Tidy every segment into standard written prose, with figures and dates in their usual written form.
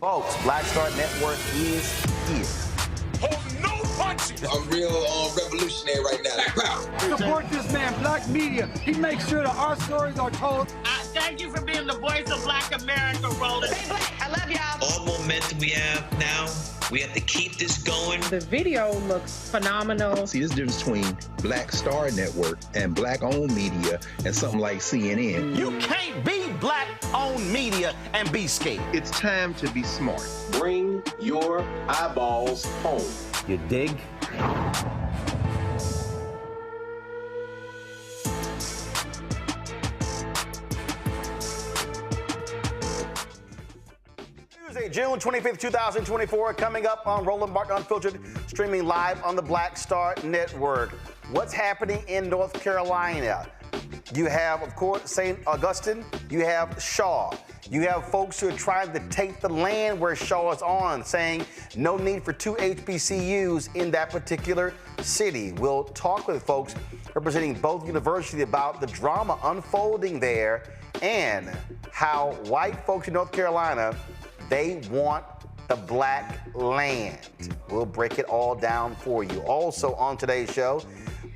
Folks, Black Star Network is here. Hold no punches. I'm real revolutionary right now. Black power. Support this man, Black media. He makes sure that our stories are told. Thank you for being the voice of Black America, Roland. Stay black. I love y'all. All momentum we have now, we have to keep this going. The video looks phenomenal. See, there's a difference between Black Star Network and Black-owned media and something like CNN. You can't be Black-owned media and be scared. It's time to be smart. Bring your eyeballs home. You dig? Tuesday, June 25th, 2024, coming up on Roland Martin Unfiltered, streaming live on the Black Star Network. What's happening in North Carolina? You have, of course, St. Augustine. You have Shaw. You have folks who are trying to take the land where Shaw is on, saying no need for two HBCUs in that particular city. We'll talk with folks representing both universities about the drama unfolding there and how white folks in North Carolina, they want the black land. We'll break it all down for you. Also on today's show,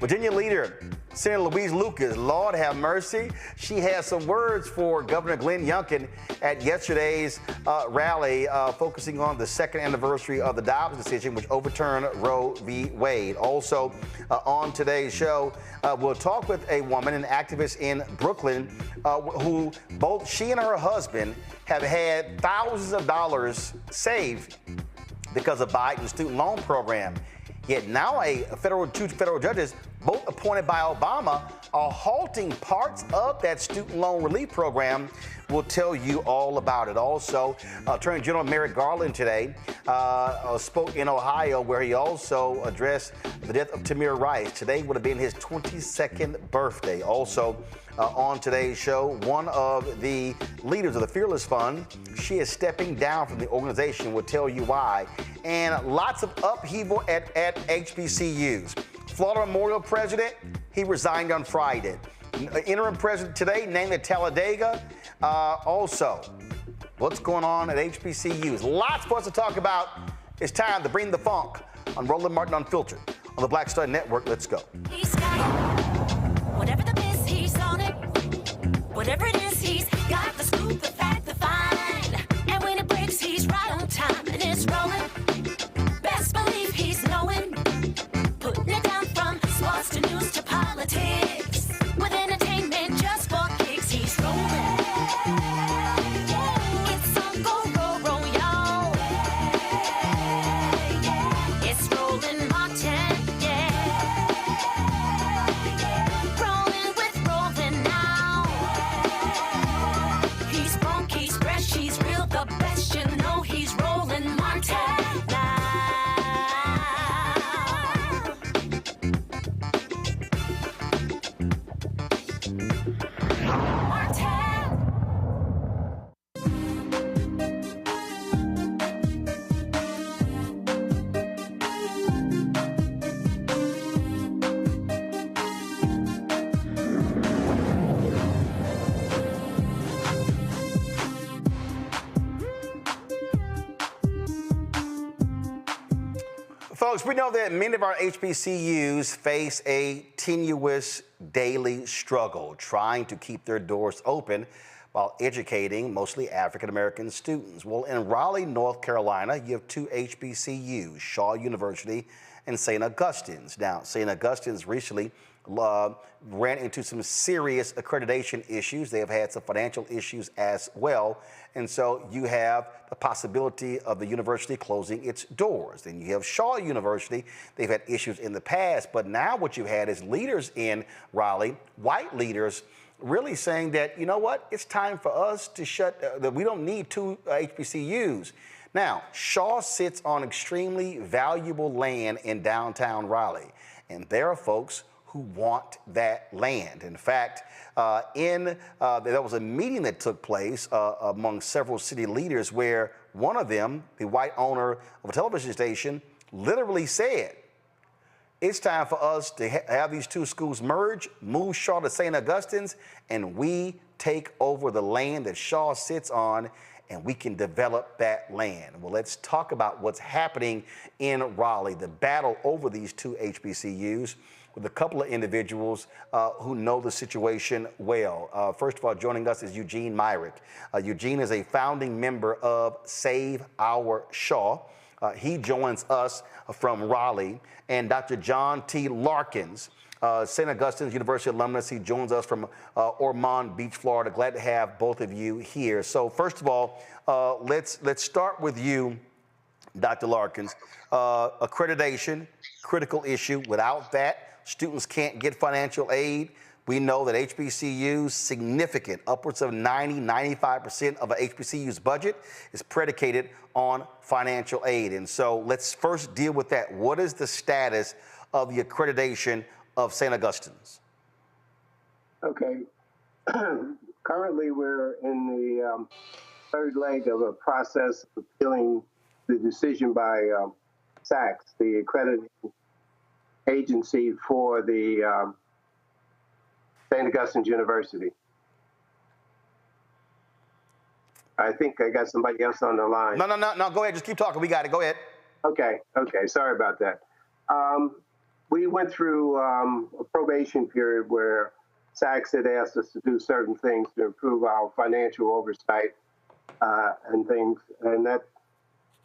Virginia leader Senator Louise Lucas, Lord have mercy. She has some words for Governor Glenn Youngkin at yesterday's rally, focusing on the second anniversary of the Dobbs decision, which overturned Roe v. Wade. Also on today's show, we'll talk with a woman, an activist in Brooklyn, who both she and her husband have had thousands of dollars saved because of Biden's student loan program. Yet now two federal judges, both appointed by Obama, are halting parts of that student loan relief program. We'll tell you all about it. Also, Attorney General Merrick Garland today spoke in Ohio, where he also addressed the death of Tamir Rice. Today would have been his 22nd birthday. Also, on today's show, one of the leaders of the Fearless Fund, she is stepping down from the organization. We'll tell you why. And lots of upheaval at HBCUs. Florida Memorial President, he resigned on Friday. Interim President today named at Talladega. Also, what's going on at HBCUs? Lots for us to talk about. It's time to bring the funk on Roland Martin Unfiltered on the Black Star Network. Let's go. He's got it. Whatever the miss, he's on it. Whatever it is, he's got the scoop, the fact, the find. And when it breaks, he's right on time and it's rolling. Best believe he's knowing. Putting it down from sports to news to politics. With entertainment just for kicks, he's rolling. It's on go, roll, roll, y'all. It's Roland Martin, yeah. Rolling with Roland now. He's funky, he's fresh, he's real, the best, you know he's Roland Martin now. Folks, we know that many of our HBCUs face a tenuous daily struggle trying to keep their doors open while educating mostly African-American students. Well, in Raleigh, North Carolina, you have two HBCUs, Shaw University and St. Augustine's. Now, St. Augustine's recently ran into some serious accreditation issues. They have had some financial issues as well. And so you have the possibility of the university closing its doors. Then you have Shaw University. They've had issues in the past, but now what you've had is leaders in Raleigh, white leaders, really saying that, you know what, it's time for us to that we don't need two HBCUs. Now, Shaw sits on extremely valuable land in downtown Raleigh, and there are folks who want that land. In fact, there was a meeting that took place among several city leaders where one of them, the white owner of a television station, literally said, it's time for us to have these two schools merge, move Shaw to St. Augustine's, and we take over the land that Shaw sits on and we can develop that land. Well, let's talk about what's happening in Raleigh, the battle over these two HBCUs, with a couple of individuals who know the situation well. First of all, joining us is Eugene Myrick. Eugene is a founding member of Save Our Shaw. He joins us from Raleigh. And Dr. John T. Larkins, St. Augustine's University alumnus. He joins us from Ormond Beach, Florida. Glad to have both of you here. So first of all, let's start with you, Dr. Larkins. Accreditation, critical issue. Without that, students can't get financial aid. We know that HBCUs, significant, upwards of 95% of a HBCU's budget is predicated on financial aid. And so let's first deal with that. What is the status of the accreditation of St. Augustine's? Okay. Currently, we're in the third leg of a process of appealing the decision by SACS, the accrediting agency for the St. Augustine's University. I think I got somebody else on the line. No. Go ahead. Just keep talking. We got it. Go ahead. Okay. Sorry about that. We went through a probation period where SACS had asked us to do certain things to improve our financial oversight and things, and that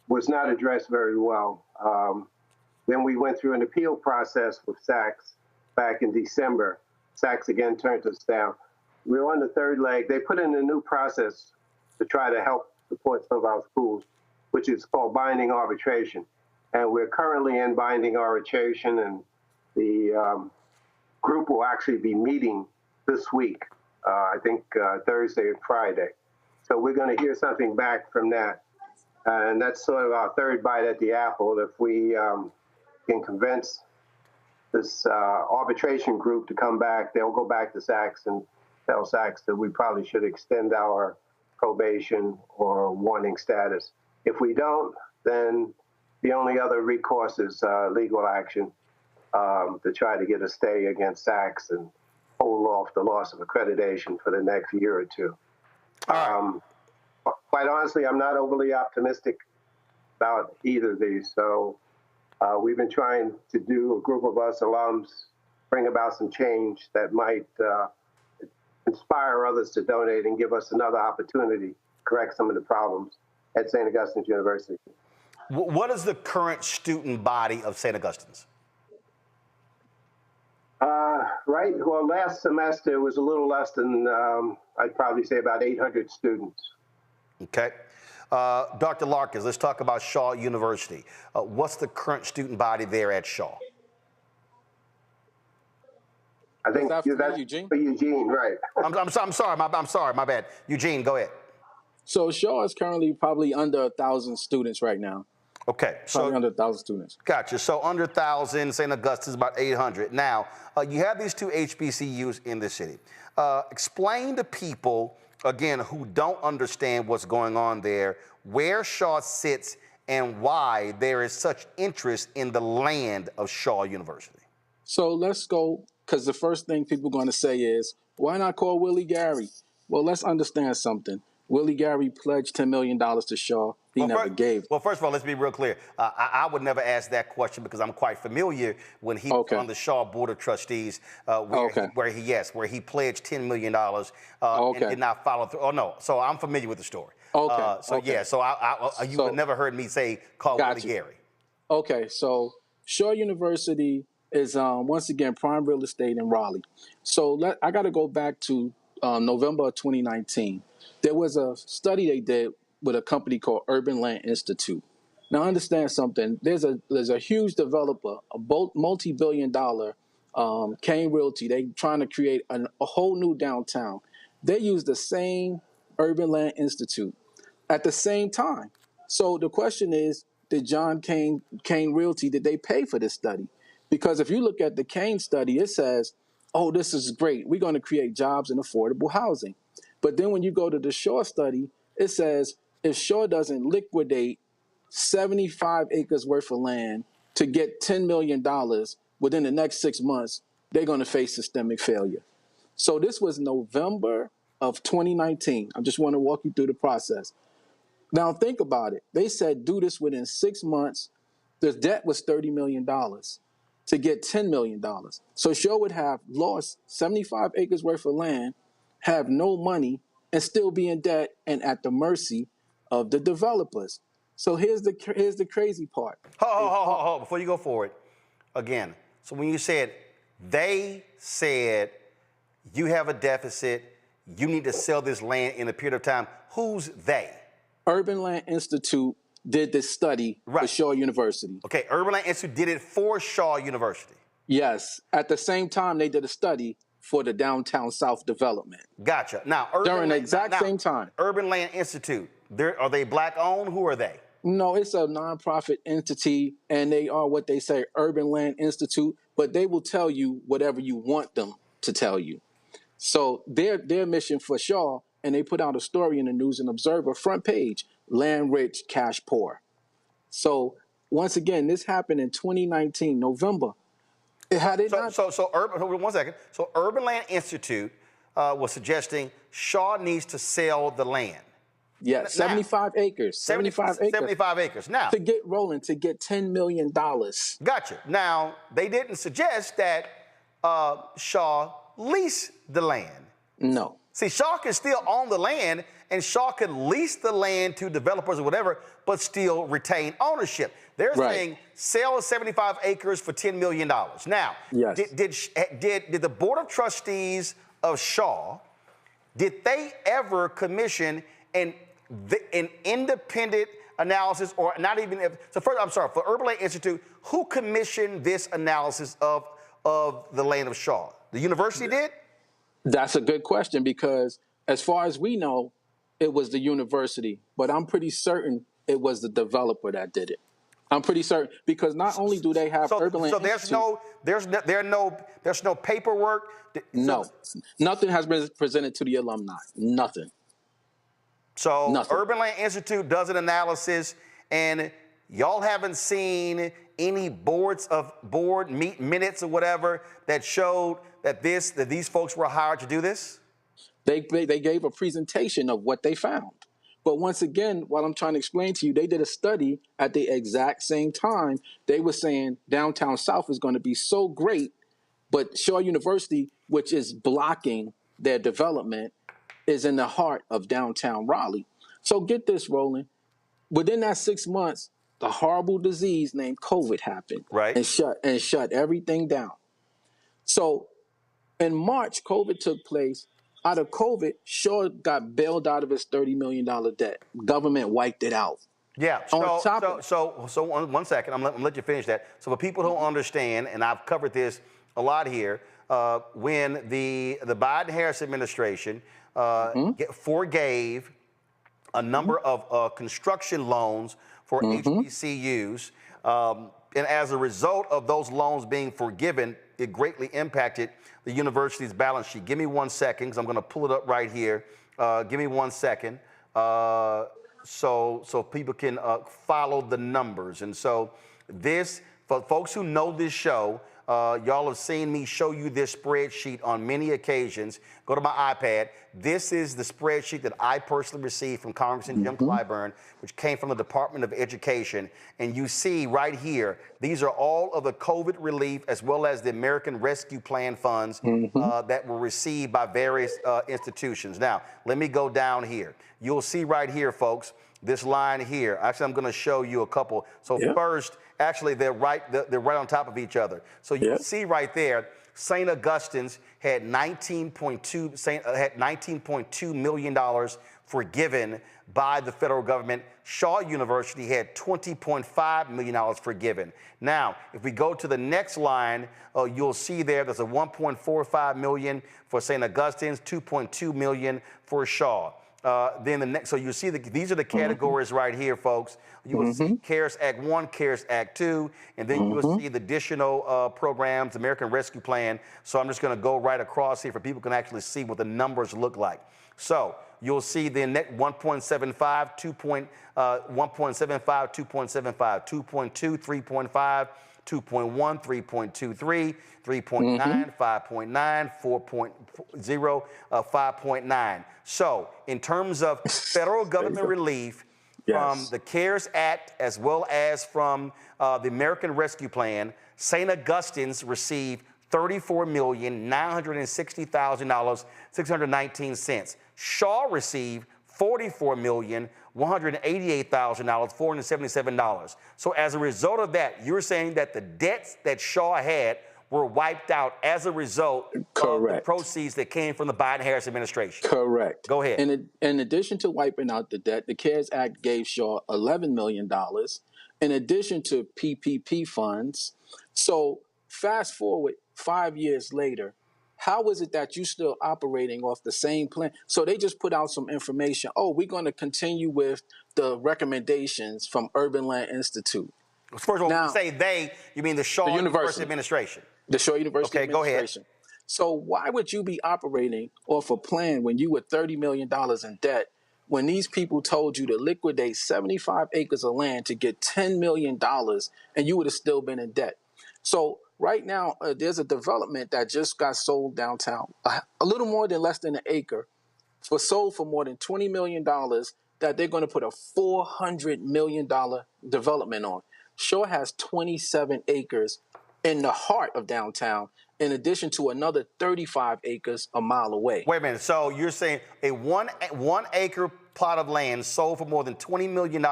was not addressed very well. Then we went through an appeal process with SACS back in December. SACS again turned us down. We're on the third leg. They put in a new process to try to help support some of our schools, which is called binding arbitration. And we're currently in binding arbitration, and the group will actually be meeting this week, I think Thursday and Friday. So we're going to hear something back from that. And that's sort of our third bite at the apple. If we can convince this arbitration group to come back, they'll go back to SACS and tell SACS that we probably should extend our probation or warning status. If we don't, then the only other recourse is legal action to try to get a stay against SACS and hold off the loss of accreditation for the next year or two. Quite honestly, I'm not overly optimistic about either of these. So we've been trying to do, a group of us alums, bring about some change that might inspire others to donate and give us another opportunity to correct some of the problems at St. Augustine's University. What is the current student body of St. Augustine's? Right. Well, last semester was a little less than, I'd probably say about 800 students. Okay. Dr. Larkins, let's talk about Shaw University. What's the current student body there at Shaw? I think that's Eugene? for Eugene, right? I'm sorry, my bad. Eugene, go ahead. So Shaw is currently probably under 1,000 students right now. Okay, probably under 1,000 students. Gotcha. So under 1,000, St. Augustine's about 800. Now, you have these two HBCUs in the city. Explain to people, again, who don't understand what's going on there, where Shaw sits and why there is such interest in the land of Shaw University. So let's go, because the first thing people are going to say is, why not call Willie Gary? Well, let's understand something. Willie Gary pledged $10 million to Shaw. He never gave. Well, first of all, let's be real clear. I would never ask that question because I'm quite familiar when he was on the Shaw Board of Trustees, where he pledged $10 million and did not follow through. Oh, no. So I'm familiar with the story. You would never heard me say call Willie Gary. Okay, so Shaw University is, once again, prime real estate in Raleigh. So I got to go back to November of 2019. There was a study they did with a company called Urban Land Institute. Now, understand something. There's a huge developer, a multi-billion-dollar Kane Realty. They trying to create a whole new downtown. They use the same Urban Land Institute at the same time. So the question is, did John Kane Realty, did they pay for this study? Because if you look at the Kane study, it says, oh, this is great. We're going to create jobs and affordable housing. But then when you go to the Shaw study, it says if Shaw doesn't liquidate 75 acres worth of land to get $10 million within the next 6 months, they're going to face systemic failure. So this was November of 2019. I just want to walk you through the process. Now think about it. They said do this within 6 months. The debt was $30 million to get $10 million. So Shaw would have lost 75 acres worth of land, have no money, and still be in debt and at the mercy of the developers. So here's the crazy part. Hold. Before you go forward, again, so when you said, they said you have a deficit, you need to sell this land in a period of time, who's they? Urban Land Institute did this study for Shaw University. Okay, Urban Land Institute did it for Shaw University. Yes. At the same time, they did a study for the Downtown South development. Gotcha. Now, during the exact same time. Urban Land Institute, are they black-owned? Who are they? No, it's a nonprofit entity, and they are what they say, Urban Land Institute, but they will tell you whatever you want them to tell you. So their mission for Shaw, and they put out a story in the News and Observer front page, land rich, cash poor. So once again, this happened in 2019, November. One second. So Urban Land Institute was suggesting Shaw needs to sell the land. Yeah, 75 acres. 75 acres. Now, to get Roland, to get $10 million. Gotcha. Now, they didn't suggest that Shaw lease the land. No. See, Shaw can still own the land, and Shaw can lease the land to developers or whatever, but still retain ownership. They're saying sell 75 acres for $10 million. Now, yes. Did the Board of Trustees of Shaw, did they ever commission an independent analysis, or not even? So first, I'm sorry, for Urban Land Institute, who commissioned this analysis of the land of Shaw? The university did? That's a good question, because as far as we know, it was the university, but I'm pretty certain it was the developer that did it. I'm pretty certain, because not only do they have Urban Land Institute. So there's no paperwork. No, nothing has been presented to the alumni. Nothing. So Nothing. Urban Land Institute does an analysis, and y'all haven't seen any board minutes or whatever that showed that these folks were hired to do this? They gave a presentation of what they found. But once again, what I'm trying to explain to you, they did a study at the exact same time. They were saying Downtown South is going to be so great, but Shaw University, which is blocking their development, is in the heart of downtown Raleigh. So get this, Roland. Within that 6 months, the horrible disease named COVID happened, and shut everything down. So in March, COVID took place. Out of COVID, Shaw got bailed out of his $30 million debt. Government wiped it out. Yeah. So one second. I'm gonna let you finish that. So for people who don't understand, and I've covered this a lot here, when the Biden-Harris administration forgave a number of construction loans for HBCUs, and as a result of those loans being forgiven, it greatly impacted the university's balance sheet. Give me 1 second, because I'm going to pull it up right here. Give me 1 second, so people can follow the numbers. And so this, for folks who know this show, y'all have seen me show you this spreadsheet on many occasions. Go to my iPad. This is the spreadsheet that I personally received from Congressman Jim Clyburn, which came from the Department of Education. And you see right here, these are all of the COVID relief as well as the American Rescue Plan funds that were received by various institutions. Now, let me go down here. You'll see right here, folks, this line here. Actually, I'm going to show you a couple. So first, actually, they're right on top of each other. So you see right there, St. Augustine's had $19.2 million forgiven by the federal government. Shaw University had $20.5 million forgiven. Now, if we go to the next line, you'll see there's a $1.45 million for St. Augustine's, $2.2 million for Shaw. Then the next, so you see these are the categories right here, folks. You will see CARES Act 1, CARES Act 2, and then you will see the additional programs, American Rescue Plan. So I'm just going to go right across here for people can actually see what the numbers look like. So you'll see the net 1.75, 1.75, 2.75, 2.2, 3.5, 2.1, 3.23, 3.9, 5.9, 4.0, 5.9. So in terms of federal government relief, from the CARES Act as well as from the American Rescue Plan, St. Augustine's received $34,960,619. Shaw received $44,188,477. So as a result of that, you're saying that the debts that Shaw had were wiped out as a result of the proceeds that came from the Biden-Harris administration. Correct. Go ahead. In addition to wiping out the debt, the CARES Act gave Shaw $11 million in addition to PPP funds. So fast forward 5 years later, how is it that you still operating off the same plan? So they just put out some information. Oh, we're going to continue with the recommendations from Urban Land Institute. First of all, when you say they, you mean the Shaw University Administration. The Shaw University Administration. Go ahead. So why would you be operating off a plan when you were $30 million in debt, when these people told you to liquidate 75 acres of land to get $10 million and you would have still been in debt? So right now, there's a development that just got sold downtown, a little more than less than an acre, sold for more than $20 million that they're going to put a $400 million development on. Shaw has 27 acres in the heart of downtown, in addition to another 35 acres a mile away. Wait a minute. So you're saying a one acre plot of land sold for more than $20 million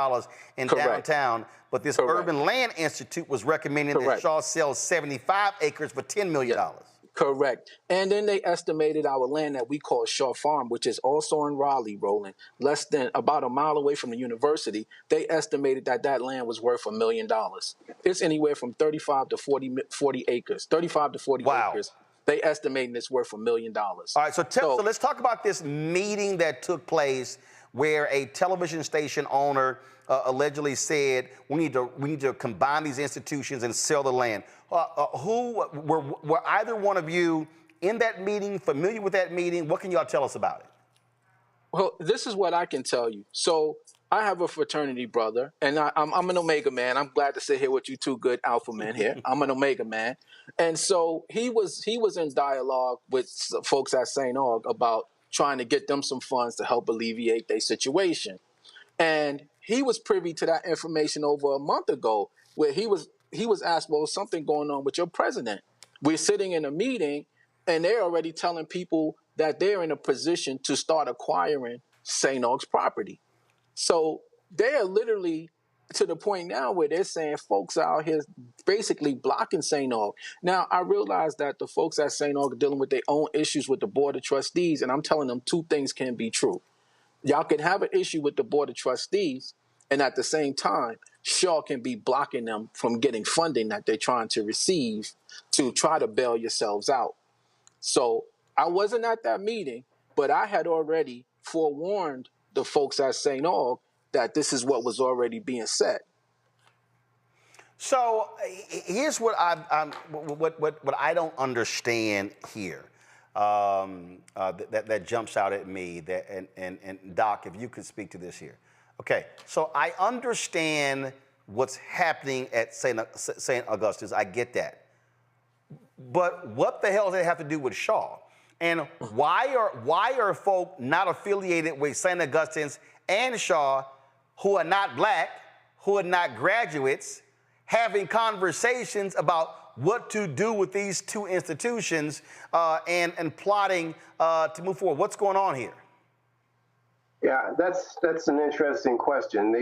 in downtown, but this Urban Land Institute was recommending that Shaw sells 75 acres for $10 million. Correct. And then they estimated our land that we call Shaw Farm, which is also in Raleigh, Roland, less than about a mile away from the university. They estimated that that land was worth $1 million. It's anywhere from 35 to 40 acres, 35 to 40 acres. They estimating it's worth $1 million. All right, so let's talk about this meeting that took place where a television station owner allegedly said we need to combine these institutions and sell the land. Were either one of you in that meeting, familiar with that meeting? What can y'all tell us about it? Well, this is what I can tell you. So I have a fraternity brother, and I'm an Omega man. I'm glad to sit here with you two good alpha men here. I'm an Omega man. And so he was in dialogue with folks at St. Aug about trying to get them some funds to help alleviate their situation. And he was privy to that information over a month ago, where he was asked, well, something going on with your president. We're sitting in a meeting, and they're already telling people that they're in a position to start acquiring St. Aug's property. So they are literally to the point now where they're saying folks out here basically blocking St. Aug. Now, I realize that the folks at St. Aug are dealing with their own issues with the Board of Trustees, and I'm telling them two things can be true. Y'all can have an issue with the Board of Trustees, and at the same time, Shaw can be blocking them from getting funding that they're trying to receive to try to bail yourselves out. So I wasn't at that meeting, but I had already forewarned the folks at St. Aug that this is what was already being said. So here's what what I don't understand here that jumps out at me. And Doc, if you could speak to this here. Okay, so I understand what's happening at St. Augustine's. I get that. But what the hell does that have to do with Shaw? And why are folk not affiliated with St. Augustine's and Shaw, who are not black, who are not graduates, having conversations about what to do with these two institutions and plotting to move forward? What's going on here? Yeah, that's an interesting question.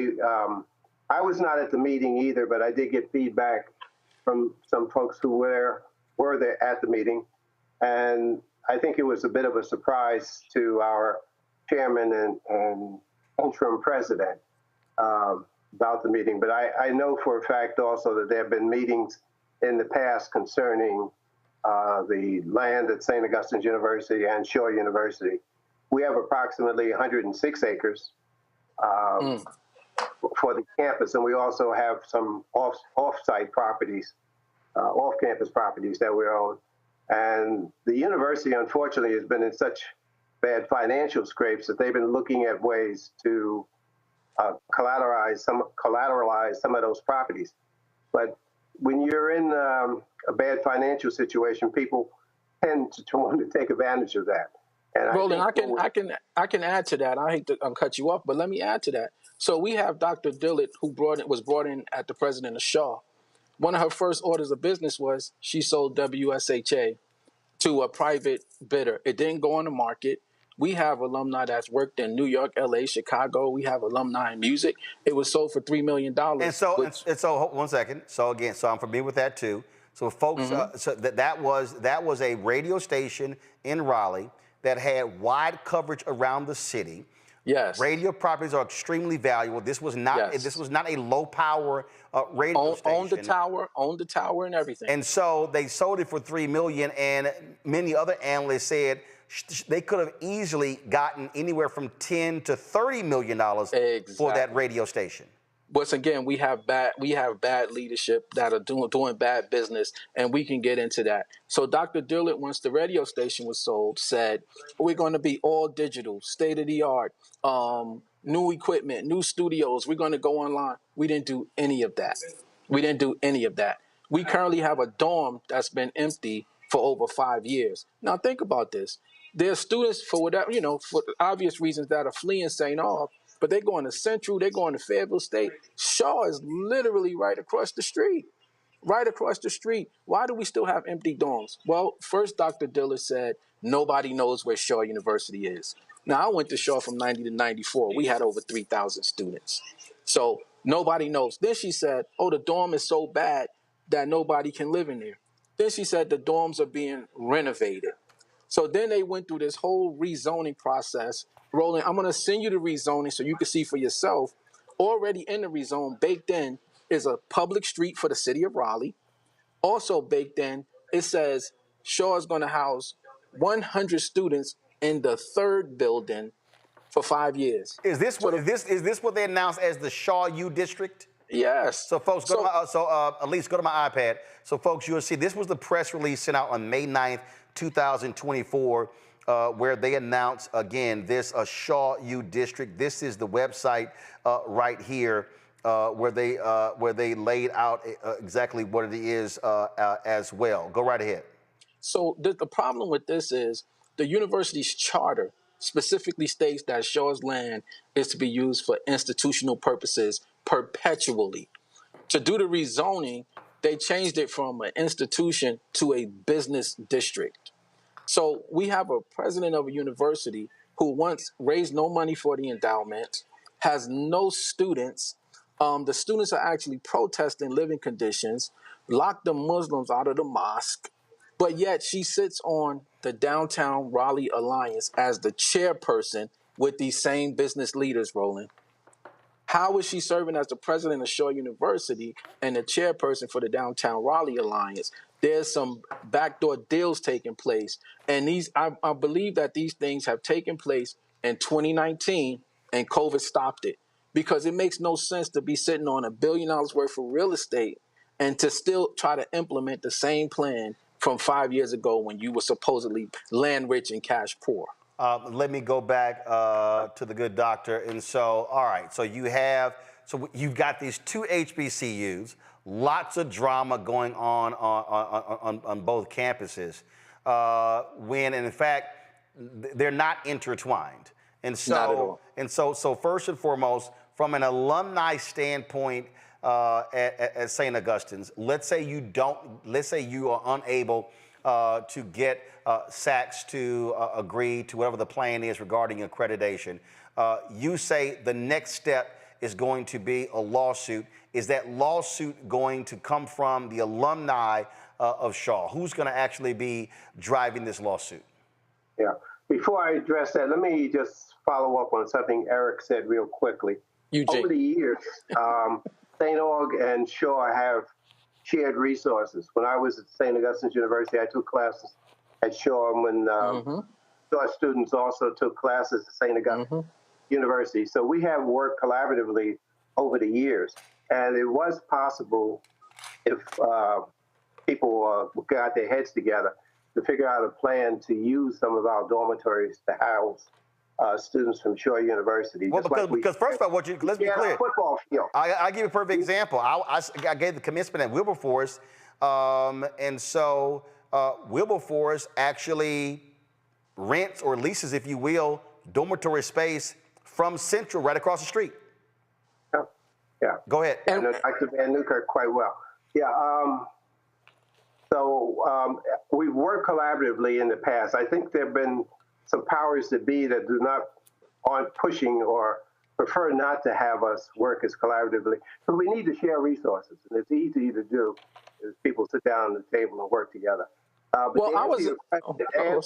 I was not at the meeting either, but I did get feedback from some folks who were there at the meeting, and I think it was a bit of a surprise to our chairman and interim president about the meeting. But I know for a fact also that there have been meetings in the past concerning the land at St. Augustine's University and Shaw University. We have approximately 106 acres for the campus, and we also have some off-site properties, off-campus properties that we own. And the university, unfortunately, has been in such bad financial scrapes that they've been looking at ways to collateralize some of those properties. But when you're in a bad financial situation, people tend to want to take advantage of that. And Roland, I can add to that. I hate to cut you off, but let me add to that. So we have Dr. Dillett, who was brought in at the president of Shaw. One of her first orders of business was she sold WSHA to a private bidder. It didn't go on the market. We have alumni that's worked in New York, LA, Chicago. We have alumni in music. It was sold for $3 million. And so, one second. So again, so I'm familiar with that too. So folks, so that was a radio station in Raleigh that had wide coverage around the city. Yes. Radio properties are extremely valuable. This was not a low power radio station. Owned the tower and everything. And so they sold it for $3 million, and many other analysts said they could have easily gotten anywhere from $10 to $30 million for that radio station. Once again, we have bad leadership that are doing bad business, and we can get into that. So Dr. Dillett, once the radio station was sold, said we're going to be all digital, state of the art, new equipment, new studios. We're going to go online. We didn't do any of that. We currently have a dorm that's been empty for over 5 years. Now think about this. There are students, for whatever, for obvious reasons, that are fleeing St. Aug, but they're going to Central, they're going to Fayetteville State. Shaw is literally right across the street. Why do we still have empty dorms? Well, first Dr. Dillett said nobody knows where Shaw University is. Now, I went to Shaw from 90 to 94. We had over 3,000 students. So nobody knows. Then she said, the dorm is so bad that nobody can live in there. Then she said the dorms are being renovated. So then they went through this whole rezoning process. Roland, I'm going to send you the rezoning so you can see for yourself. Already in the rezone, baked in, is a public street for the city of Raleigh. Also baked in, it says Shaw is going to house 100 students in the third building for 5 years. Is this what they announced as the Shaw U district? Yes. So folks, Elise, go to my iPad. So folks, you'll see this was the press release sent out on May 9th, 2024, where they announced again this Shaw U district. This is the website right here where they laid out exactly what it is as well. Go right ahead. So the problem with this is the university's charter specifically states that Shaw's land is to be used for institutional purposes perpetually. To do the rezoning, they changed it from an institution to a business district. So we have a president of a university who once raised no money for the endowment, has no students. The students are actually protesting living conditions, locked the Muslims out of the mosque, but yet she sits on the Downtown Raleigh Alliance as the chairperson with these same business leaders, Roland. How is she serving as the president of Shaw University and the chairperson for the Downtown Raleigh Alliance? There's some backdoor deals taking place. And I believe that these things have taken place in 2019 and COVID stopped it. Because it makes no sense to be sitting on $1 billion worth of real estate and to still try to implement the same plan from 5 years ago when you were supposedly land rich and cash poor. Let me go back to the good doctor. And so, all right, so you've got these two HBCUs, lots of drama going on both campuses, when in fact they're not intertwined. And so, not at all. And so first and foremost, from an alumni standpoint at St. Augustine's, let's say you are unable to get SACS to agree to whatever the plan is regarding accreditation. You say the next step is going to be a lawsuit. Is that lawsuit going to come from the alumni of Shaw? Who's going to actually be driving this lawsuit? Yeah. Before I address that, let me just follow up on something Eric said real quickly. Over the years, St. Aug and Shaw have shared resources. When I was at St. Augustine's University, I took classes at Shaw, and when Shaw students also took classes at St. Augustine University. So we have worked collaboratively over the years. And it was possible, if people got their heads together, to figure out a plan to use some of our dormitories to house students from Shaw University. Well, because first of all, let's be clear. Football field. I'll give you a perfect example. I gave the commencement at Wilberforce, and so Wilberforce actually rents or leases, if you will, dormitory space from Central right across the street. Yeah. Go ahead. I know Dr. Van Newkirk quite well. Yeah. We've worked collaboratively in the past. I think there have been some powers that be that aren't pushing or prefer not to have us work as collaboratively. So we need to share resources, and it's easy to do as people sit down at the table and work together. But to answer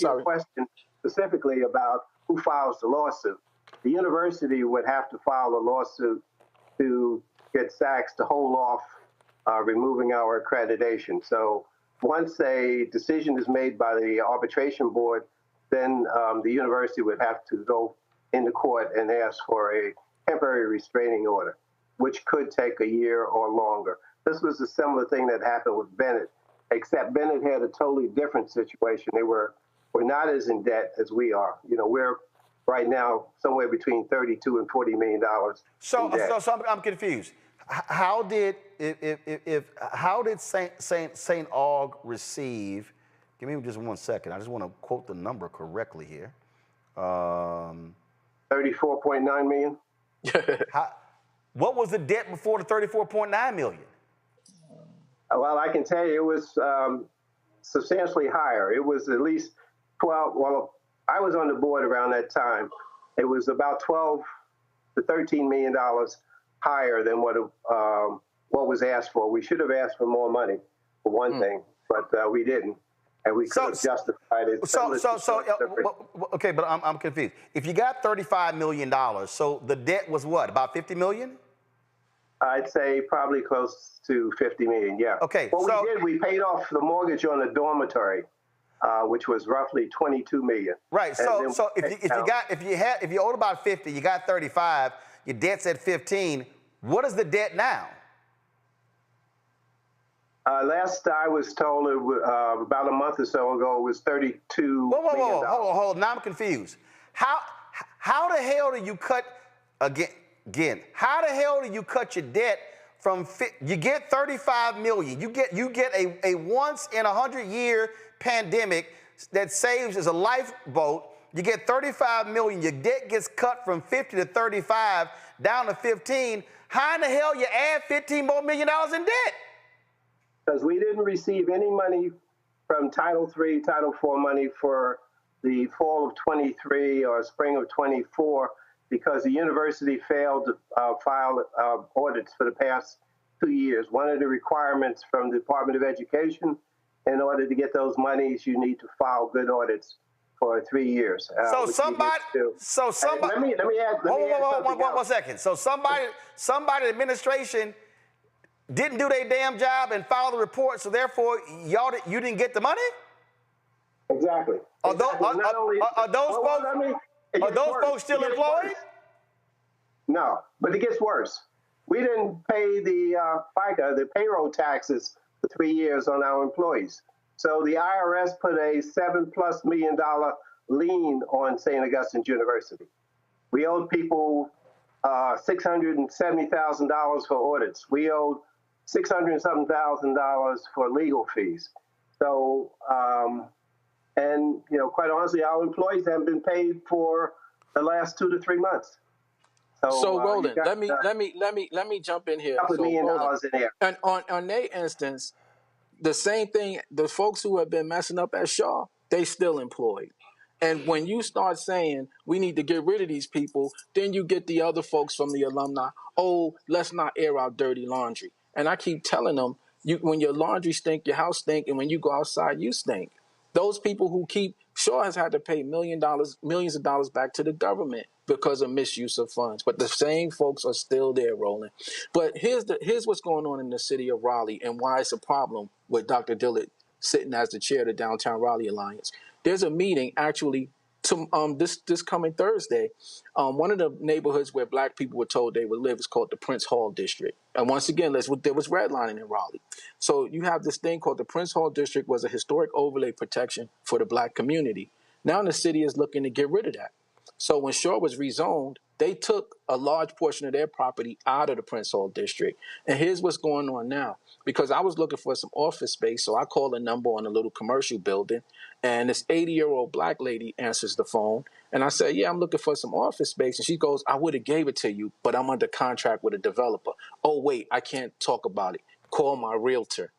your question specifically about who files the lawsuit, the university would have to file a lawsuit to get SACS to hold off removing our accreditation. So once a decision is made by the arbitration board, then the university would have to go into court and ask for a temporary restraining order, which could take a year or longer. This was a similar thing that happened with Bennett, except Bennett had a totally different situation. They were not as in debt as we are. You know, we're right now somewhere between $32 and $40 million. So I'm confused. How did St. Aug receive? Give me just 1 second. I just want to quote the number correctly here. 34.9 million. What was the debt before the 34.9 million? Well, I can tell you it was substantially higher. It was at least 12. Well, I was on the board around that time. It was about 12 to 13 million dollars higher than what was asked for. We should have asked for more money, for one thing, but we didn't, and we could have justified it. Okay, but I'm confused. If you got $35 million, so the debt was what, about 50 million? I'd say probably close to 50 million. Yeah. Okay. Well, we paid off the mortgage on a dormitory, which was roughly 22 million. Right. So if you owed about 50, you got 35, your debt's at 15. What is the debt now? Last I was told, about a month or so ago, it was $32 million. Hold on. Now I'm confused. How the hell do you cut again? How the hell do you cut your debt from? You get 35 million. You get a once in 100-year pandemic that saves as a lifeboat. You get 35 million. Your debt gets cut from 50 to 35 down to 15. How in the hell you add $15 more million in debt? Because we didn't receive any money from Title III, Title IV money for the fall of 23 or spring of 24 because the university failed to file audits for the past 2 years. One of the requirements from the Department of Education, in order to get those monies, you need to file good audits for 3 years. Let me add. Hold on 1 second. So somebody in administration didn't do their damn job and file the report, so therefore you didn't get the money? Exactly. Are those folks still employed? No, but it gets worse. We didn't pay the FICA, the payroll taxes, for 3 years on our employees. So the IRS put a $7+ million lien on St. Augustine's University. We owed people $670,000 for audits. We owed $607,000 for legal fees. So, and quite honestly, our employees haven't been paid for the last 2 to 3 months. So Roland, let me jump in here. $2 million in there. And on their instance, the same thing. The folks who have been messing up at Shaw, they still employed. And when you start saying we need to get rid of these people, then you get the other folks from the alumni. Oh, let's not air out dirty laundry. And I keep telling them, when your laundry stink, your house stink, and when you go outside, you stink. Those people who Shaw has had to pay millions of dollars back to the government because of misuse of funds. But the same folks are still there, Roland. But here's what's going on in the city of Raleigh and why it's a problem with Dr. Dillard sitting as the chair of the Downtown Raleigh Alliance. There's a meeting actually this coming Thursday. One of the neighborhoods where black people were told they would live is called the Prince Hall District. And once again, there was redlining in Raleigh. So you have this thing called the Prince Hall District was a historic overlay protection for the black community. Now the city is looking to get rid of that. So when Shaw was rezoned, they took a large portion of their property out of the Prince Hall district. And here's what's going on now. Because I was looking for some office space, so I called a number on a little commercial building, and this 80-year-old black lady answers the phone. And I said, yeah, I'm looking for some office space. And she goes, I would have gave it to you, but I'm under contract with a developer. Oh, wait, I can't talk about it. Call my realtor.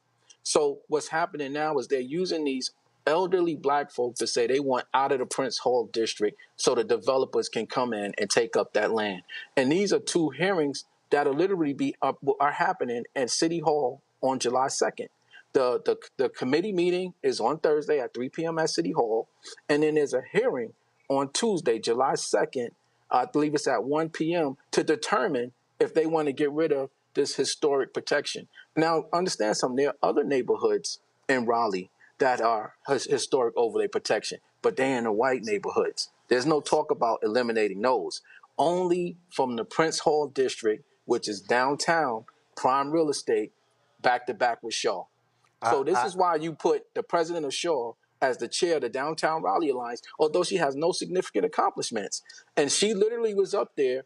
So what's happening now is they're using these elderly black folk to say they want out of the Prince Hall district so the developers can come in and take up that land. And these are two hearings that'll literally are happening at City Hall on July 2nd. The committee meeting is on Thursday at 3 p.m. at City Hall, and then there's a hearing on Tuesday, July 2nd, I believe it's at 1 p.m., to determine if they want to get rid of this historic protection. Now, understand something. There are other neighborhoods in Raleigh that are historic overlay protection, but they're in the white neighborhoods. There's no talk about eliminating those. Only from the Prince Hall district, which is downtown, prime real estate, back to back with Shaw. So this is why you put the president of Shaw as the chair of the Downtown Raleigh Alliance, although she has no significant accomplishments. And she literally was up there.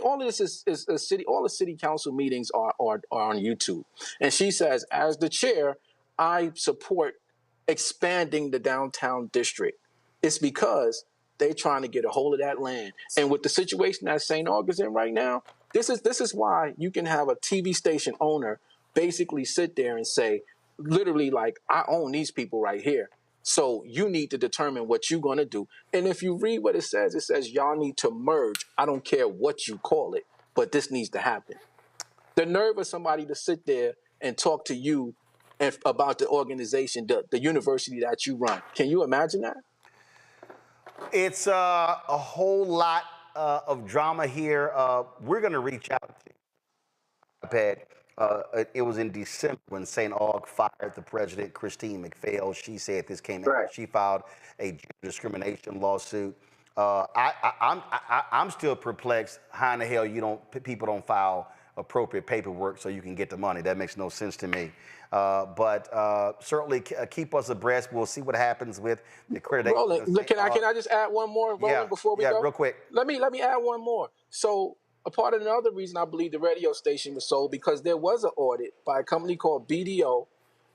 All of this is a city. All the city council meetings are on YouTube. And she says, as the chair, I support expanding the downtown district. It's because they're trying to get a hold of that land. And with the situation that St. August's in right now, this is why you can have a TV station owner basically sit there and say, literally, like, I own these people right here. So you need to determine what you're going to do. And if you read what it says y'all need to merge. I don't care what you call it, but this needs to happen. The nerve of somebody to sit there and talk to you about the organization, the university that you run. Can you imagine that? It's a whole lot of drama here. We're going to reach out to you. It was in December when St. Aug fired the president, Christine McPhail. She said this came out. She filed a gender discrimination lawsuit. I'm still perplexed. How in the hell people don't file appropriate paperwork so you can get the money? That makes no sense to me. But certainly keep us abreast. We'll see what happens with the accreditation. Roland, can I just add one more, Roland, before we go? Yeah, real quick. Let me add one more. So a part of another reason I believe the radio station was sold, because there was an audit by a company called BDO,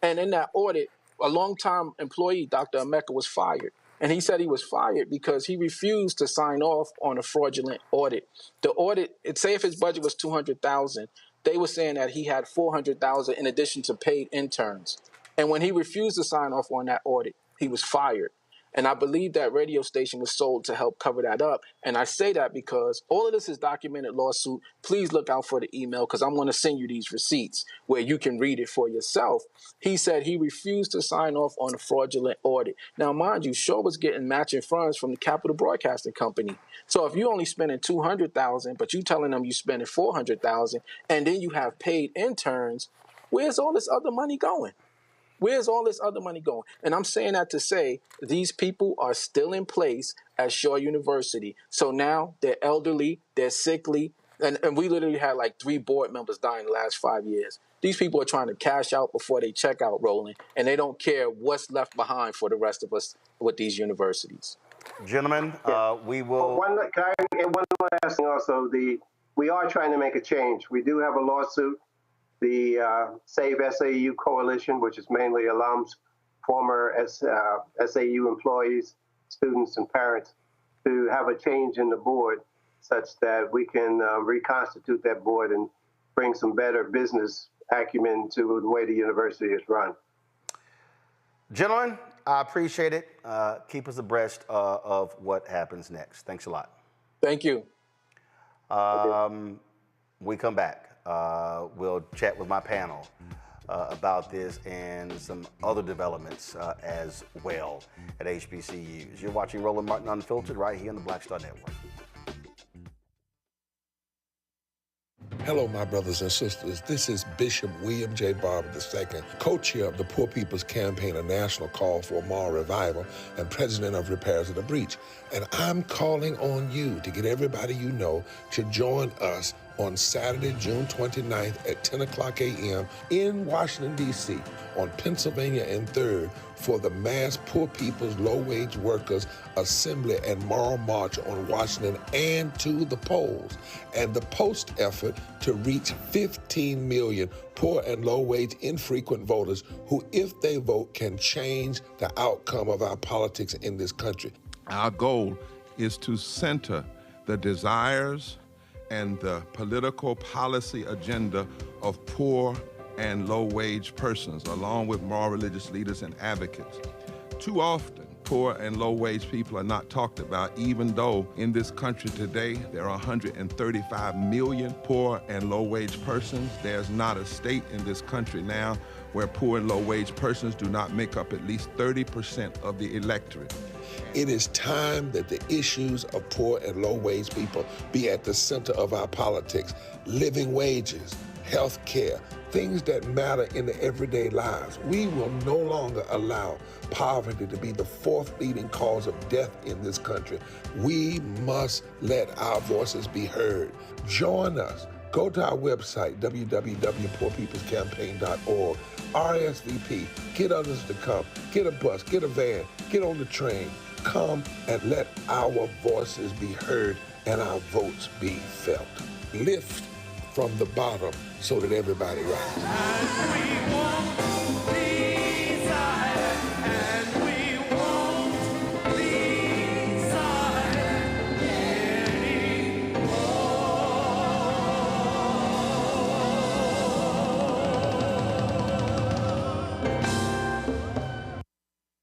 and in that audit, a longtime employee, Dr. Emeka, was fired. And he said he was fired because he refused to sign off on a fraudulent audit. The audit, say if his budget was $200,000, they were saying that he had $400,000 in addition to paid interns. And when he refused to sign off on that audit, he was fired. And I believe that radio station was sold to help cover that up. And I say that because all of this is documented lawsuit. Please look out for the email, because I'm going to send you these receipts where you can read it for yourself. He said he refused to sign off on a fraudulent audit. Now, mind you, Shaw was getting matching funds from the Capital Broadcasting Company. So if you only spending $200,000, but you telling them you spending $400,000, and then you have paid interns, where's all this other money going? Where's all this other money going? And I'm saying that to say these people are still in place at Shaw University. So now they're elderly, they're sickly, and we literally had like 3 board members die in the last 5 years. These people are trying to cash out before they check out, Roland, and they don't care what's left behind for the rest of us with these universities. Gentlemen, we will... One last thing also, we are trying to make a change. We do have a lawsuit. The Save SAU Coalition, which is mainly alums, former SAU employees, students, and parents, to have a change in the board such that we can reconstitute that board and bring some better business acumen to the way the university is run. Gentlemen, I appreciate it. Keep us abreast of what happens next. Thanks a lot. Thank you. We come back. We'll chat with my panel about this and some other developments as well at HBCUs. You're watching Roland Martin Unfiltered right here on the Black Star Network. Hello, my brothers and sisters. This is Bishop William J. Barber II, co-chair of the Poor People's Campaign, a national call for moral revival, and president of Repairs of the Breach. And I'm calling on you to get everybody you know to join us on Saturday, June 29th at 10 o'clock a.m. in Washington, D.C. on Pennsylvania and 3rd for the mass Poor People's Low-Wage Workers Assembly and Moral March on Washington and to the polls, and the post effort to reach 15 million poor and low-wage infrequent voters who, if they vote, can change the outcome of our politics in this country. Our goal is to center the desires and the political policy agenda of poor and low-wage persons, along with moral religious leaders and advocates. Too often, poor and low-wage people are not talked about, even though in this country today there are 135 million poor and low-wage persons. There's not a state in this country now where poor and low-wage persons do not make up at least 30% of the electorate. It is time that the issues of poor and low-wage people be at the center of our politics. Living wages, health care, things that matter in the everyday lives. We will no longer allow poverty to be the fourth leading cause of death in this country. We must let our voices be heard. Join us. Go to our website, www.poorpeoplescampaign.org. RSVP. Get others to come. Get a bus. Get a van. Get on the train. Come and let our voices be heard and our votes be felt. Lift from the bottom so that everybody rises.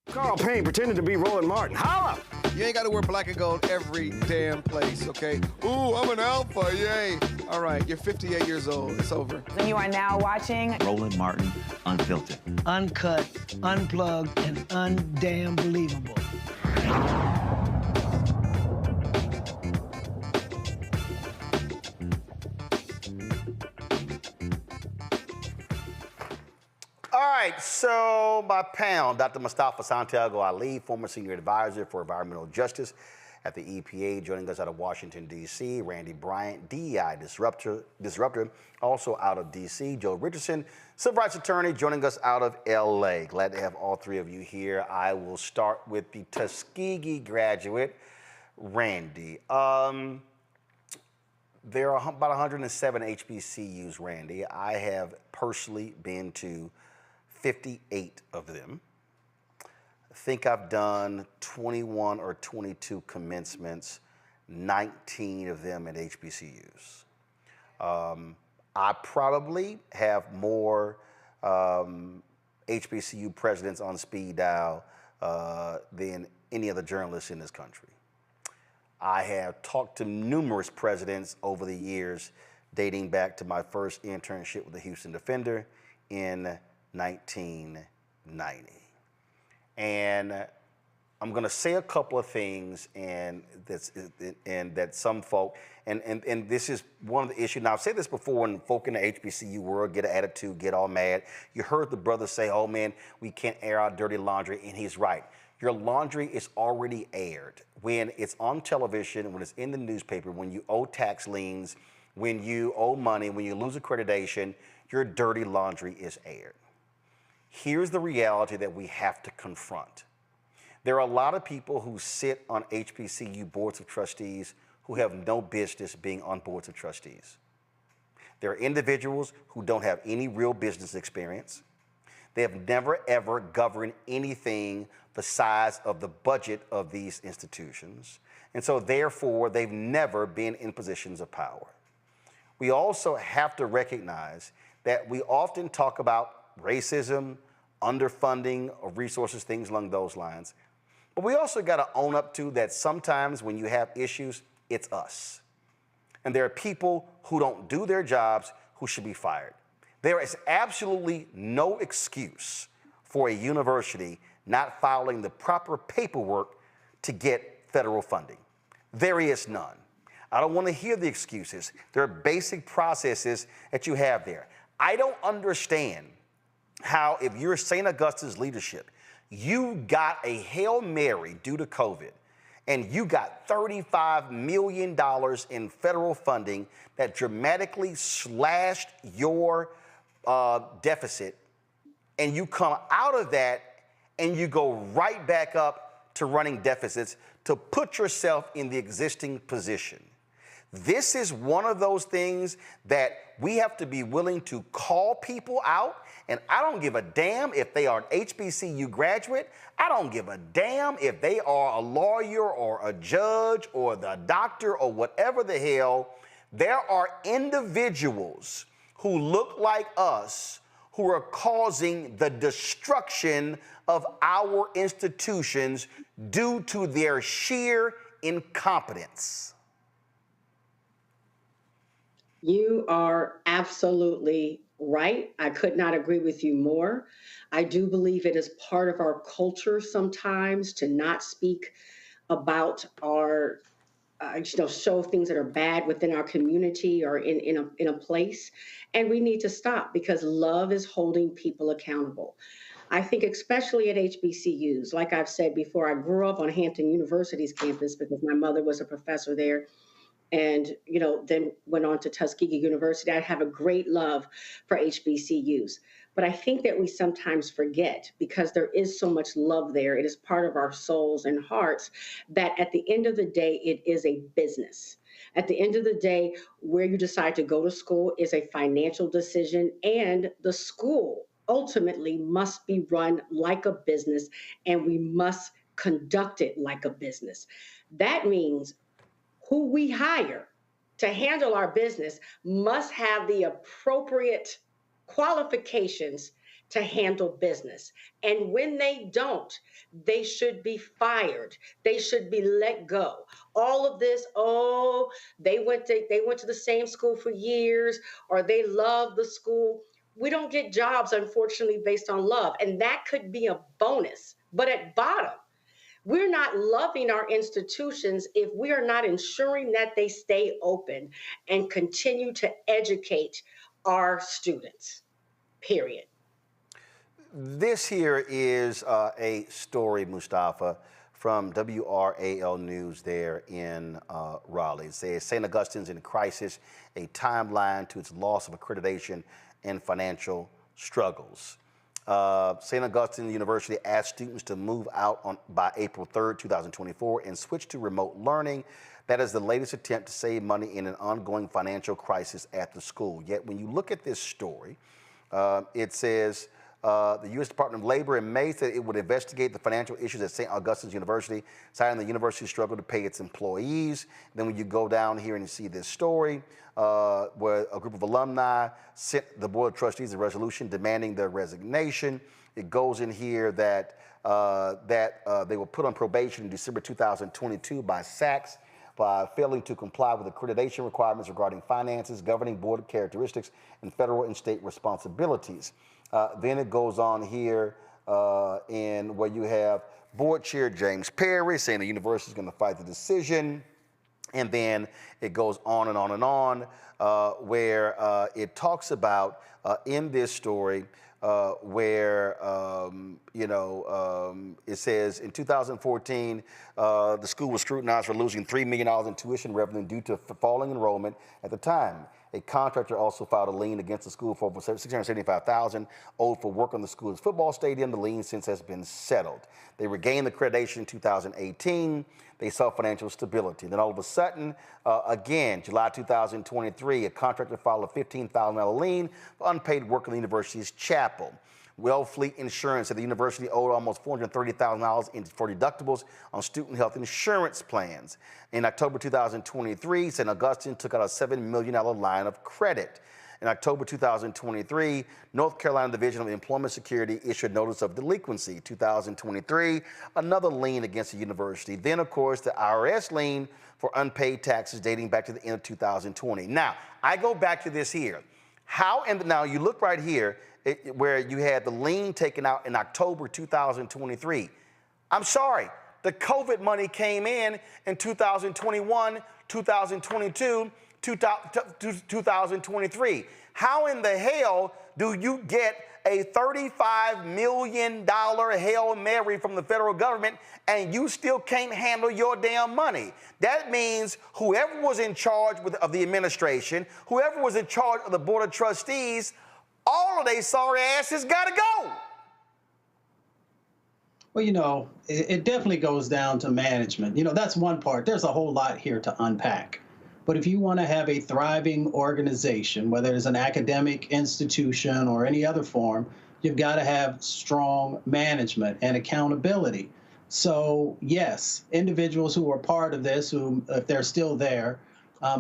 Carl Payne pretended to be Roland Martin. Holla! You ain't got to wear black and gold every damn place, okay? Ooh, I'm an alpha, yay. All right, you're 58 years old. It's over. And you are now watching Roland Martin Unfiltered. Uncut, unplugged, and undamn believable. All right, so my panel, Dr. Mustafa Santiago Ali, former senior advisor for environmental justice at the EPA, joining us out of Washington, D.C. Randy Bryant, DEI disruptor, also out of D.C. Joe Richardson, civil rights attorney, joining us out of L.A. Glad to have all three of you here. I will start with the Tuskegee graduate, Randy. There are about 107 HBCUs, Randy. I have personally been to 58 of them. I think I've done 21 or 22 commencements, 19 of them at HBCUs. I probably have more HBCU presidents on speed dial than any other journalist in this country. I have talked to numerous presidents over the years, dating back to my first internship with the Houston Defender in 1990. And I'm going to say a couple of things, and that some folk, and this is one of the issues. Now, I've said this before, when folk in the HBCU world get an attitude, get all mad. You heard the brother say, oh man, we can't air our dirty laundry, and he's right. Your laundry is already aired. When it's on television, when it's in the newspaper, when you owe tax liens, when you owe money, when you lose accreditation, your dirty laundry is aired. Here's the reality that we have to confront. There are a lot of people who sit on HBCU boards of trustees who have no business being on boards of trustees. There are individuals who don't have any real business experience. They have never, ever governed anything the size of the budget of these institutions. And so, therefore, they've never been in positions of power. We also have to recognize that we often talk about racism, underfunding of resources, things along those lines. But we also got to own up to that sometimes when you have issues, it's us. And there are people who don't do their jobs who should be fired. There is absolutely no excuse for a university not filing the proper paperwork to get federal funding. There is none. I don't want to hear the excuses. There are basic processes that you have there. I don't understand how, if you're St. Augustine's leadership, you got a Hail Mary due to COVID, and you got $35 million in federal funding that dramatically slashed your deficit, and you come out of that and you go right back up to running deficits to put yourself in the existing position. This is one of those things that we have to be willing to call people out. And I don't give a damn if they are an HBCU graduate. I don't give a damn if they are a lawyer or a judge or the doctor or whatever the hell. There are individuals who look like us who are causing the destruction of our institutions due to their sheer incompetence. You are absolutely right. I could not agree with you more. I do believe it is part of our culture sometimes to not speak about our, show things that are bad within our community or in a place. And we need to stop because love is holding people accountable. I think especially at HBCUs, like I've said before, I grew up on Hampton University's campus because my mother was a professor there. And, then went on to Tuskegee University. I have a great love for HBCUs. But I think that we sometimes forget, because there is so much love there, it is part of our souls and hearts, that at the end of the day, it is a business. At the end of the day, where you decide to go to school is a financial decision, and the school ultimately must be run like a business, and we must conduct it like a business. That means who we hire to handle our business must have the appropriate qualifications to handle business. And when they don't, they should be fired. They should be let go. All of this, they went to the same school for years, or they love the school. We don't get jobs, unfortunately, based on love. And that could be a bonus. But at bottom, we're not loving our institutions if we are not ensuring that they stay open and continue to educate our students, period. This here is a story, Mustafa, from WRAL News there in Raleigh. It says, St. Augustine's in crisis, a timeline to its loss of accreditation and financial struggles. St. Augustine University asked students to move out by April 3rd, 2024 and switch to remote learning. That is the latest attempt to save money in an ongoing financial crisis at the school. Yet when you look at this story, it says the U.S. Department of Labor in May said it would investigate the financial issues at St. Augustine's University, citing the university's struggle to pay its employees. Then when you go down here and you see this story, where a group of alumni sent the Board of Trustees a resolution demanding their resignation. It goes in here that they were put on probation in December 2022 by SACS by failing to comply with accreditation requirements regarding finances, governing board characteristics, and federal and state responsibilities. Then it goes on here in where you have Board Chair James Perry saying the university is going to fight the decision. And then it goes on and on and on, where it talks about in this story where, it says in 2014, the school was scrutinized for losing $3 million in tuition revenue due to falling enrollment at the time. A contractor also filed a lien against the school for over $675,000 owed for work on the school's football stadium. The lien since has been settled. They regained the accreditation in 2018. They saw financial stability. Then all of a sudden, again, July 2023, a contractor filed a $15,000 lien for unpaid work in the university's chapel. Wellfleet Insurance said the university owed almost $430,000 for deductibles on student health insurance plans. In October 2023, St. Augustine took out a $7 million line of credit. In October 2023, North Carolina Division of Employment Security issued notice of delinquency. 2023, another lien against the university. Then, of course, the IRS lien for unpaid taxes dating back to the end of 2020. Now, I go back to this here. Now you look right here where you had the lien taken out in October 2023. I'm sorry, the COVID money came in 2021, 2022, 2023. How in the hell do you get a $35 million Hail Mary from the federal government and you still can't handle your damn money? That means whoever was in charge of the administration, whoever was in charge of the board of trustees, all of they sorry asses got to go. Well, you know, it definitely goes down to management. You know, that's one part. There's a whole lot here to unpack. But if you want to have a thriving organization, whether it's an academic institution or any other form, you've got to have strong management and accountability. So, yes, individuals who are part of this, who, if they're still there,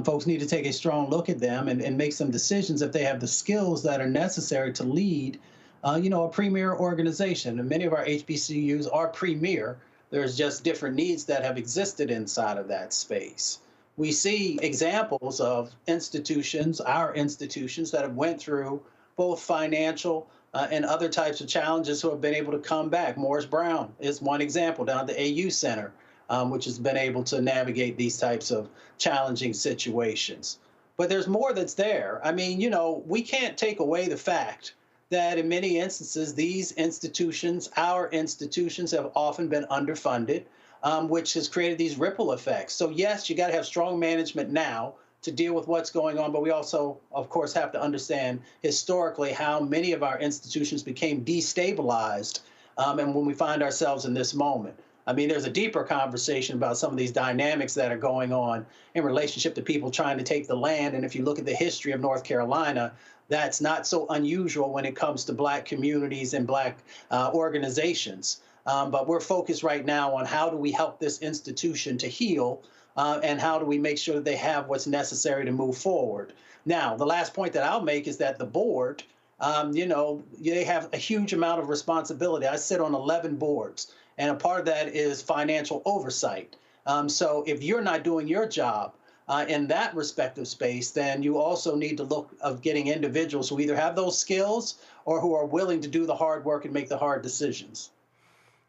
folks need to take a strong look at them and make some decisions if they have the skills that are necessary to lead, you know, a premier organization. And many of our HBCUs are premier. There's just different needs that have existed inside of that space. We see examples of institutions, our institutions, that have went through both financial and other types of challenges who have been able to come back. Morris Brown is one example down at the AU Center, which has been able to navigate these types of challenging situations. But there's more that's there. I mean, you know, we can't take away the fact that in many instances, these institutions, our institutions, have often been underfunded, which has created these ripple effects. So yes, you got to have strong management now to deal with what's going on, but we also, of course, have to understand historically how many of our institutions became destabilized, and when we find ourselves in this moment. I mean, there's a deeper conversation about some of these dynamics that are going on in relationship to people trying to take the land. And if you look at the history of North Carolina, that's not so unusual when it comes to Black communities and Black organizations. But we're focused right now on how do we help this institution to heal, and how do we make sure that they have what's necessary to move forward. Now, the last point that I'll make is that the board, you know, they have a huge amount of responsibility. I sit on 11 boards, and a part of that is financial oversight. So if you're not doing your job in that respective space, then you also need to look of getting individuals who either have those skills or who are willing to do the hard work and make the hard decisions.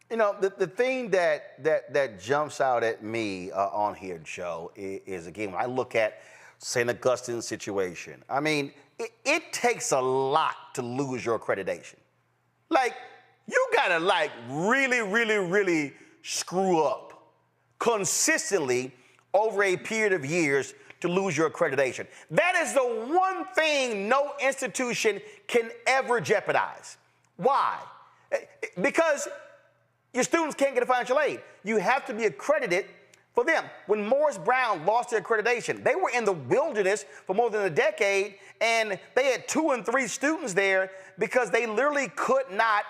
You know, the thing that jumps out at me on here, Joe, is again, when I look at St. Augustine's situation, I mean, it takes a lot to lose your accreditation. Like, you gotta like really screw up consistently over a period of years to lose your accreditation. That is the one thing no institution can ever jeopardize. Why? Because your students can't get a financial aid. You have to be accredited for them. When Morris Brown lost their accreditation, they were in the wilderness for more than a decade, and they had 2 and 3 students there because they literally could not,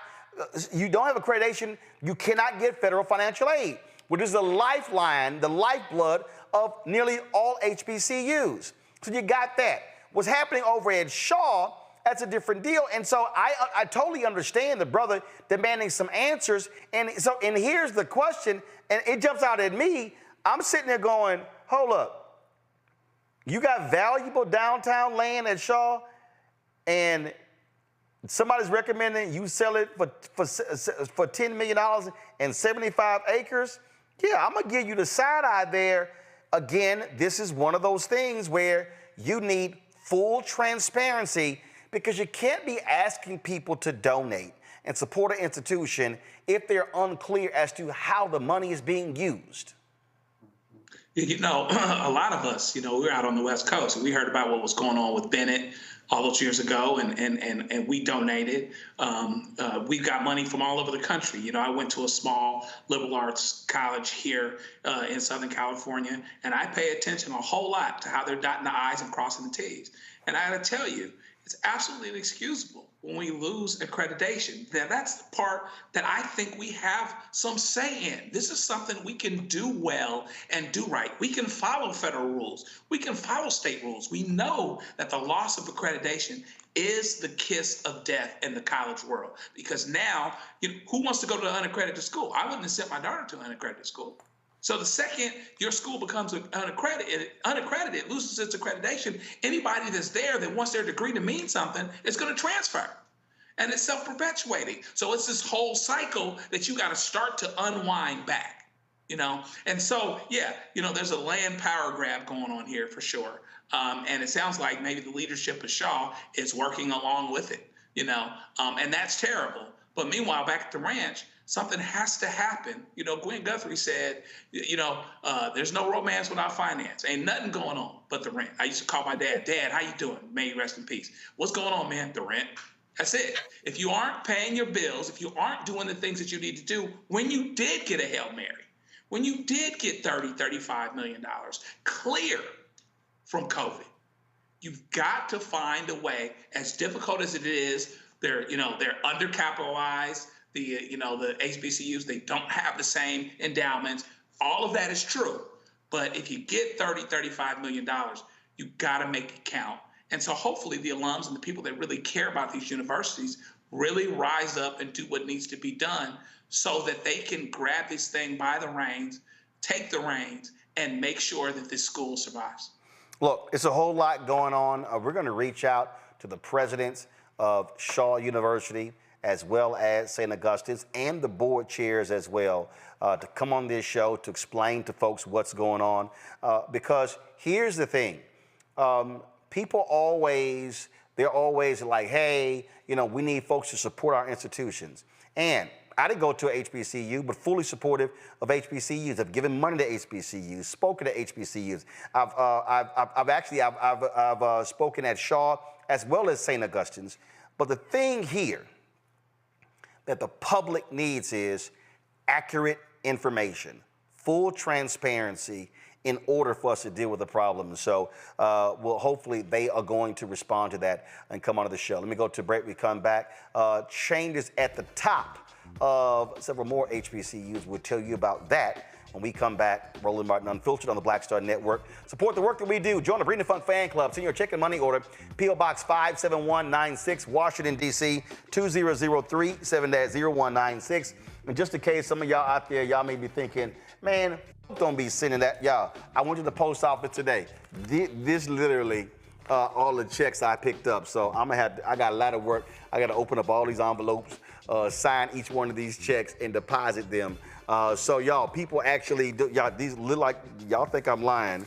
you don't have accreditation, you cannot get federal financial aid, which is the lifeline, the lifeblood of nearly all HBCUs. So you got that. What's happening over at Shaw, that's a different deal. And so I totally understand the brother demanding some answers. And here's the question, and it jumps out at me. I'm sitting there going, hold up. You got valuable downtown land at Shaw, and somebody's recommending you sell it for $10 million and 75 acres? Yeah, I'm gonna give you the side eye there. Again, this is one of those things where you need full transparency, because you can't be asking people to donate and support an institution if they're unclear as to how the money is being used. You know, a lot of us, you know, we're out on the West Coast, and we heard about what was going on with Bennett all those years ago, and we donated. We've got money from all over the country. You know, I went to a small liberal arts college here in Southern California, and I pay attention a whole lot to how they're dotting the I's and crossing the T's. And I got to tell you, it's absolutely inexcusable when we lose accreditation. Now, that's the part that I think we have some say in. This is something we can do well and do right. We can follow federal rules. We can follow state rules. We know that the loss of accreditation is the kiss of death in the college world, because now, you know, who wants to go to an unaccredited school? I wouldn't have sent my daughter to an unaccredited school. So the second your school becomes unaccredited, loses its accreditation, anybody that's there that wants their degree to mean something is going to transfer. And it's self-perpetuating. So it's this whole cycle that you got to start to unwind back. And so, yeah, there's a land power grab going on here for sure. And it sounds like maybe the leadership of Shaw is working along with it, and that's terrible. But meanwhile, back at the ranch, something has to happen. Gwen Guthrie said, there's no romance without finance. Ain't nothing going on but the rent. I used to call my dad, Dad, how you doing? May you rest in peace. What's going on, man? The rent. That's it. If you aren't paying your bills, if you aren't doing the things that you need to do, when you did get a Hail Mary, when you did get $35 million clear from COVID, you've got to find a way, as difficult as it is. They're undercapitalized. The HBCUs, they don't have the same endowments. All of that is true. But if you get $35 million, you got to make it count. And so hopefully the alums and the people that really care about these universities really rise up and do what needs to be done so that they can grab this thing by the reins, take the reins, and make sure that this school survives. Look, it's a whole lot going on. We're going to reach out to the presidents of Shaw University, as well as St. Augustine's, and the board chairs as well, to come on this show to explain to folks what's going on. Because here's the thing. People they're always like, hey, we need folks to support our institutions. And I didn't go to a HBCU, but fully supportive of HBCUs. I've given money to HBCUs, spoken to HBCUs. I've spoken at Shaw as well as St. Augustine's. But the thing here that the public needs is accurate information, full transparency in order for us to deal with the problem. So hopefully they are going to respond to that and come onto the show. Let me go to break. We come back. Changes at the top of several more HBCUs. We'll tell you about that when we come back. Roland Martin Unfiltered on the Black Star Network. Support the work that we do. Join the Breeding Fund Fan Club. Send your check and money order. P.O. Box 57196, Washington, D.C. 2003 7-0196. And just in case some of y'all out there, y'all may be thinking, man, don't be sending that. Y'all, I went to the post office today. This literally all the checks I picked up. So I got a lot of work. I got to open up all these envelopes, sign each one of these checks, and deposit them. So y'all, people actually do, these look like, y'all think I'm lying.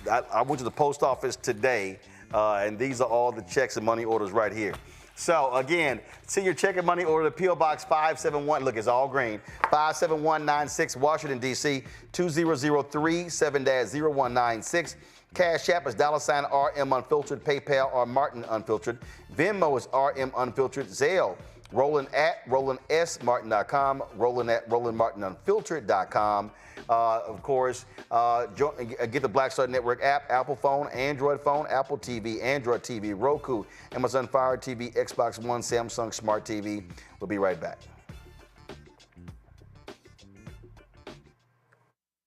I went to the post office today, and these are all the checks and money orders right here. So again, send your check and money order to P.O. Box 571. Look, it's all green. 57196, Washington, D.C. 2003 7-0196. Cash App is $RM Unfiltered. PayPal R Martin Unfiltered. Venmo is RM Unfiltered. Zelle, Roland at RolandSMartin.com. Roland at RolandMartinUnfiltered.com. Of course, get the Black Star Network app, Apple phone, Android phone, Apple TV, Android TV, Roku, Amazon Fire TV, Xbox One, Samsung Smart TV. We'll be right back.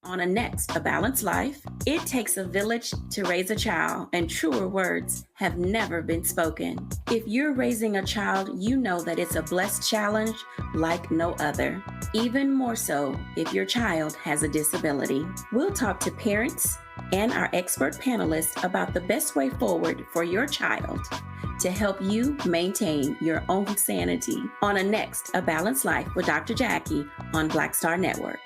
On A Balanced Life, it takes a village to raise a child, and truer words have never been spoken. If you're raising a child, you know that it's a blessed challenge like no other. Even more so if your child has a disability. We'll talk to parents and our expert panelists about the best way forward for your child to help you maintain your own sanity on A Balanced Life with Dr. Jackie on Black Star Network.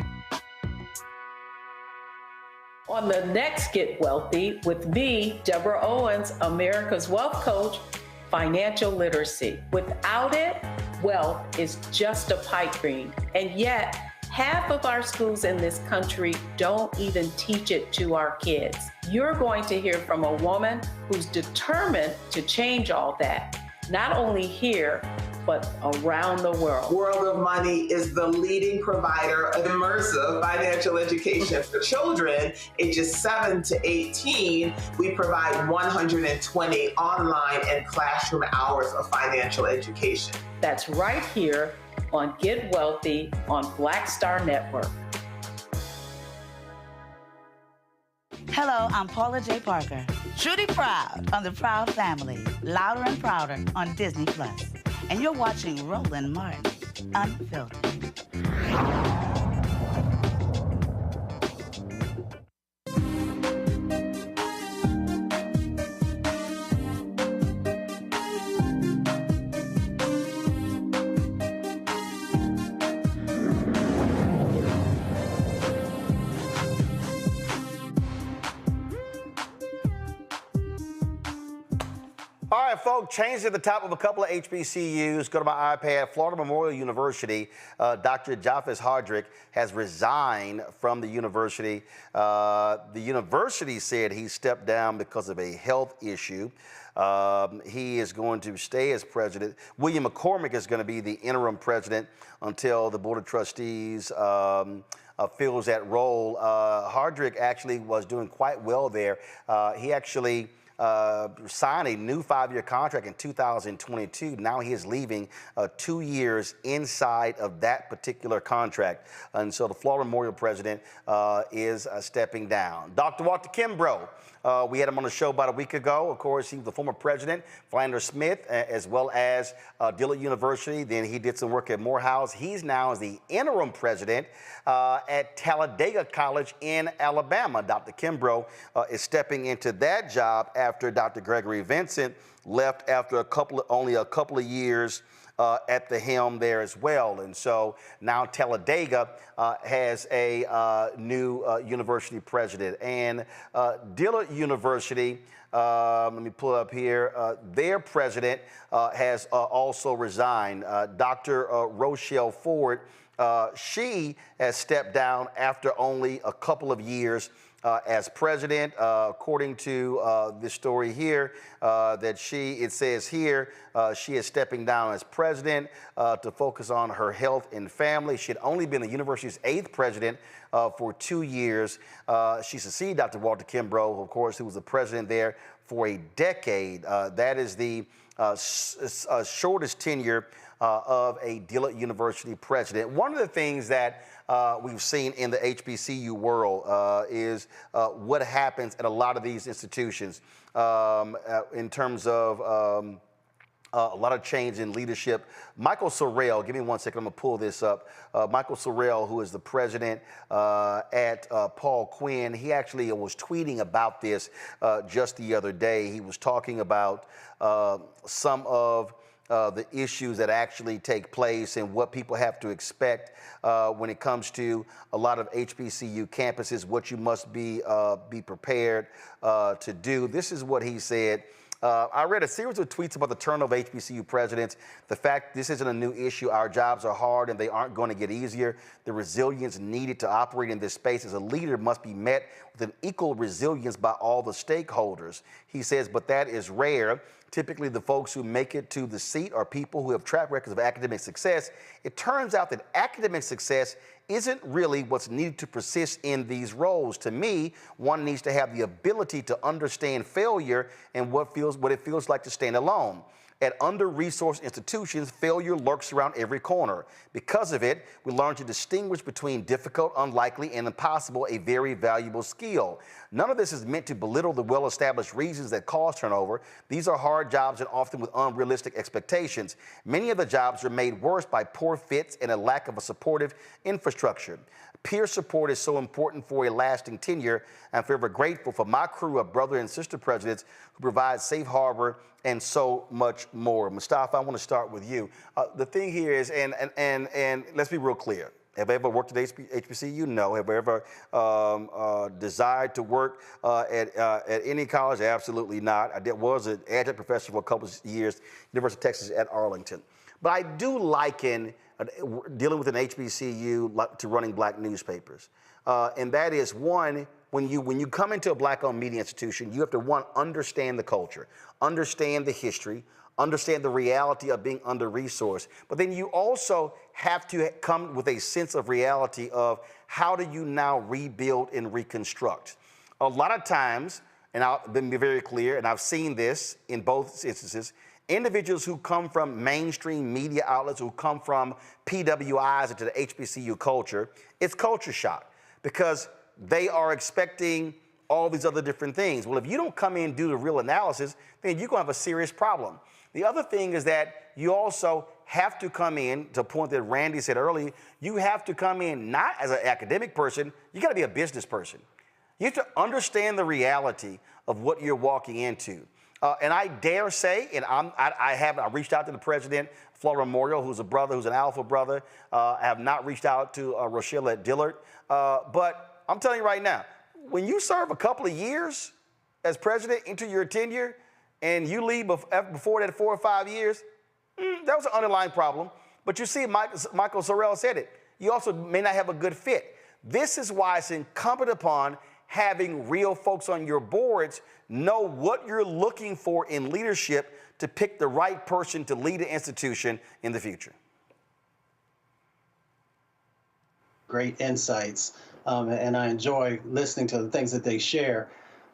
On the next Get Wealthy with me, Deborah Owens, America's Wealth Coach, financial literacy. Without it, wealth is just a pipe dream. And yet, half of our schools in this country don't even teach it to our kids. You're going to hear from a woman who's determined to change all that, not only here, but around the world. World of Money is the leading provider of immersive financial education for children ages 7 to 18. We provide 120 online and classroom hours of financial education. That's right here on Get Wealthy on Black Star Network. Hello, I'm Paula J. Parker. Truly proud of the Proud Family, Louder and Prouder on Disney+. And you're watching Roland Martin Unfiltered. folks, change at the top of a couple of HBCUs. Go to my iPad. Florida Memorial University, Dr. Japhis Hardrick has resigned from the university. The university said he stepped down because of a health issue. He is going to stay as president. William McCormick is going to be the interim president until the Board of Trustees fills that role. Hardrick actually was doing quite well there. He actually signed a new 5-year contract in 2022. Now he is leaving 2 years inside of that particular contract. And so the Florida Memorial president is stepping down. Dr. Walter Kimbrough, we had him on the show about a week ago. Of course, he was the former president, Philander Smith, as well as Dillard University. Then he did some work at Morehouse. He's now the interim president at Talladega College in Alabama. Dr. Kimbrough is stepping into that job after Dr. Gregory Vincent left after only a couple of years at the helm there as well. And so now Talladega has a new university president. And Dillard University, let me pull up here, their president has also resigned. Dr. Rochelle Ford, she has stepped down after only a couple of years as president. According to this story here, that it says here, she is stepping down as president to focus on her health and family. She had only been the university's 8th president for 2 years. She succeeded Dr. Walter Kimbrough, of course, who was the president there for a decade. That is the shortest tenure of a Dillard University president. One of the things that we've seen in the HBCU world is what happens at a lot of these institutions in terms of a lot of change in leadership. Michael Sorrell, give me 1 second, I'm gonna pull this up. Michael Sorrell, who is the president at Paul Quinn, he actually was tweeting about this just the other day. He was talking about some of the issues that actually take place and what people have to expect when it comes to a lot of HBCU campuses, what you must be prepared to do. This is what he said. I read a series of tweets about the turnover of HBCU presidents. The fact this isn't a new issue. Our jobs are hard and they aren't going to get easier. The resilience needed to operate in this space as a leader must be met with an equal resilience by all the stakeholders. He says, but that is rare. Typically, the folks who make it to the seat are people who have track records of academic success. It turns out that academic success isn't really what's needed to persist in these roles. To me, one needs to have the ability to understand failure and what it feels like to stand alone. At under-resourced institutions, failure lurks around every corner. Because of it, we learn to distinguish between difficult, unlikely, and impossible, a very valuable skill. None of this is meant to belittle the well-established reasons that cause turnover. These are hard jobs and often with unrealistic expectations. Many of the jobs are made worse by poor fits and a lack of a supportive infrastructure. Peer support is so important for a lasting tenure. I'm forever grateful for my crew of brother and sister presidents who provide safe harbor and so much more. Mustafa, I want to start with you. The thing here is, and let's be real clear. Have I ever worked at HBCU? No. Have I ever desired to work at any college? Absolutely not. I was an adjunct professor for a couple of years, University of Texas at Arlington. But I do liken dealing with an HBCU to running black newspapers. And that is, one, when you come into a black-owned media institution, you have to, one, understand the culture, understand the history, understand the reality of being under-resourced. But then you also have to come with a sense of reality of how do you now rebuild and reconstruct. A lot of times, and I'll be very clear, and I've seen this in both instances, individuals who come from mainstream media outlets, who come from PWIs into the HBCU culture, it's culture shock because they are expecting all these other different things. Well, if you don't come in and do the real analysis, then you're gonna have a serious problem. The other thing is that you also have to come in, to a point that Randy said earlier, you have to come in not as an academic person, you gotta be a business person. You have to understand the reality of what you're walking into. And I dare say, and I reached out to the president, Florida Memorial, who's a brother, who's an alpha brother. I have not reached out to Rochelle at Dillard. But I'm telling you right now, when you serve a couple of years as president into your tenure, and you leave before that 4 or 5 years, that was an underlying problem. But you see, Michael Sorrell said it. You also may not have a good fit. This is why it's incumbent upon having real folks on your boards know what you're looking for in leadership to pick the right person to lead an institution in the future. Great insights, and I enjoy listening to the things that they share.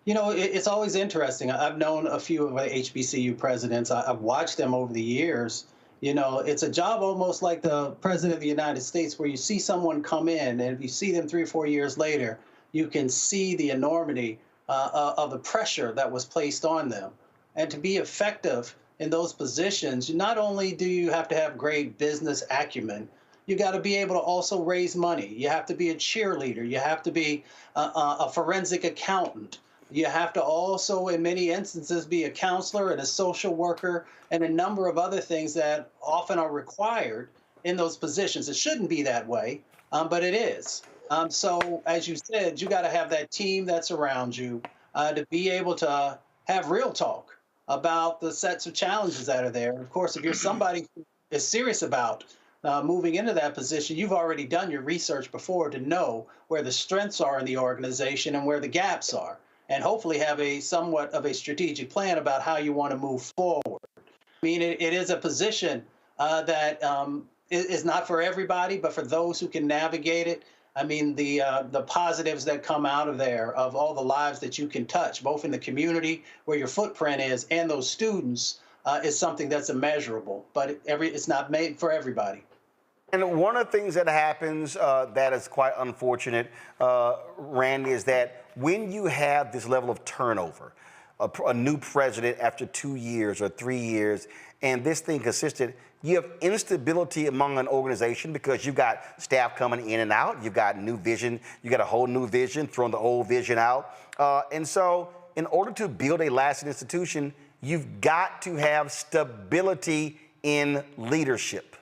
You know, it's always interesting. I've known a few of the HBCU presidents. I've watched them over the years. You know, it's a job almost like the president of the United States, where you see someone come in, and if you see them 3 or 4 years later, you can see the enormity of the pressure that was placed on them. And to be effective in those positions, not only do you have to have great business acumen, you got to be able to also raise money. You have to be a cheerleader. You have to be a forensic accountant. You have to also, in many instances, be a counselor and a social worker and a number of other things that often are required in those positions. It shouldn't be that way, but it is. So, as you said, you got to have that team that's around you to be able to have real talk about the sets of challenges that are there. And of course, if you're somebody who is serious about moving into that position, you've already done your research before to know where the strengths are in the organization and where the gaps are, and hopefully have a somewhat of a strategic plan about how you want to move forward. I mean, it is a position that is not for everybody, but for those who can navigate it. I mean, the positives that come out of there, of all the lives that you can touch, both in the community where your footprint is and those students, is something that's immeasurable. But it's not made for everybody. And one of the things that happens that is quite unfortunate, Randy, is that when you have this level of turnover, a new president after 2 years or 3 years, and this thing consistent, you have instability among an organization because you've got staff coming in and out, you've got new vision, you got a whole new vision, throwing the old vision out. And so in order to build a lasting institution, you've got to have stability in leadership.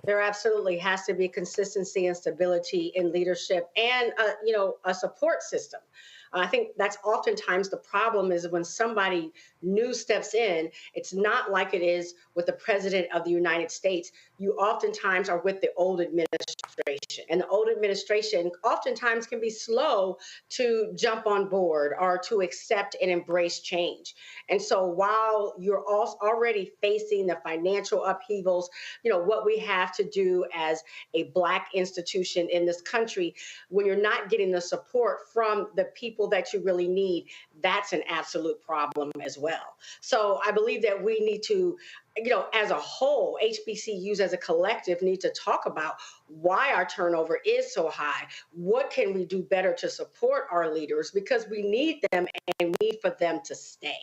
There absolutely has to be consistency and stability in leadership and, a support system. I think that's oftentimes the problem is when somebody new steps in, it's not like it is with the president of the United States. You oftentimes are with the old administration, and the old administration oftentimes can be slow to jump on board or to accept and embrace change. And so while you're already facing the financial upheavals, what we have to do as a Black institution in this country, when you're not getting the support from the people that you really need, that's an absolute problem as well. So I believe that we need to, as a whole, HBCUs as a collective need to talk about why our turnover is so high. What can we do better to support our leaders? Because we need them and we need for them to stay.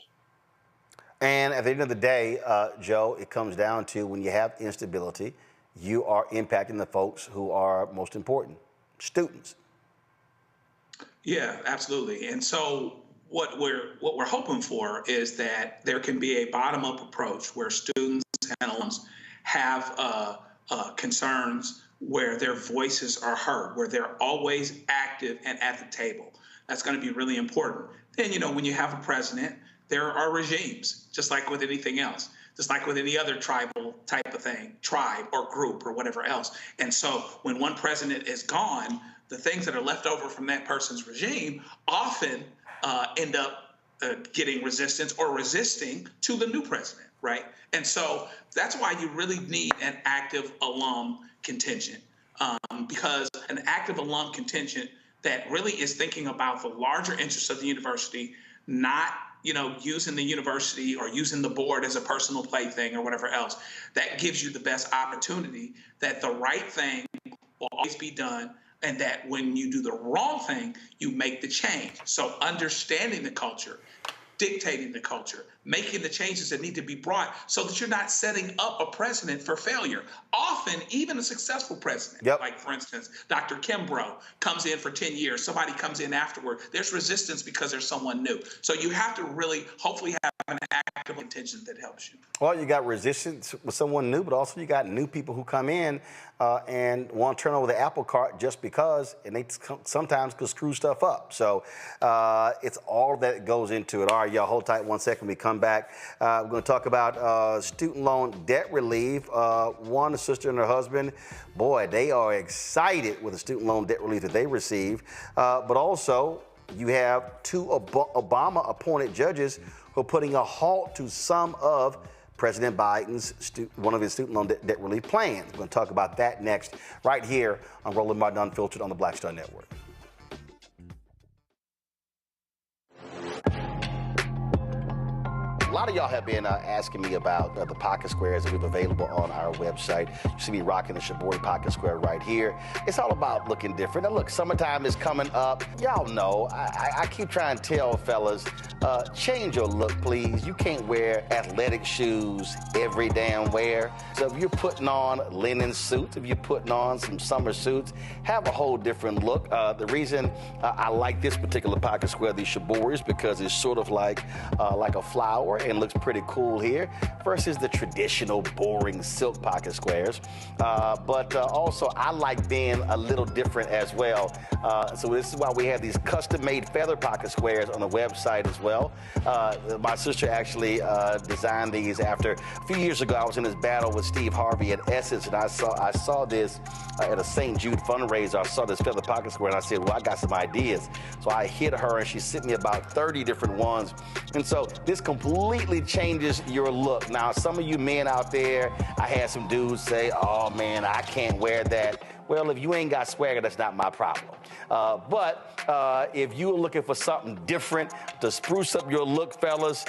And at the end of the day, Joe, it comes down to when you have instability, you are impacting the folks who are most important, students. Yeah, absolutely. And so what we're hoping for is that there can be a bottom-up approach where students and alums have concerns where their voices are heard, where they're always active and at the table. That's going to be really important. Then, when you have a president, there are regimes, just like with anything else, just like with any other tribal type of thing, tribe or group or whatever else. And so when one president is gone, the things that are left over from that person's regime often end up getting resistance or resisting to the new president, right? And so that's why you really need an active alum contingent, because an active alum contingent that really is thinking about the larger interests of the university, not using the university or using the board as a personal plaything or whatever else, that gives you the best opportunity that the right thing will always be done, and that when you do the wrong thing, you make the change. So understanding the culture, dictating the culture, making the changes that need to be brought so that you're not setting up a precedent for failure. Often, even a successful president, like, for instance, Dr. Kimbrough comes in for 10 years, somebody comes in afterward. There's resistance because there's someone new. So you have to really, hopefully, have an active contingent that helps you. Well, you got resistance with someone new, but also you got new people who come in and want to turn over the apple cart just because, and they sometimes could screw stuff up. So it's all that goes into it. All right. right, y'all, hold tight 1 second. We come back. We're going to talk about student loan debt relief. One, a sister and her husband, boy, they are excited with the student loan debt relief that they receive. But also, you have two Obama-appointed judges who are putting a halt to some of President Biden's one of his student loan debt relief plans. We're going to talk about that next, right here on Roland Martin Unfiltered on the Black Star Network. A lot of y'all have been asking me about the pocket squares that we have available on our website. You see me rocking the Shibori pocket square right here. It's all about looking different. Now look, summertime is coming up. Y'all know, I keep trying to tell fellas, change your look, please. You can't wear athletic shoes every damn wear. So if you're putting on linen suits, if you're putting on some summer suits, have a whole different look. The reason I like this particular pocket square, the Shibori, is because it's sort of like a flower and looks pretty cool here versus the traditional boring silk pocket squares. But also I like being a little different as well. So this is why we have these custom-made feather pocket squares on the website as well. My sister actually designed these after a few years ago. I was in this battle with Steve Harvey at Essence, and I saw this at a St. Jude fundraiser. I saw this feather pocket square, and I said, well, I got some ideas. So I hit her, and she sent me about 30 different ones. And so this completely changes your look. Now, some of you men out there, I had some dudes say, oh, man, I can't wear that. Well, if you ain't got swagger, that's not my problem. But if you're looking for something different to spruce up your look, fellas,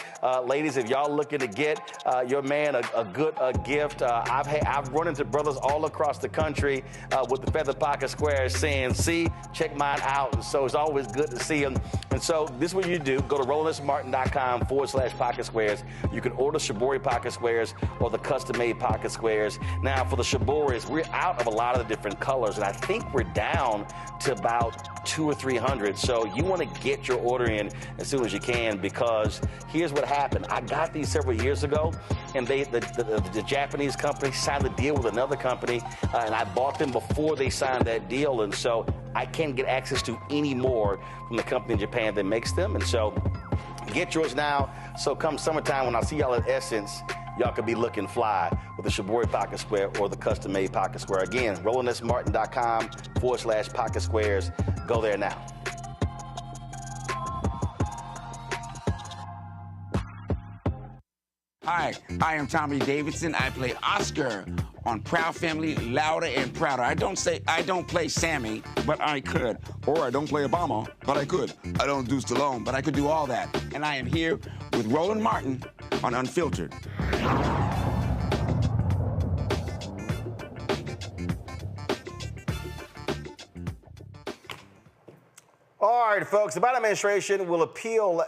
ladies, if y'all looking to get your man a good gift, I've run into brothers all across the country with the feather pocket squares saying, see, check mine out. And so it's always good to see them. And so this is what you do. Go to RolandSmartin.com/pocket squares. You can order Shibori pocket squares or the custom-made pocket squares. Now, for the Shiboris, we're out of a lot of the different colors, and I think we're down to about 200 or 300. So you want to get your order in as soon as you can, because here's what happened. I got these several years ago, and the Japanese company signed a deal with another company, and I bought them before they signed that deal, and so I can't get access to any more from the company in Japan that makes them. And so get yours now. So come summertime, when I see y'all at Essence, y'all could be looking fly with the Shibori pocket square or the custom-made pocket square. Again, RolandSmartin.com/pocket squares. Go there now. Hi, I am Tommy Davidson. I play Oscar on Proud Family, Louder and Prouder. I don't play Sammy, but I could. Or I don't play Obama, but I could. I don't do Stallone, but I could do all that. And I am here with Roland Martin on Unfiltered. All right, folks, the Biden administration will appeal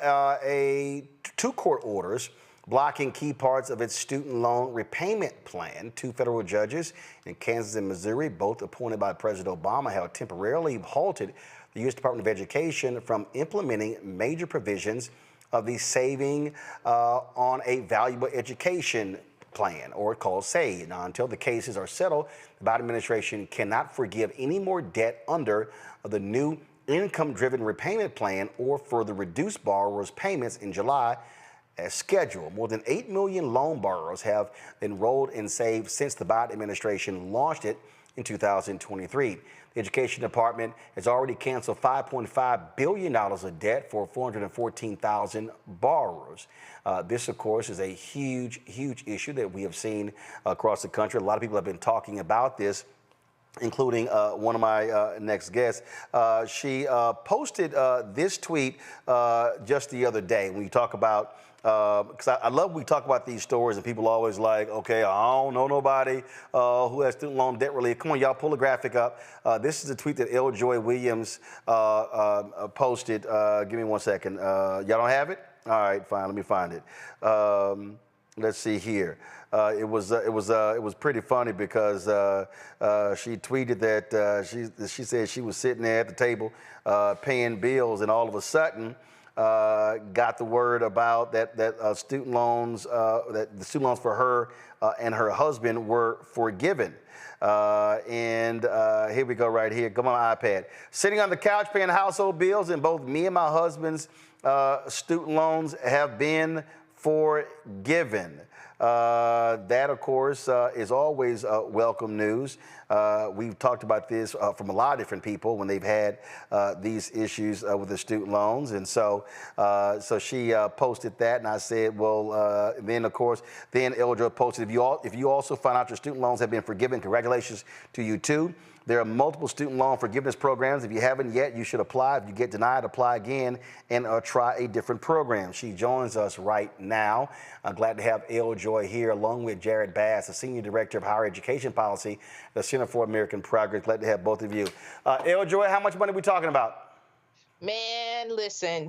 two court orders blocking key parts of its student loan repayment plan. Two federal judges in Kansas and Missouri, both appointed by President Obama, have temporarily halted the U.S. Department of Education from implementing major provisions of the Saving on a Valuable Education plan, or called SAVE. Now, until the cases are settled, the Biden administration cannot forgive any more debt under the new income-driven repayment plan or further reduce borrowers' payments in July as scheduled. More than 8 million loan borrowers have enrolled in SAVE since the Biden administration launched it in 2023. The Education Department has already canceled $5.5 billion of debt for 414,000 borrowers. This, of course, is a huge, huge issue that we have seen across the country. A lot of people have been talking about this, including one of my next guests. She posted this tweet just the other day. When you talk about, because I love when we talk about these stories and people are always like, okay, I don't know nobody who has student loan debt relief. Come on, y'all, pull the graphic up. This is a tweet that L. Joy Williams posted. Give me 1 second. Y'all don't have it? All right, fine, let me find it. Let's see here. It was pretty funny because she tweeted that she said she was sitting there at the table paying bills, and all of a sudden got the word about that student loans that the student loans for her and her husband were forgiven. And here we go right here. Come on, iPad. Sitting on the couch paying household bills, and both me and my husband's student loans have been forgiven. That, of course, is always welcome news. We've talked about this from a lot of different people when they've had these issues with the student loans. And so she posted that, and I said, well, then, of course, then Eldra posted, if you also find out your student loans have been forgiven, congratulations to you, too. There are multiple student loan forgiveness programs. If you haven't yet, you should apply. If you get denied, apply again and try a different program. She joins us right now. I'm glad to have Joy here, along with Jared Bass, the Senior Director of Higher Education Policy, the Center for American Progress. Glad to have both of you. Joy, how much money are we talking about? Man, listen,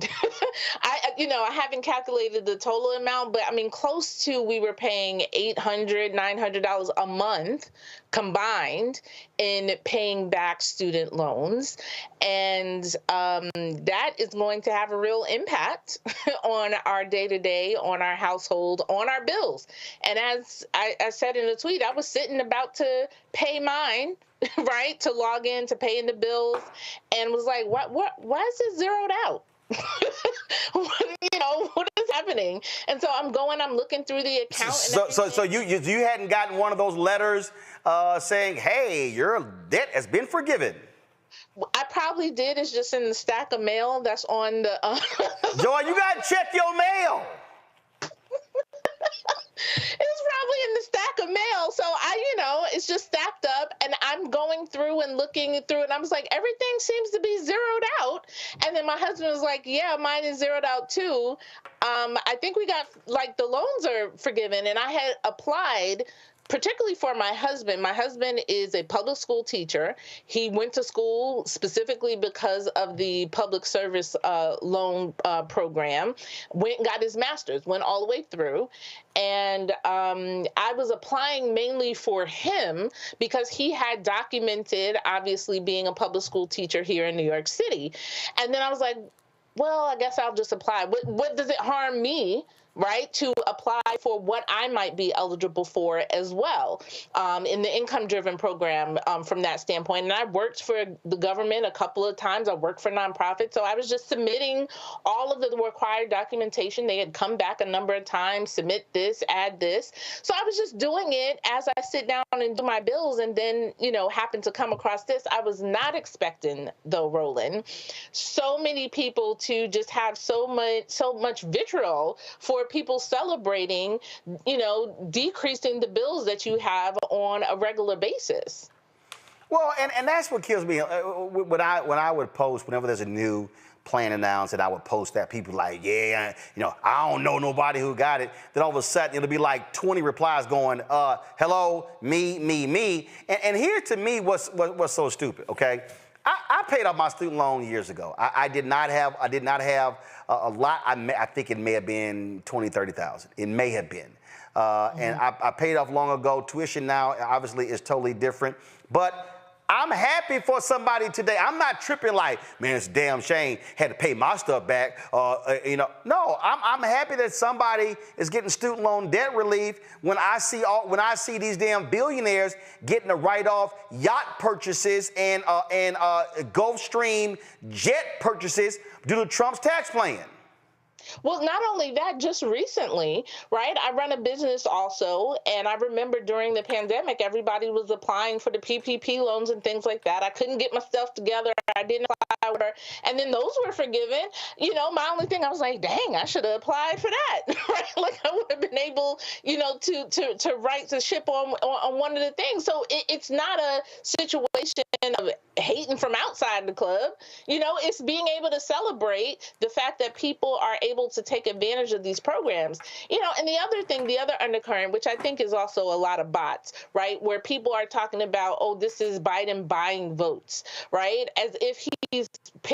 I haven't calculated the total amount, but I mean, close to, we were paying $800, $900 a month combined in paying back student loans. And that is going to have a real impact on our day-to-day, on our household, on our bills. And as I said in a tweet, I was sitting about to pay mine, right, to log in, to pay in the bills, and was like, why is this zeroed out? What is happening? And so I'm looking through the account. So you hadn't gotten one of those letters saying, hey, your debt has been forgiven? I probably did. It's just in the stack of mail that's on the... Joy, you got to check your mail. It's probably in the stack of mail. So it's just stacked up, and I'm going through and looking through, and I was like, everything seems to be zeroed out. And then my husband was like, yeah, mine is zeroed out too. I think we got, the loans are forgiven. And I had applied particularly for my husband. My husband is a public school teacher. He went to school specifically because of the public service loan program, went and got his master's, went all the way through. And I was applying mainly for him because he had documented, obviously, being a public school teacher here in New York City. And then I was like, well, I guess I'll just apply. What does it harm me, right, to apply for what I might be eligible for as well in the income-driven program from that standpoint. And I worked for the government a couple of times. I worked for nonprofits. So I was just submitting all of the required documentation. They had come back a number of times, submit this, add this. So I was just doing it as I sit down and do my bills, and then, happened to come across this. I was not expecting, though, Roland, so many people to just have so much vitriol for people celebrating, decreasing the bills that you have on a regular basis. Well, and that's what kills me. When I would post, whenever there's a new plan announced, and I would post that, people like, yeah, I don't know nobody who got it. Then all of a sudden, it'll be like 20 replies going, hello, me. And here to me, what's so stupid, okay? I paid off my student loan years ago. I did not have a lot. I think it may have been 20, 30,000. It may have been. And I paid off long ago. Tuition now obviously is totally different. But I'm happy for somebody today. I'm not tripping like, man, it's a damn shame, had to pay my stuff back. No, I'm happy that somebody is getting student loan debt relief when I see these damn billionaires getting to write off yacht purchases and Gulfstream jet purchases due to Trump's tax plan. Well, not only that, just recently, right? I run a business also, and I remember during the pandemic, everybody was applying for the PPP loans and things like that. I couldn't get myself together. I didn't apply, and then those were forgiven. My only thing, I was like, dang, I should have applied for that, right? Like I would have been able, to right the ship on one of the things. So it's not a situation of hating from outside the club. It's being able to celebrate the fact that people are able to take advantage of these programs. And the other thing, the other undercurrent, which I think is also a lot of bots, right, where people are talking about, oh, this is Biden buying votes, right, as if he's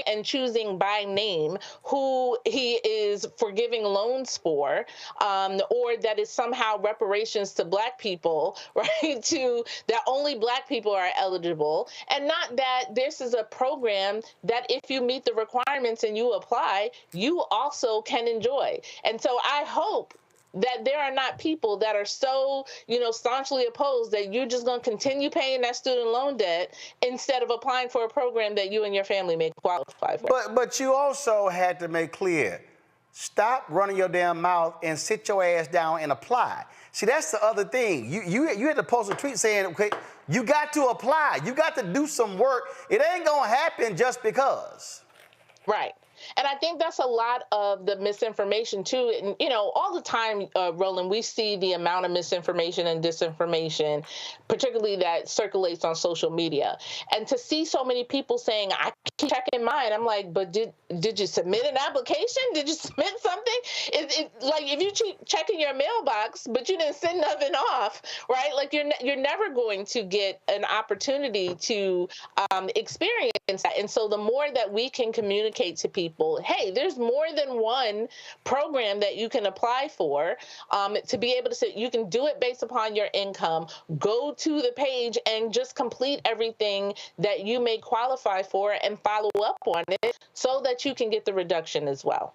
and choosing by name who he is forgiving loans for, or that is somehow reparations to Black people, right, to that only Black people are eligible, and not that this is a program that if you meet the requirements and you apply, you also can enjoy. And so I hope that there are not people that are so, staunchly opposed that you're just going to continue paying that student loan debt instead of applying for a program that you and your family may qualify for. But you also had to make clear, Stop running your damn mouth and sit your ass down and apply. See, that's the other thing. You had to post a tweet saying, okay, you got to apply. You got to do some work. It ain't going to happen just because. Right. And I think that's a lot of the misinformation too. And, you know, all the time, Roland, we see the amount of misinformation and disinformation, particularly that circulates on social media. And to see so many people saying, I keep checking mine, I'm like, but did you submit an application? Did you submit something? Like if you keep checking your mailbox, but you didn't send nothing off, right? Like you're never going to get an opportunity to experience that. And so the more that we can communicate to people, hey, there's more than one program that you can apply for, to be able to say you can do it based upon your income. Go to the page and just complete everything that you may qualify for and follow up on it so that you can get the reduction as well.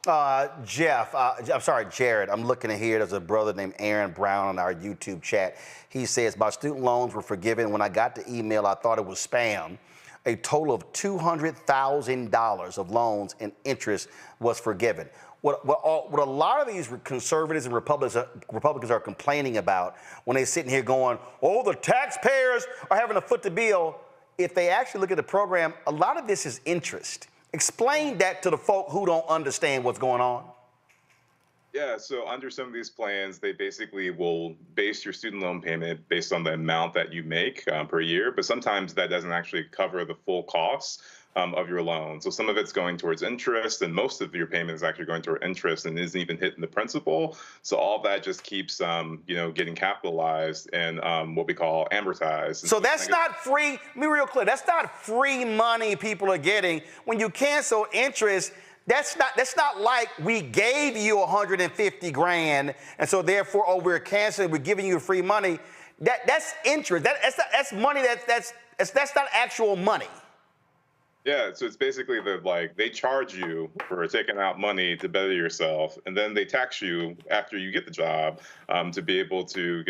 Jared, I'm looking at here. There's a brother named Aaron Brown on our YouTube chat. He says, my student loans were forgiven. When I got the email, I thought it was spam. A total of $200,000 of loans and interest was forgiven. What a lot of these conservatives and Republicans are complaining about when they're sitting here going, oh, the taxpayers are having to foot the bill. If they actually look at the program, a lot of this is interest. Explain that to the folk who don't understand what's going on. Yeah, so under some of these plans, they basically will base your student loan payment based on the amount that you make per year, but sometimes that doesn't actually cover the full costs of your loan. So some of it's going towards interest, and most of your payment is actually going toward interest and isn't even hitting the principal. So all of that just keeps, getting capitalized and what we call amortized. So that's not free. Let me be real clear. That's not free money people are getting. When you cancel interest, that's not like we gave you 150 grand, and so therefore, we're canceling, we're giving you free money. That's interest. That's money that's not actual money. Yeah, so it's basically they charge you for taking out money to better yourself, and then they tax you after you get the job to be able to,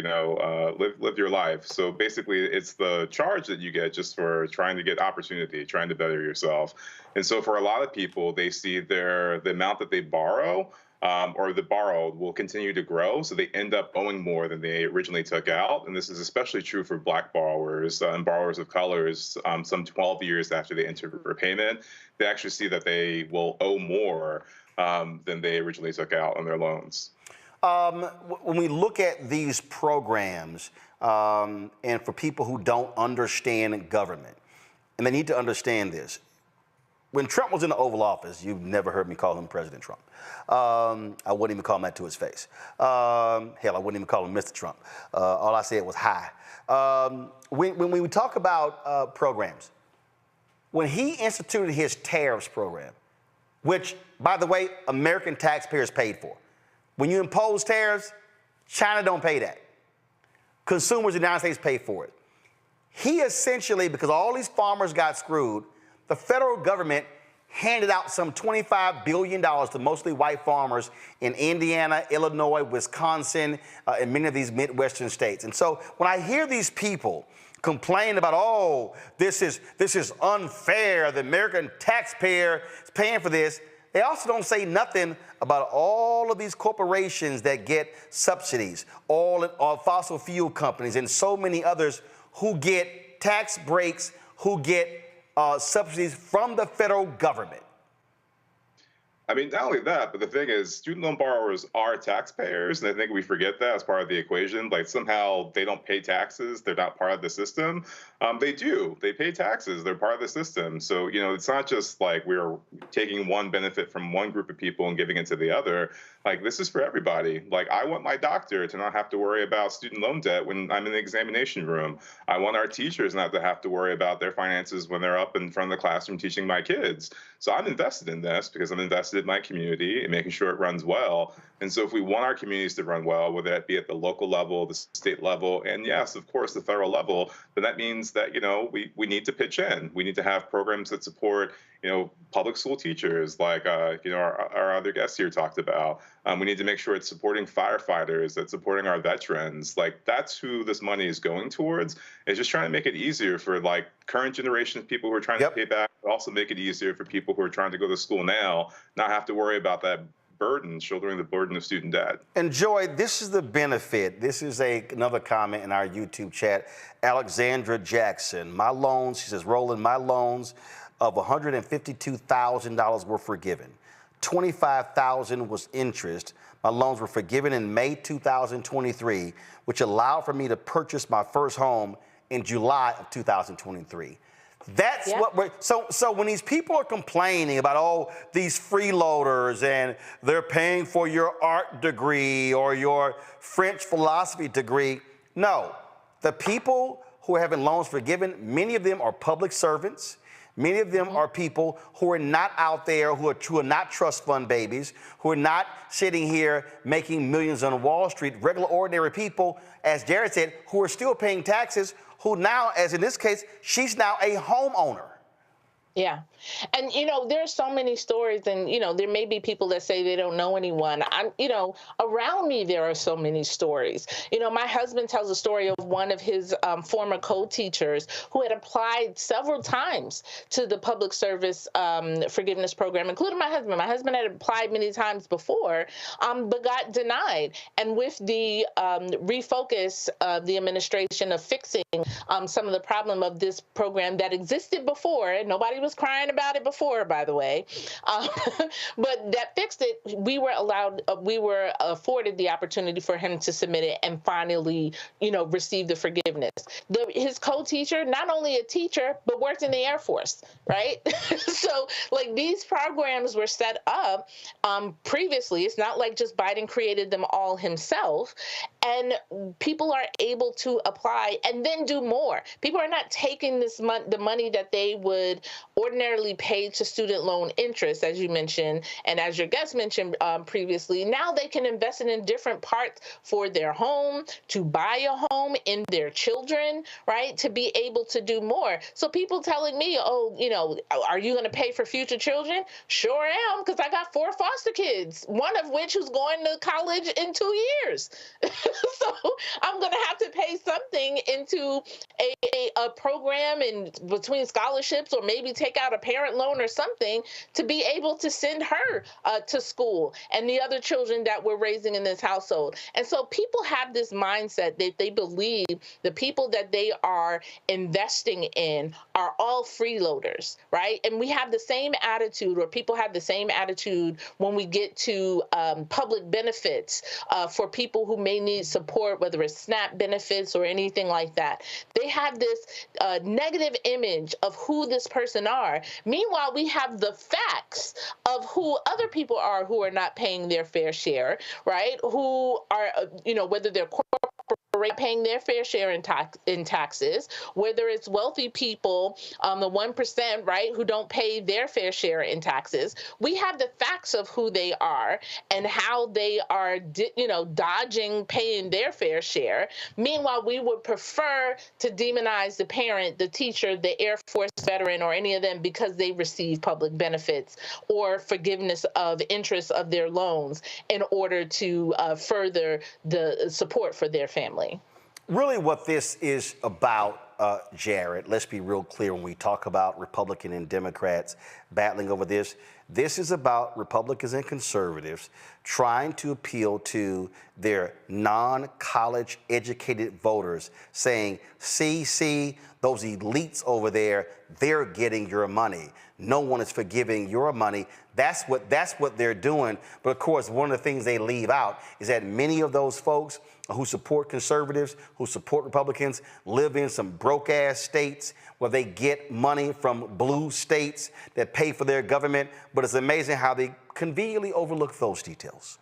live your life. So basically, it's the charge that you get just for trying to get opportunity, trying to better yourself. And so for a lot of people, they see the amount that they borrow or the borrowed will continue to grow, so they end up owing more than they originally took out. And this is especially true for Black borrowers and borrowers of colors. Some 12 years after they enter repayment, they actually see that they will owe more than they originally took out on their loans. When we look at these programs, and for people who don't understand government, and they need to understand this, when Trump was in the Oval Office, you've never heard me call him President Trump. I wouldn't even call him that to his face. Hell, I wouldn't even call him Mr. Trump. All I said was hi. When we talk about programs, when he instituted his tariffs program, which, by the way, American taxpayers paid for. When you impose tariffs, China don't pay that. Consumers in the United States pay for it. He essentially, because all these farmers got screwed, the federal government handed out some $25 billion to mostly white farmers in Indiana, Illinois, Wisconsin, and many of these Midwestern states. And so when I hear these people complain about, oh, this is unfair, the American taxpayer is paying for this, they also don't say nothing about all of these corporations that get subsidies, all fossil fuel companies and so many others who get tax breaks, who get subsidies from the federal government. I mean, not only that, but the thing is, student loan borrowers are taxpayers, and I think we forget that as part of the equation. Like, somehow they don't pay taxes, they're not part of the system. They do. They pay taxes. They're part of the system. So, it's not just like we're taking one benefit from one group of people and giving it to the other. Like, this is for everybody. Like, I want my doctor to not have to worry about student loan debt when I'm in the examination room. I want our teachers not to have to worry about their finances when they're up in front of the classroom teaching my kids. So I'm invested in this because I'm invested in my community and making sure it runs well. And so if we want our communities to run well, whether that be at the local level, the state level, and yes, of course, the federal level, then that means that, we need to pitch in. We need to have programs that support, public school teachers, like, our other guests here talked about. We need to make sure it's supporting firefighters, that's supporting our veterans. Like, that's who this money is going towards. It's just trying to make it easier for, like, current generation of people who are trying to pay back, but also make it easier for people who are trying to go to school now, not have to worry about that burden, shouldering the burden of student debt. And Joy, this is the benefit. This is another comment in our YouTube chat. Alexandra Jackson, my loans, she says, Roland, my loans of $152,000 were forgiven. $25,000 was interest. My loans were forgiven in May 2023, which allowed for me to purchase my first home in July of 2023. That's what we're, so when these people are complaining about, oh, these freeloaders and they're paying for your art degree or your French philosophy degree, no. The people who are having loans forgiven, many of them are public servants. Many of them are people who are not out there, who are not trust fund babies, who are not sitting here making millions on Wall Street, regular, ordinary people, as Jared said, who are still paying taxes, who now, as in this case, she's now a homeowner. Yeah. And, there's so many stories and, there may be people that say they don't know anyone. Around me, there are so many stories. My husband tells a story of one of his former co-teachers who had applied several times to the public service forgiveness program, including my husband. My husband had applied many times before, but got denied. And with the refocus of the administration of fixing some of the problem of this program that existed before, and nobody was crying about it before, by the way, but that fixed it. We were afforded the opportunity for him to submit it and finally, receive the forgiveness. His co-teacher, not only a teacher, but worked in the Air Force, right? So, these programs were set up previously. It's not like just Biden created them all himself. And people are able to apply and then do more. People are not taking the money that they would ordinarily pay to student loan interest, as you mentioned, and as your guest mentioned previously. Now they can invest it in different parts for their home, to buy a home, in their children, right, to be able to do more. So people telling me, oh, are you going to pay for future children? Sure am, because I got 4 foster kids, one of which who's going to college in 2 years. So I'm going to have to pay something into a program in between scholarships, or maybe take out a parent loan or something to be able to send her to school and the other children that we're raising in this household. And so people have this mindset that they believe the people that they are investing in are all freeloaders, right? And we have the same attitude, or people have the same attitude when we get to public benefits for people who may need support, whether it's SNAP benefits or anything like that. They have this negative image of who this person are. Meanwhile, we have the facts of who other people are who are not paying their fair share, right? Who are, whether they're corporate paying their fair share in taxes, whether it's wealthy people, the 1%, right, who don't pay their fair share in taxes. We have the facts of who they are and how they are, dodging paying their fair share. Meanwhile, we would prefer to demonize the parent, the teacher, the Air Force veteran, or any of them because they receive public benefits or forgiveness of interest of their loans in order to further the support for their family. Really what this is about, Jared, let's be real clear when we talk about Republican and Democrats battling over this. This is about Republicans and conservatives trying to appeal to their non-college educated voters, saying, see, those elites over there, they're getting your money. No one is forgiving your money. That's what they're doing. But of course, one of the things they leave out is that many of those folks who support conservatives, who support Republicans, live in some broke-ass states where they get money from blue states that pay for their government. But it's amazing how they conveniently overlook those details.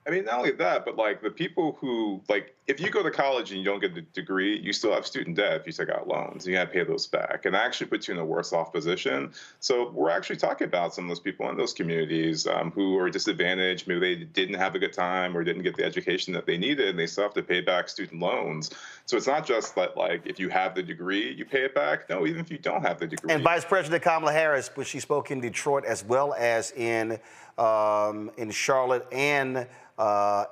I mean, not only that, but the people who, if you go to college and you don't get the degree, you still have student debt if you take out loans. You got to pay those back. And that actually puts you in a worse off position. So we're actually talking about some of those people in those communities who are disadvantaged. Maybe they didn't have a good time or didn't get the education that they needed, and they still have to pay back student loans. So it's not just that, if you have the degree, you pay it back. No, even if you don't have the degree. And Vice President Kamala Harris, when she spoke in Detroit as well as in Charlotte and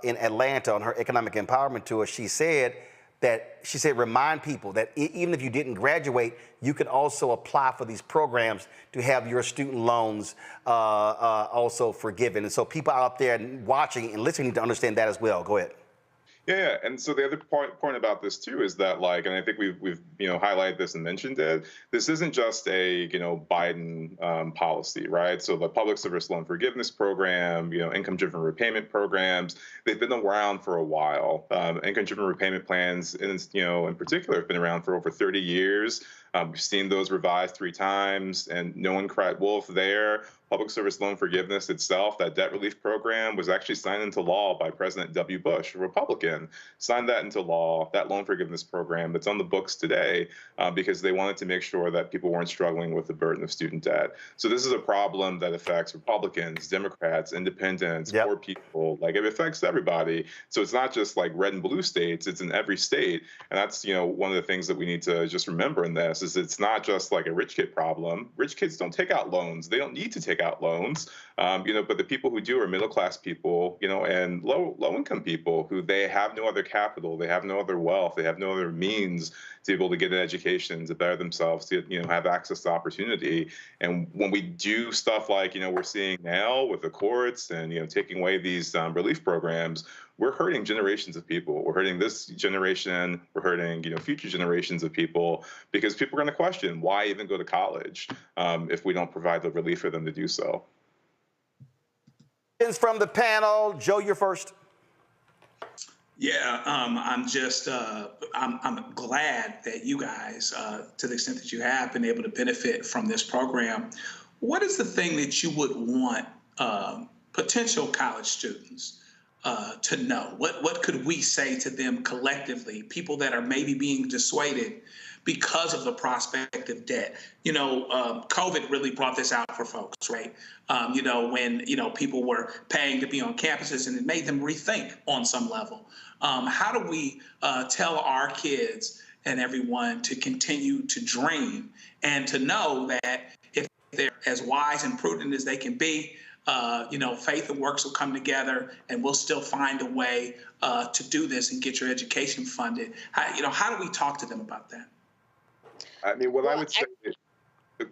in Atlanta on her economic empowerment tour, she said that she said remind people that even if you didn't graduate, you can also apply for these programs to have your student loans also forgiven. And so people out there watching and listening to understand that as well. Go ahead. Yeah, and so the other point about this too is that, like, and I think we've highlighted this and mentioned it. This isn't just a Biden policy, right? So the public service loan forgiveness program, income-driven repayment programs, they've been around for a while. Income-driven repayment plans, in particular, have been around for over 30 years. We've seen those revised 3 times, and no one cried wolf there. Public service loan forgiveness itself, that debt relief program, was actually signed into law by President W. Bush, a Republican, signed that into law, that loan forgiveness program that's on the books today, because they wanted to make sure that people weren't struggling with the burden of student debt. So this is a problem that affects Republicans, Democrats, independents, poor people. Like, it affects everybody. So it's not just like red and blue states, it's in every state. And that's, one of the things that we need to just remember in this is it's not just like a rich kid problem. Rich kids don't take out loans. They don't need to take out loans, but the people who do are middle-class people, and low-income people who they have no other capital, they have no other wealth, they have no other means to be able to get an education, to better themselves, to have access to opportunity. And when we do stuff like we're seeing now with the courts and taking away these relief programs, we're hurting generations of people. We're hurting this generation. We're hurting future generations of people, because people are going to question why even go to college if we don't provide the relief for them to do so. From the panel, Joe, you're first. Yeah, I'm just I'm glad that you guys, to the extent that you have been able to benefit from this program. What is the thing that you would want potential college students to know? What could we say to them collectively, people that are maybe being dissuaded because of the prospect of debt? COVID really brought this out for folks, right? When people were paying to be on campuses, and it made them rethink on some level. How do we tell our kids and everyone to continue to dream and to know that if they're as wise and prudent as they can be, faith and works will come together, and we'll still find a way to do this and get your education funded? How do we talk to them about that? I mean, I would say,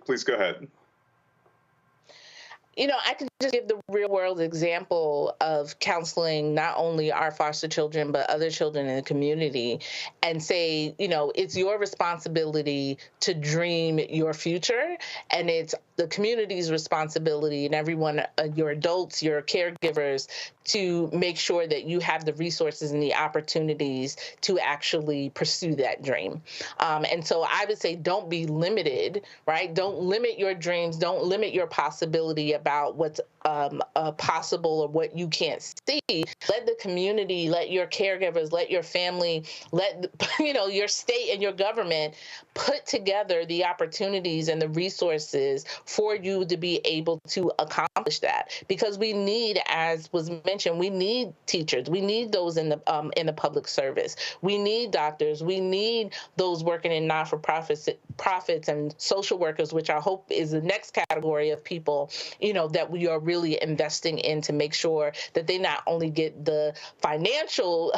please go ahead. I can just give the real world example of counseling not only our foster children, but other children in the community, and say, it's your responsibility to dream your future, and it's the community's responsibility, and everyone, your adults, your caregivers, to make sure that you have the resources and the opportunities to actually pursue that dream. And so I would say, don't be limited, right? Don't limit your dreams. Don't limit your possibility about what's possible or what you can't see. Let the community, let your caregivers, let your family, let your state and your government put together the opportunities and the resources for you to be able to accomplish that. Because we need, as was mentioned, we need teachers. We need those in the public service. We need doctors. We need those working in profits and social workers, which I hope is the next category of people, that we are really investing in to make sure that they not only get the financial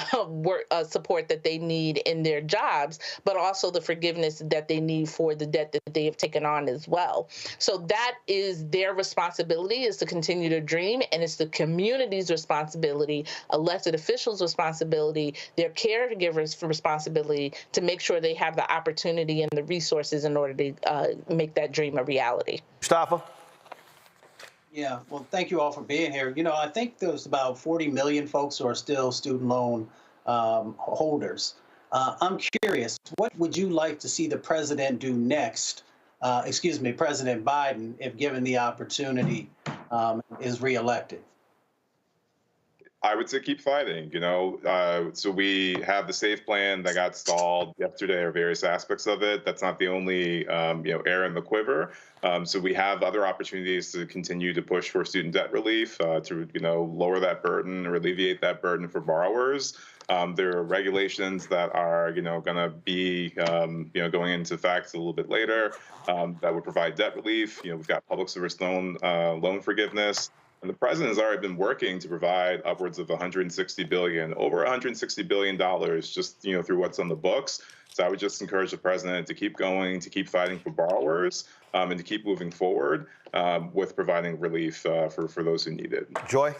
support that they need in their jobs, but also the forgiveness that they need for the debt that they have taken on as well. So that is their responsibility, is to continue to dream, and it's the community's responsibility, elected officials' responsibility, their caregivers' responsibility to make sure they have the opportunity and the resources in order to make that dream a reality. Mustafa? Yeah, well, thank you all for being here. I think there's about 40 million folks who are still student loan holders. I'm curious, what would you like to see the president do next, President Biden, if given the opportunity, is reelected? I would say keep fighting, so we have the SAFE plan that got stalled yesterday, or various aspects of it. That's not the only, air in the quiver. So we have other opportunities to continue to push for student debt relief, to, lower that burden or alleviate that burden for borrowers. There are regulations that are, going to be, going into effect a little bit later, that would provide debt relief. We've got public service loan forgiveness. And the president has already been working to provide upwards of $160 billion, over $160 billion, just through what's on the books. So I would just encourage the president to keep going, to keep fighting for borrowers, and to keep moving forward with providing relief for those who need it. Joy?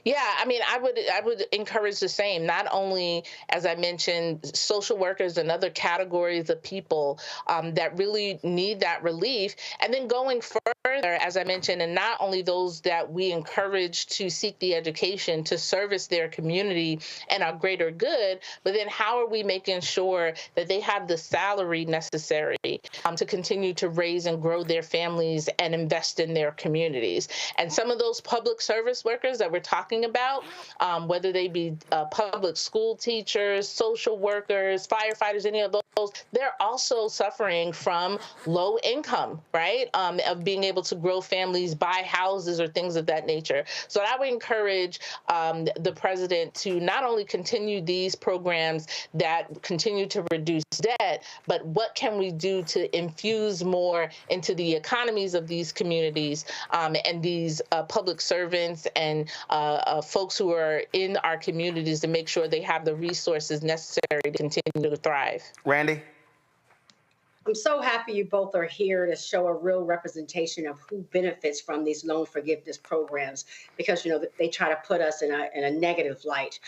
Yeah, I mean, I would encourage the same. Not only, as I mentioned, social workers and other categories of people that really need that relief, and then going further, as I mentioned, and not only those that we encourage to seek the education to service their community and our greater good, but then how are we making sure that they have the salary necessary to continue to raise and grow their families and invest in their communities? And some of those public service workers that we're talking about, whether they be public school teachers, social workers, firefighters, any of those, they're also suffering from low income, right? Of being able to grow families, buy houses or things of that nature. So I would encourage the president to not only continue these programs that continue to reduce debt, but what can we do to infuse more into the economies of these communities and these public servants and folks who are in our communities to make sure they have the resources necessary to continue to thrive. Randy? I'm so happy you both are here to show a real representation of who benefits from these loan forgiveness programs, because they try to put us in a negative light.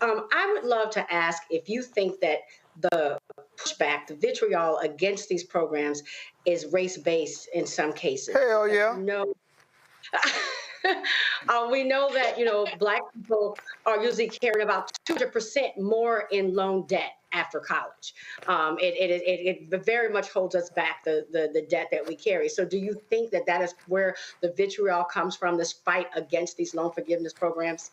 I would love to ask if you think that the pushback, the vitriol against these programs is race-based in some cases. Hell yeah. No. We know that, Black people are usually carrying about 200% more in loan debt after college. It very much holds us back, the debt that we carry. So do you think that is where the vitriol comes from, this fight against these loan forgiveness programs?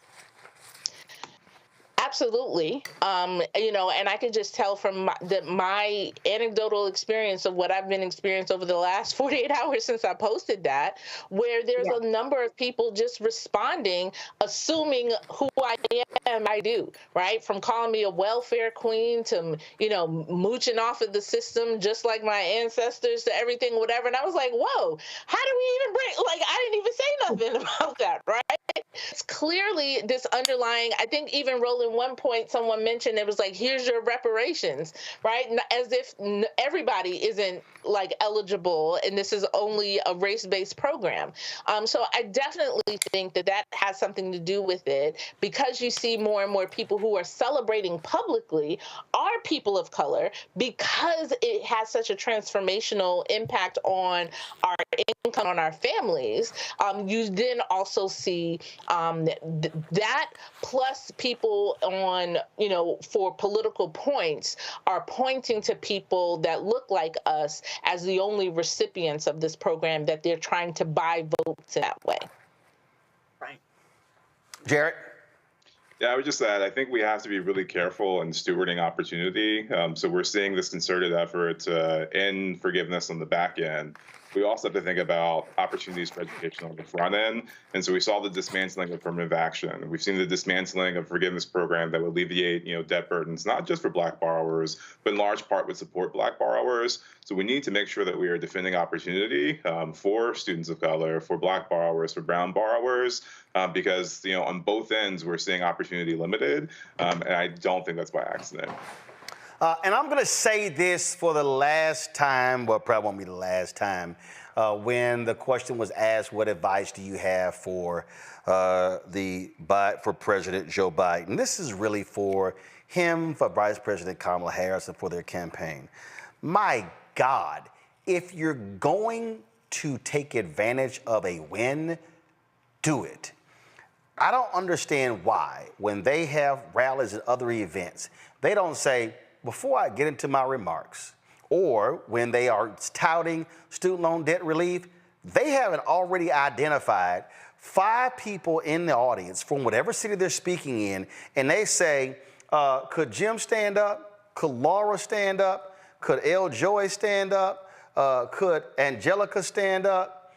Absolutely. And I can just tell from my anecdotal experience of what I've been experiencing over the last 48 hours since I posted that, where there's a number of people just responding, assuming who I am, I do, right? From calling me a welfare queen to, mooching off of the system, just like my ancestors, to everything, whatever. And I was like, whoa, how do we even I didn't even say nothing about that, right? It's clearly this underlying, I think even Roland, one point someone mentioned, it was like, here's your reparations, right? As if everybody isn't eligible and this is only a race-based program. So I definitely think that has something to do with it, because you see more and more people who are celebrating publicly are people of color, because it has such a transformational impact on our income, on our families. You then also see that plus people on, for political points are pointing to people that look like us as the only recipients of this program, that they're trying to buy votes in that way. Right. Jarrett? Yeah, I would just add, I think we have to be really careful in stewarding opportunity. So we're seeing this concerted effort in forgiveness on the back end. We also have to think about opportunities for education on the front end. And so we saw the dismantling of affirmative action. We've seen the dismantling of forgiveness program that would alleviate, debt burdens, not just for Black borrowers, but in large part would support Black borrowers. So we need to make sure that we are defending opportunity for students of color, for Black borrowers, for brown borrowers, because, on both ends, we're seeing opportunity limited. And I don't think that's by accident. And I'm going to say this for the last time, well, probably won't be the last time, when the question was asked, what advice do you have for President Joe Biden? This is really for him, for Vice President Kamala Harris, and for their campaign. My God, if you're going to take advantage of a win, do it. I don't understand why, when they have rallies and other events, they don't say, before I get into my remarks, or when they are touting student loan debt relief, they haven't already identified 5 people in the audience from whatever city they're speaking in, and they say, could Jim stand up? Could Laura stand up? Could El Joy stand up? Could Angelica stand up?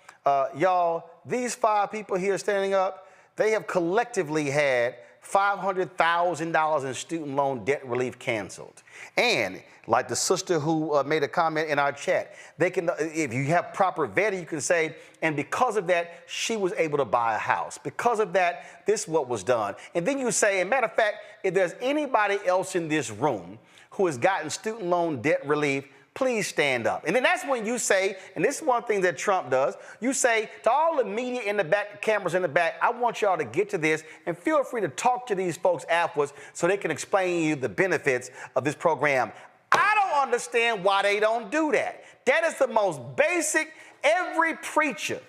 Y'all, these 5 people here standing up, they have collectively had $500,000 in student loan debt relief canceled. And like the sister who made a comment in our chat, they can, if you have proper vetting, you can say, and because of that, she was able to buy a house. Because of that, this is what was done. And then you say, and matter of fact, if there's anybody else in this room who has gotten student loan debt relief, please stand up. And then that's when you say, and this is one thing that Trump does, you say to all the media in the back, the cameras in the back, I want y'all to get to this and feel free to talk to these folks afterwards so they can explain to you the benefits of this program. I don't understand why they don't do that. That is the most basic. Every preacher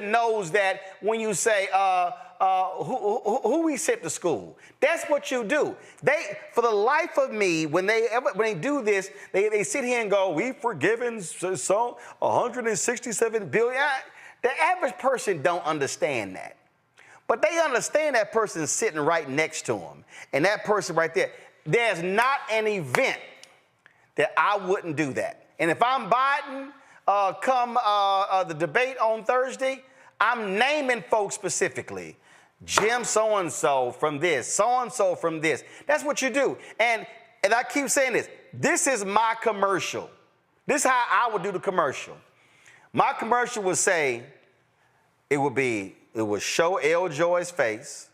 knows that when you say, who we sent to school. That's what you do. They, for the life of me, when they do this, they sit here and go, we've forgiven so 167 billion. The average person don't understand that. But they understand that person sitting right next to them. And that person right there, there's not an event that I wouldn't do that. And if I'm Biden, come the debate on Thursday, I'm naming folks specifically. Jim so-and-so from this, so-and-so from this. That's what you do. And I keep saying this. This is my commercial. This is how I would do the commercial. My commercial would say, it would show L. Joy's face,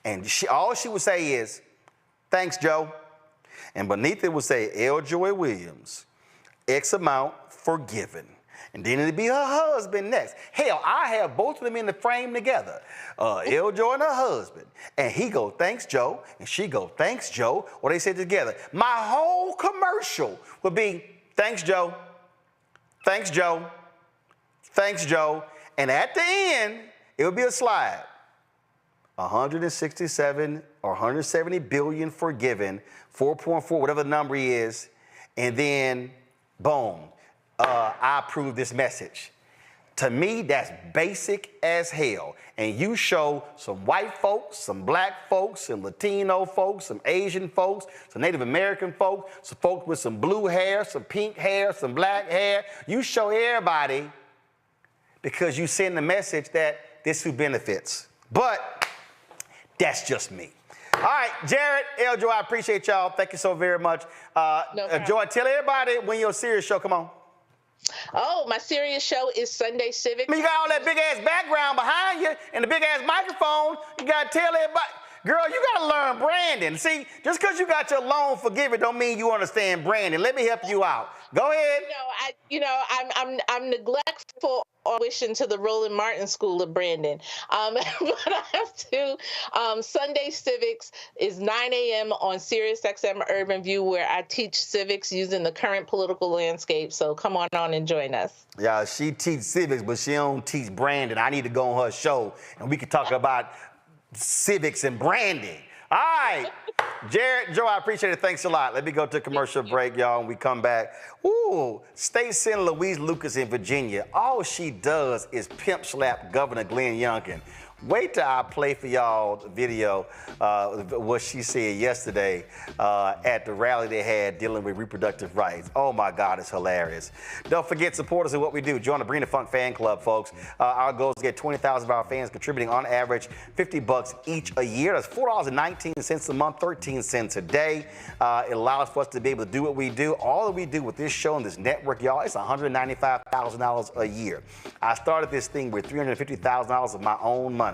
and all she would say is, thanks, Joe. And beneath it would say, L. Joy Williams, X amount forgiven. And then it'd be her husband next. Hell, I have both of them in the frame together. L. Joy and her husband. And he go, thanks, Joe. And she go, thanks, Joe. Or they say together. My whole commercial would be, thanks, Joe. Thanks, Joe. Thanks, Joe. And at the end, it would be a slide. 167 or 170 billion forgiven, 4.4, whatever the number is. And then, boom. I approve this message. To me, that's basic as hell. And you show some white folks, some black folks, some Latino folks, some Asian folks, some Native American folks, some folks with some blue hair, some pink hair, some black hair. You show everybody because you send the message that this who benefits. But that's just me. All right, Jared, L. Joy, I appreciate y'all. Thank you so very much. Joy, tell everybody when your serious show come on. Oh, my serious show is Sunday Civics. I mean, you got all that big ass background behind you and the big ass microphone. You got to tell everybody, girl, you got to learn branding. See, just because you got your loan forgiven don't mean you understand branding. Let me help you out. Go ahead. I'm neglectful on wishing to the Roland Martin School of Brandon. But I have to. Sunday Civics is 9 a.m. on SiriusXM Urban View, where I teach civics using the current political landscape. So come on and join us. Yeah, she teaches civics, but she don't teach branding. I need to go on her show, and we can talk about civics and branding. All right. Jared, Joe, I appreciate it. Thanks a lot. Let me go to a commercial break, y'all, and we come back. Ooh, State Senator Louise Lucas in Virginia. All she does is pimp slap Governor Glenn Youngkin. Wait till I play for y'all the video, what she said yesterday at the rally they had dealing with reproductive rights. Oh my God, it's hilarious. Don't forget, support us in what we do. Join the Bring the Funk fan club, folks. Our goal is to get 20,000 of our fans contributing on average $50 each a year. That's $4.19 a month, 13 cents a day. It allows for us to be able to do what we do. All that we do with this show and this network, y'all, it's $195,000 a year. I started this thing with $350,000 of my own money.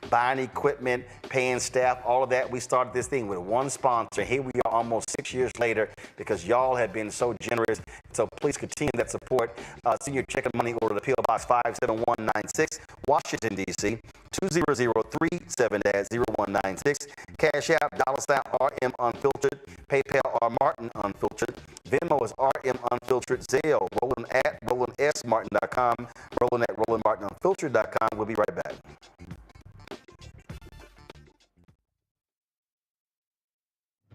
Buying equipment, paying staff, all of that. We started this thing with one sponsor. Here we are almost 6 years later because y'all have been so generous. So please continue that support. Send your check and money order to P.O. Box 57196, Washington, D.C. 20037-0196. Cash App, $RM Unfiltered. PayPal, R Martin Unfiltered. Venmo is RM Unfiltered. Zelle, Roland at RolandSMartin.com. Roland at RolandMartinUnfiltered.com. We'll be right back.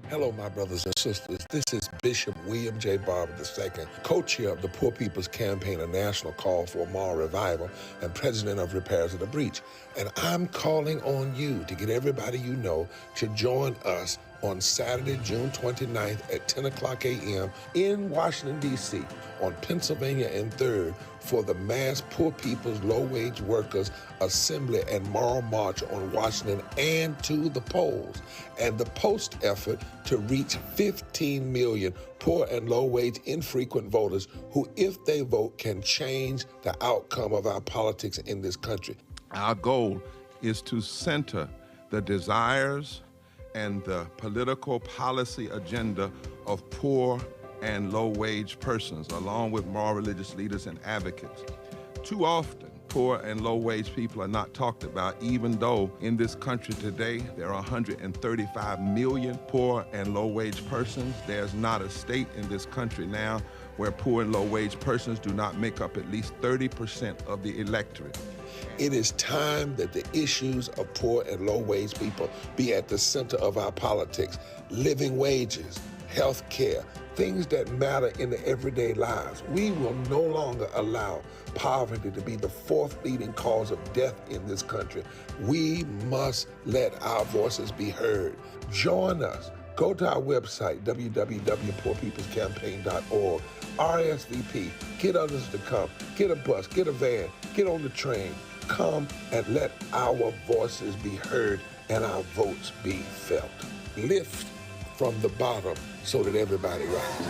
Hello, my brothers and sisters. This is Bishop William J. Barber II, co-chair of the Poor People's Campaign, a national call for moral revival, and president of Repairs of the Breach. And I'm calling on you to get everybody you know to join us on Saturday, June 29th at 10 o'clock a.m. in Washington, D.C. on Pennsylvania and 3rd for the mass Poor People's Low-Wage Workers Assembly and Moral March on Washington and to the polls, and the post effort to reach 15 million poor and low-wage infrequent voters who, if they vote, can change the outcome of our politics in this country. Our goal is to center the desires and the political policy agenda of poor and low-wage persons, along with moral religious leaders and advocates. Too often, poor and low-wage people are not talked about, even though in this country today there are 135 million poor and low-wage persons. There's not a state in this country now where poor and low-wage persons do not make up at least 30% of the electorate. It is time that the issues of poor and low-wage people be at the center of our politics. Living wages, health care, things that matter in the everyday lives. We will no longer allow poverty to be the fourth leading cause of death in this country. We must let our voices be heard. Join us. Go to our website, www.poorpeoplescampaign.org. RSVP. Get others to come. Get a bus. Get a van. Get on the train. Come and let our voices be heard and our votes be felt. Lift from the bottom so that everybody rises.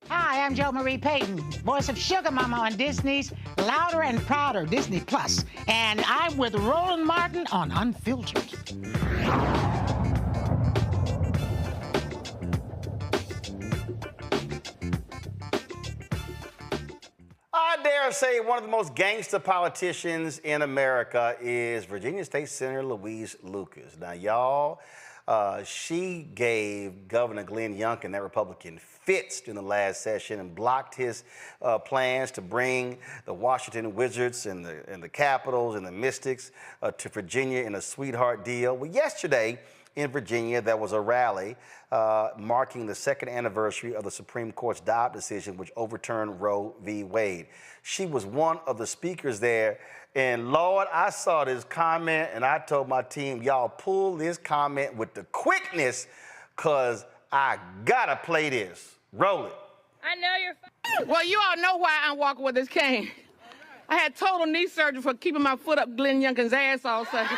Hi, I'm Jo Marie Payton, voice of Sugar Mama on Disney's Louder and Prouder, Disney Plus. And I'm with Roland Martin on Unfiltered. I dare say one of the most gangster politicians in America is Virginia State Senator Louise Lucas. Now, y'all, she gave Governor Glenn Youngkin, that Republican, fits during the last session and blocked his plans to bring the Washington Wizards and the Capitals and the Mystics to Virginia in a sweetheart deal. Well, yesterday in Virginia, there was a rally marking the second anniversary of the Supreme Court's Dobbs decision, which overturned Roe v. Wade. She was one of the speakers there. And Lord, I saw this comment and I told my team, y'all pull this comment with the quickness, because I gotta play this. Roll it. I know you're fine. Well, you all know why I'm walking with this cane. I had total knee surgery for keeping my foot up Glenn Youngkin's ass all session.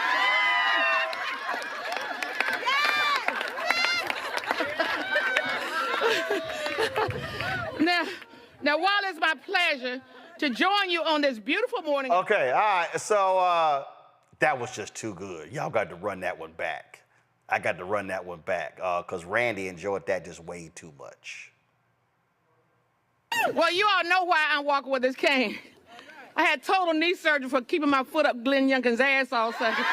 Now, while it's my pleasure to join you on this beautiful morning. Okay, all right, so that was just too good. Y'all got to run that one back. I got to run that one back because Randy enjoyed that just way too much. Well, you all know why I'm walking with this cane. I had total knee surgery for keeping my foot up Glenn Youngkin's ass all session.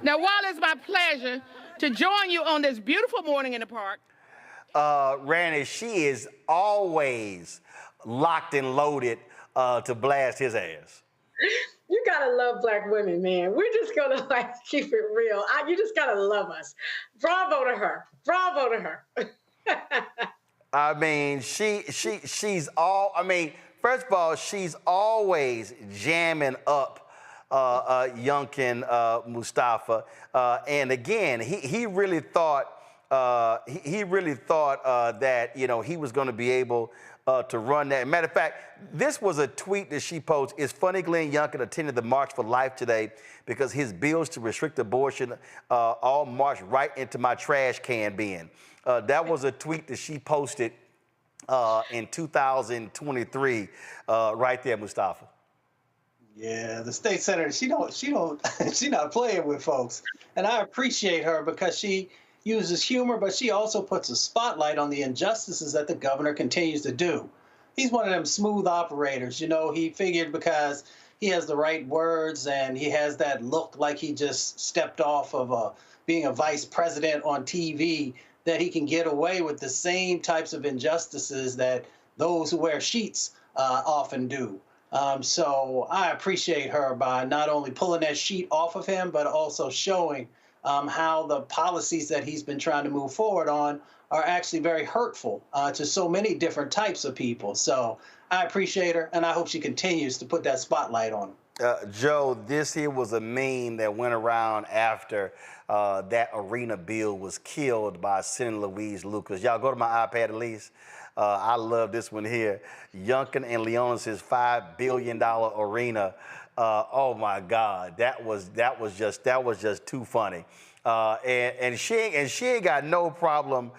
Now, while it's my pleasure to join you on this beautiful morning in the park. Randy, she is always locked and loaded to blast his ass. You gotta love Black women, man. We're just gonna keep it real. You just gotta love us. Bravo to her. Bravo to her. I mean, she's all. I mean, first of all, she's always jamming up Youngkin Mustafa, and again, he really thought that he was going to be able to run that. Matter of fact, this was a tweet that she posted. It's funny Glenn Youngkin attended the March for Life today because his bills to restrict abortion all marched right into my trash can bin. That was a tweet that she posted in 2023, right there, Mustafa. Yeah, the state senator, she's not playing with folks. And I appreciate her because she uses humor, but she also puts a spotlight on the injustices that the governor continues to do. He's one of them smooth operators. You know, he figured because he has the right words and he has that look like he just stepped off of being a vice president on TV, that he can get away with the same types of injustices that those who wear sheets often do. So I appreciate her by not only pulling that sheet off of him, but also showing how the policies that he's been trying to move forward on are actually very hurtful to so many different types of people. So I appreciate her, and I hope she continues to put that spotlight on him. Joe, this here was a meme that went around after that arena bill was killed by Senator Louise Lucas. Y'all go to my iPad at least. I love this one here. Youngkin and Leonis's $5 billion arena. Oh my God, that was just too funny. And she ain't got no problem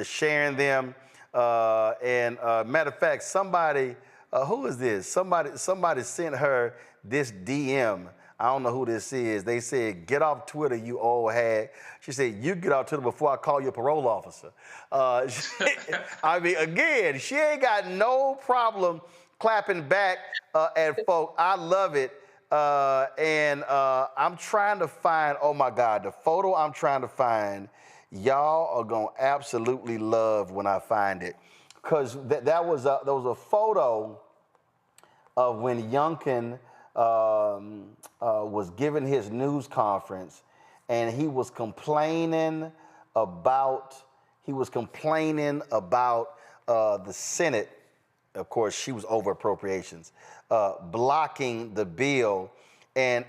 sharing them. And matter of fact, somebody. Who is this? Somebody sent her this DM. I don't know who this is. They said, "Get off Twitter, you old hag." She said, "You get off Twitter before I call you a parole officer." I mean, again, she ain't got no problem clapping back at folk. I love it. And I'm trying to find, oh my God, the photo I'm trying to find, y'all are going to absolutely love when I find it. Because there was a photo of when Youngkin was giving his news conference, and he was complaining about the Senate. Of course, she was over appropriations, blocking the bill. And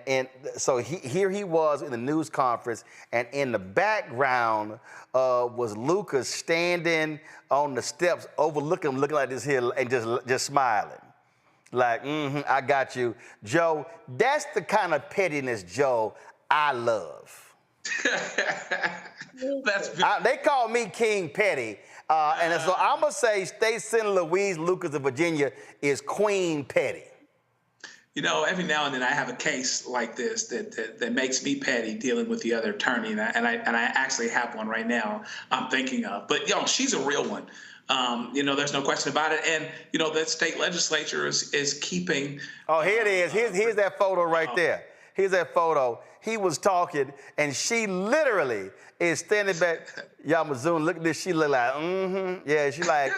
so here he was in the news conference, and in the background was Lucas standing on the steps, overlooking him, looking like this here, and just smiling. Like, I got you. Joe, that's the kind of pettiness, Joe, I love. They call me King Petty. And so I'm going to say State Senator Louise Lucas of Virginia is Queen Petty. You know, every now and then I have a case like this that makes me petty dealing with the other attorney, and I actually have one right now I'm thinking of. But, she's a real one. There's no question about it. And, the state legislature is keeping... Oh, here it is. Here's that photo right there. Here's that photo. He was talking, and she literally is standing back. Y'all, Mazoon, look at this. She look like, Yeah, she like,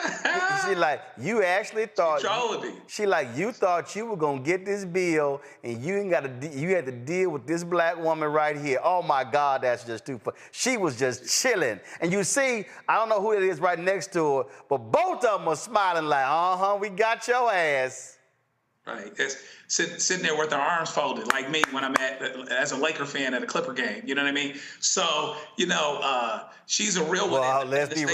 you actually thought... She like, you thought you were going to get this bill, and you had to deal with this black woman right here. Oh, my God, that's just too funny. She was just chilling. And you see, I don't know who it is right next to her, but both of them are smiling like, we got your ass. Right. It's sitting there with their arms folded, like me when I'm as a Laker fan at a Clipper game. You know what I mean? So, she's a real one. Well, let's be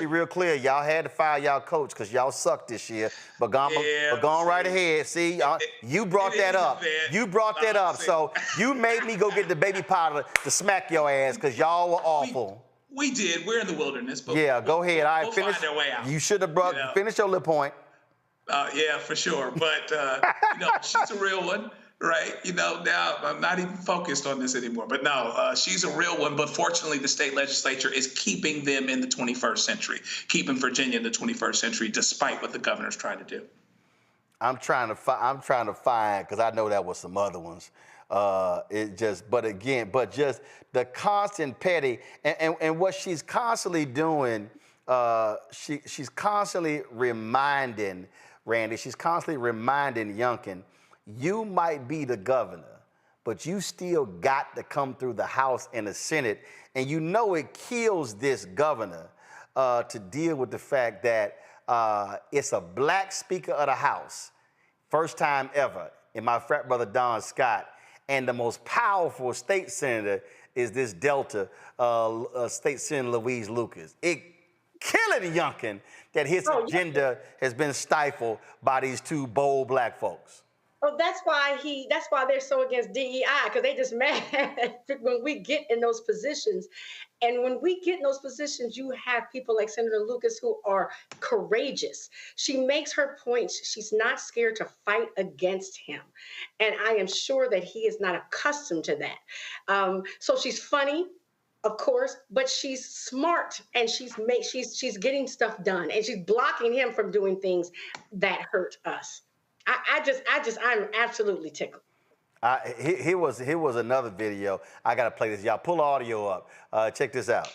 real clear. Y'all had to fire y'all coach because y'all sucked this year. But go on right ahead. See, you brought that up. You brought that up. So you made me go get the baby powder to smack your ass because y'all were awful. We did. We're in the wilderness. But go ahead. All right, finish. Find our way out. You should have finish your little point. Yeah, for sure. But, she's a real one, right? Now I'm not even focused on this anymore. But no, she's a real one. But fortunately, the state legislature is keeping them in the 21st century, keeping Virginia in the 21st century, despite what the governor's trying to do. I'm trying to find, because I know that was some other ones. But just the constant petty and what she's constantly doing, she's constantly reminding Randy, she's constantly reminding Youngkin, you might be the governor, but you still got to come through the House and the Senate. And it kills this governor to deal with the fact that it's a black Speaker of the House, first time ever, in my frat brother Don Scott, and the most powerful state senator is this Delta State Senator Louise Lucas. It killing Youngkin that his agenda has been stifled by these two bold black folks. Oh, that's why they're so against DEI, because they just mad when we get in those positions. And when we get in those positions, you have people like Senator Lucas who are courageous. She makes her points. She's not scared to fight against him. And I am sure that he is not accustomed to that. So she's funny, of course, but she's smart, and she's getting stuff done, and she's blocking him from doing things that hurt us. I'm absolutely tickled. Here was another video. I got to play this. Y'all pull the audio up. Check this out.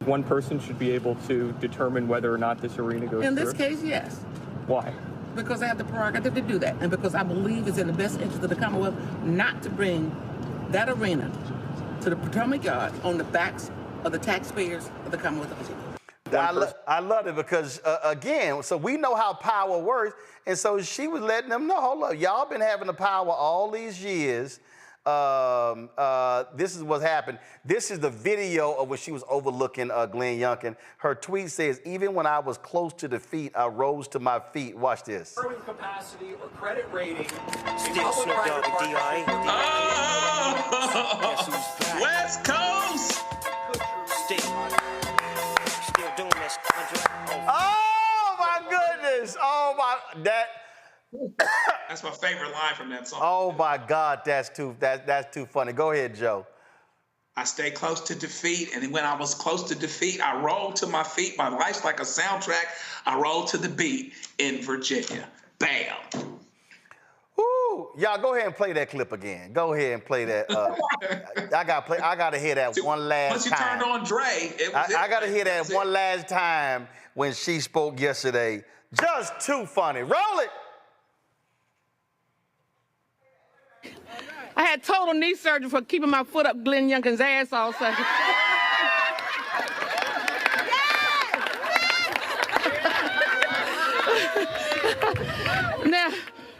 One person should be able to determine whether or not this arena goes In through? this case, yes. Why? Because I have the prerogative to do that, and because I believe it's in the best interest of the Commonwealth not to bring that arena to the Potomac Yard on the backs of the taxpayers of the Commonwealth of Virginia. I love it because, again, so we know how power works, and so she was letting them know, hold up, y'all been having the power all these years. This is what's happened. This is the video of when she was overlooking Glenn Youngkin. Her tweet says, even when I was close to defeat, I rose to my feet. Watch this. Borrowing capacity or credit rating. Still Snoop Dogg and D.I. Oh, West Coast. Still doing this. Oh my goodness! Oh my That's my favorite line from that song. Oh my God, that's too funny. Go ahead, Joe. I stay close to defeat, and when I was close to defeat, I rolled to my feet. My life's like a soundtrack. I rolled to the beat in Virginia. Bam. Woo! Y'all go ahead and play that clip again. Go ahead and play that. I gotta hear that one last Once you time. turned on Dre, I gotta hear that one last time when she spoke yesterday. Just too funny. Roll it. I had total knee surgery for keeping my foot up Glenn Youngkin's ass all Sunday.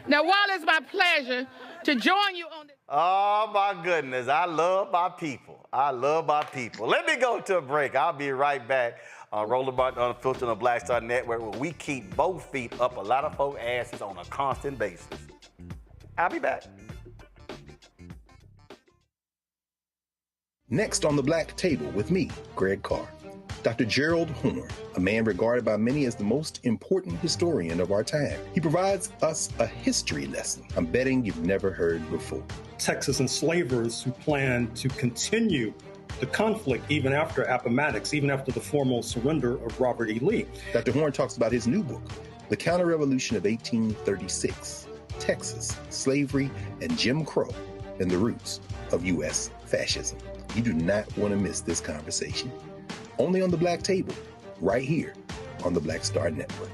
Now, while it's my pleasure to join you on this. Oh my goodness, I love my people. I love my people. Let me go to a break. I'll be right back on Roland Martin Unfiltered on the Black Star Network, where we keep both feet up a lot of folks' asses on a constant basis. I'll be back. Next on the Black Table with me, Greg Carr. Dr. Gerald Horne, a man regarded by many as the most important historian of our time. He provides us a history lesson I'm betting you've never heard before. Texas enslavers who planned to continue the conflict even after Appomattox, even after the formal surrender of Robert E. Lee. Dr. Horne talks about his new book, The Counter-Revolution of 1836, Texas, Slavery, and Jim Crow, and the Roots of U.S. Fascism. You do not want to miss this conversation. Only on the Black Table, right here on the Black Star Network.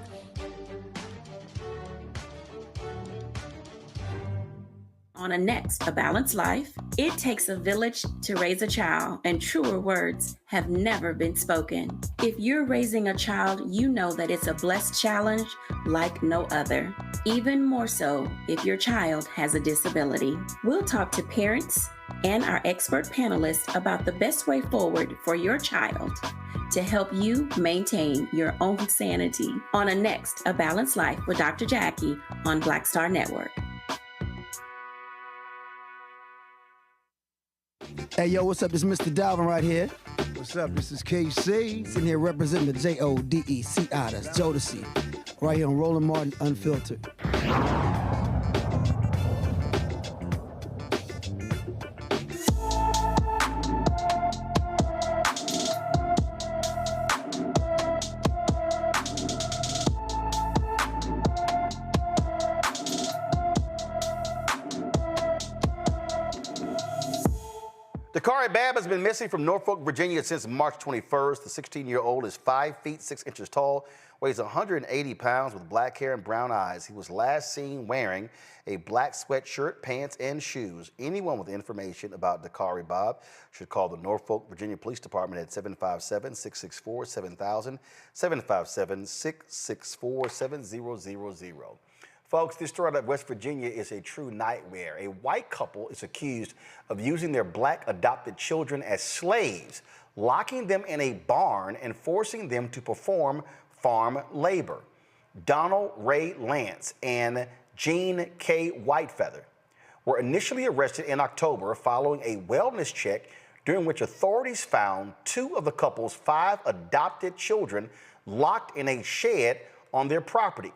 On A Balanced Life, it takes a village to raise a child, and truer words have never been spoken. If you're raising a child, you know that it's a blessed challenge like no other. Even more so if your child has a disability. We'll talk to parents and our expert panelists about the best way forward for your child to help you maintain your own sanity on A Balanced Life with Dr. Jackie on Black Star Network. Hey, yo, what's up? This is Mr. Dalvin right here. What's up? This is KC. Sitting here representing the JODECI, that's Jodeci, right here on Roland Martin Unfiltered. Dakari Babb has been missing from Norfolk, Virginia since March 21st. The 16-year-old is 5 feet 6 inches tall, weighs 180 pounds with black hair and brown eyes. He was last seen wearing a black sweatshirt, pants, and shoes. Anyone with information about Dakari Babb should call the Norfolk, Virginia Police Department at 757-664-7000, 757-664-7000. Folks, this story out of West Virginia is a true nightmare. A white couple is accused of using their black adopted children as slaves, locking them in a barn and forcing them to perform farm labor. Donald Ray Lance and Jean K. Whitefeather were initially arrested in October following a wellness check during which authorities found 2 of the couple's 5 adopted children locked in a shed on their property.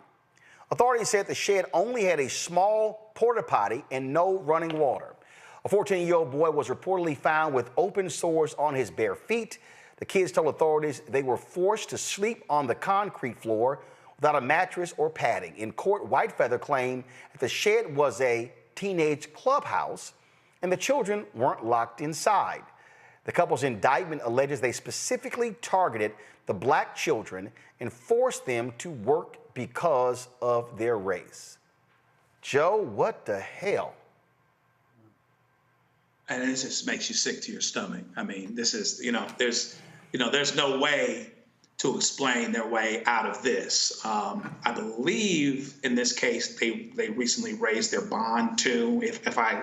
Authorities said the shed only had a small porta potty and no running water. A 14-year-old boy was reportedly found with open sores on his bare feet. The kids told authorities they were forced to sleep on the concrete floor without a mattress or padding. In court, Whitefeather claimed that the shed was a teenage clubhouse, and the children weren't locked inside. The couple's indictment alleges they specifically targeted the black children and forced them to work because of their race. Joe, what the hell? And it just makes you sick to your stomach. I mean, this is, there's no way to explain their way out of this. I believe in this case, they recently raised their bond too,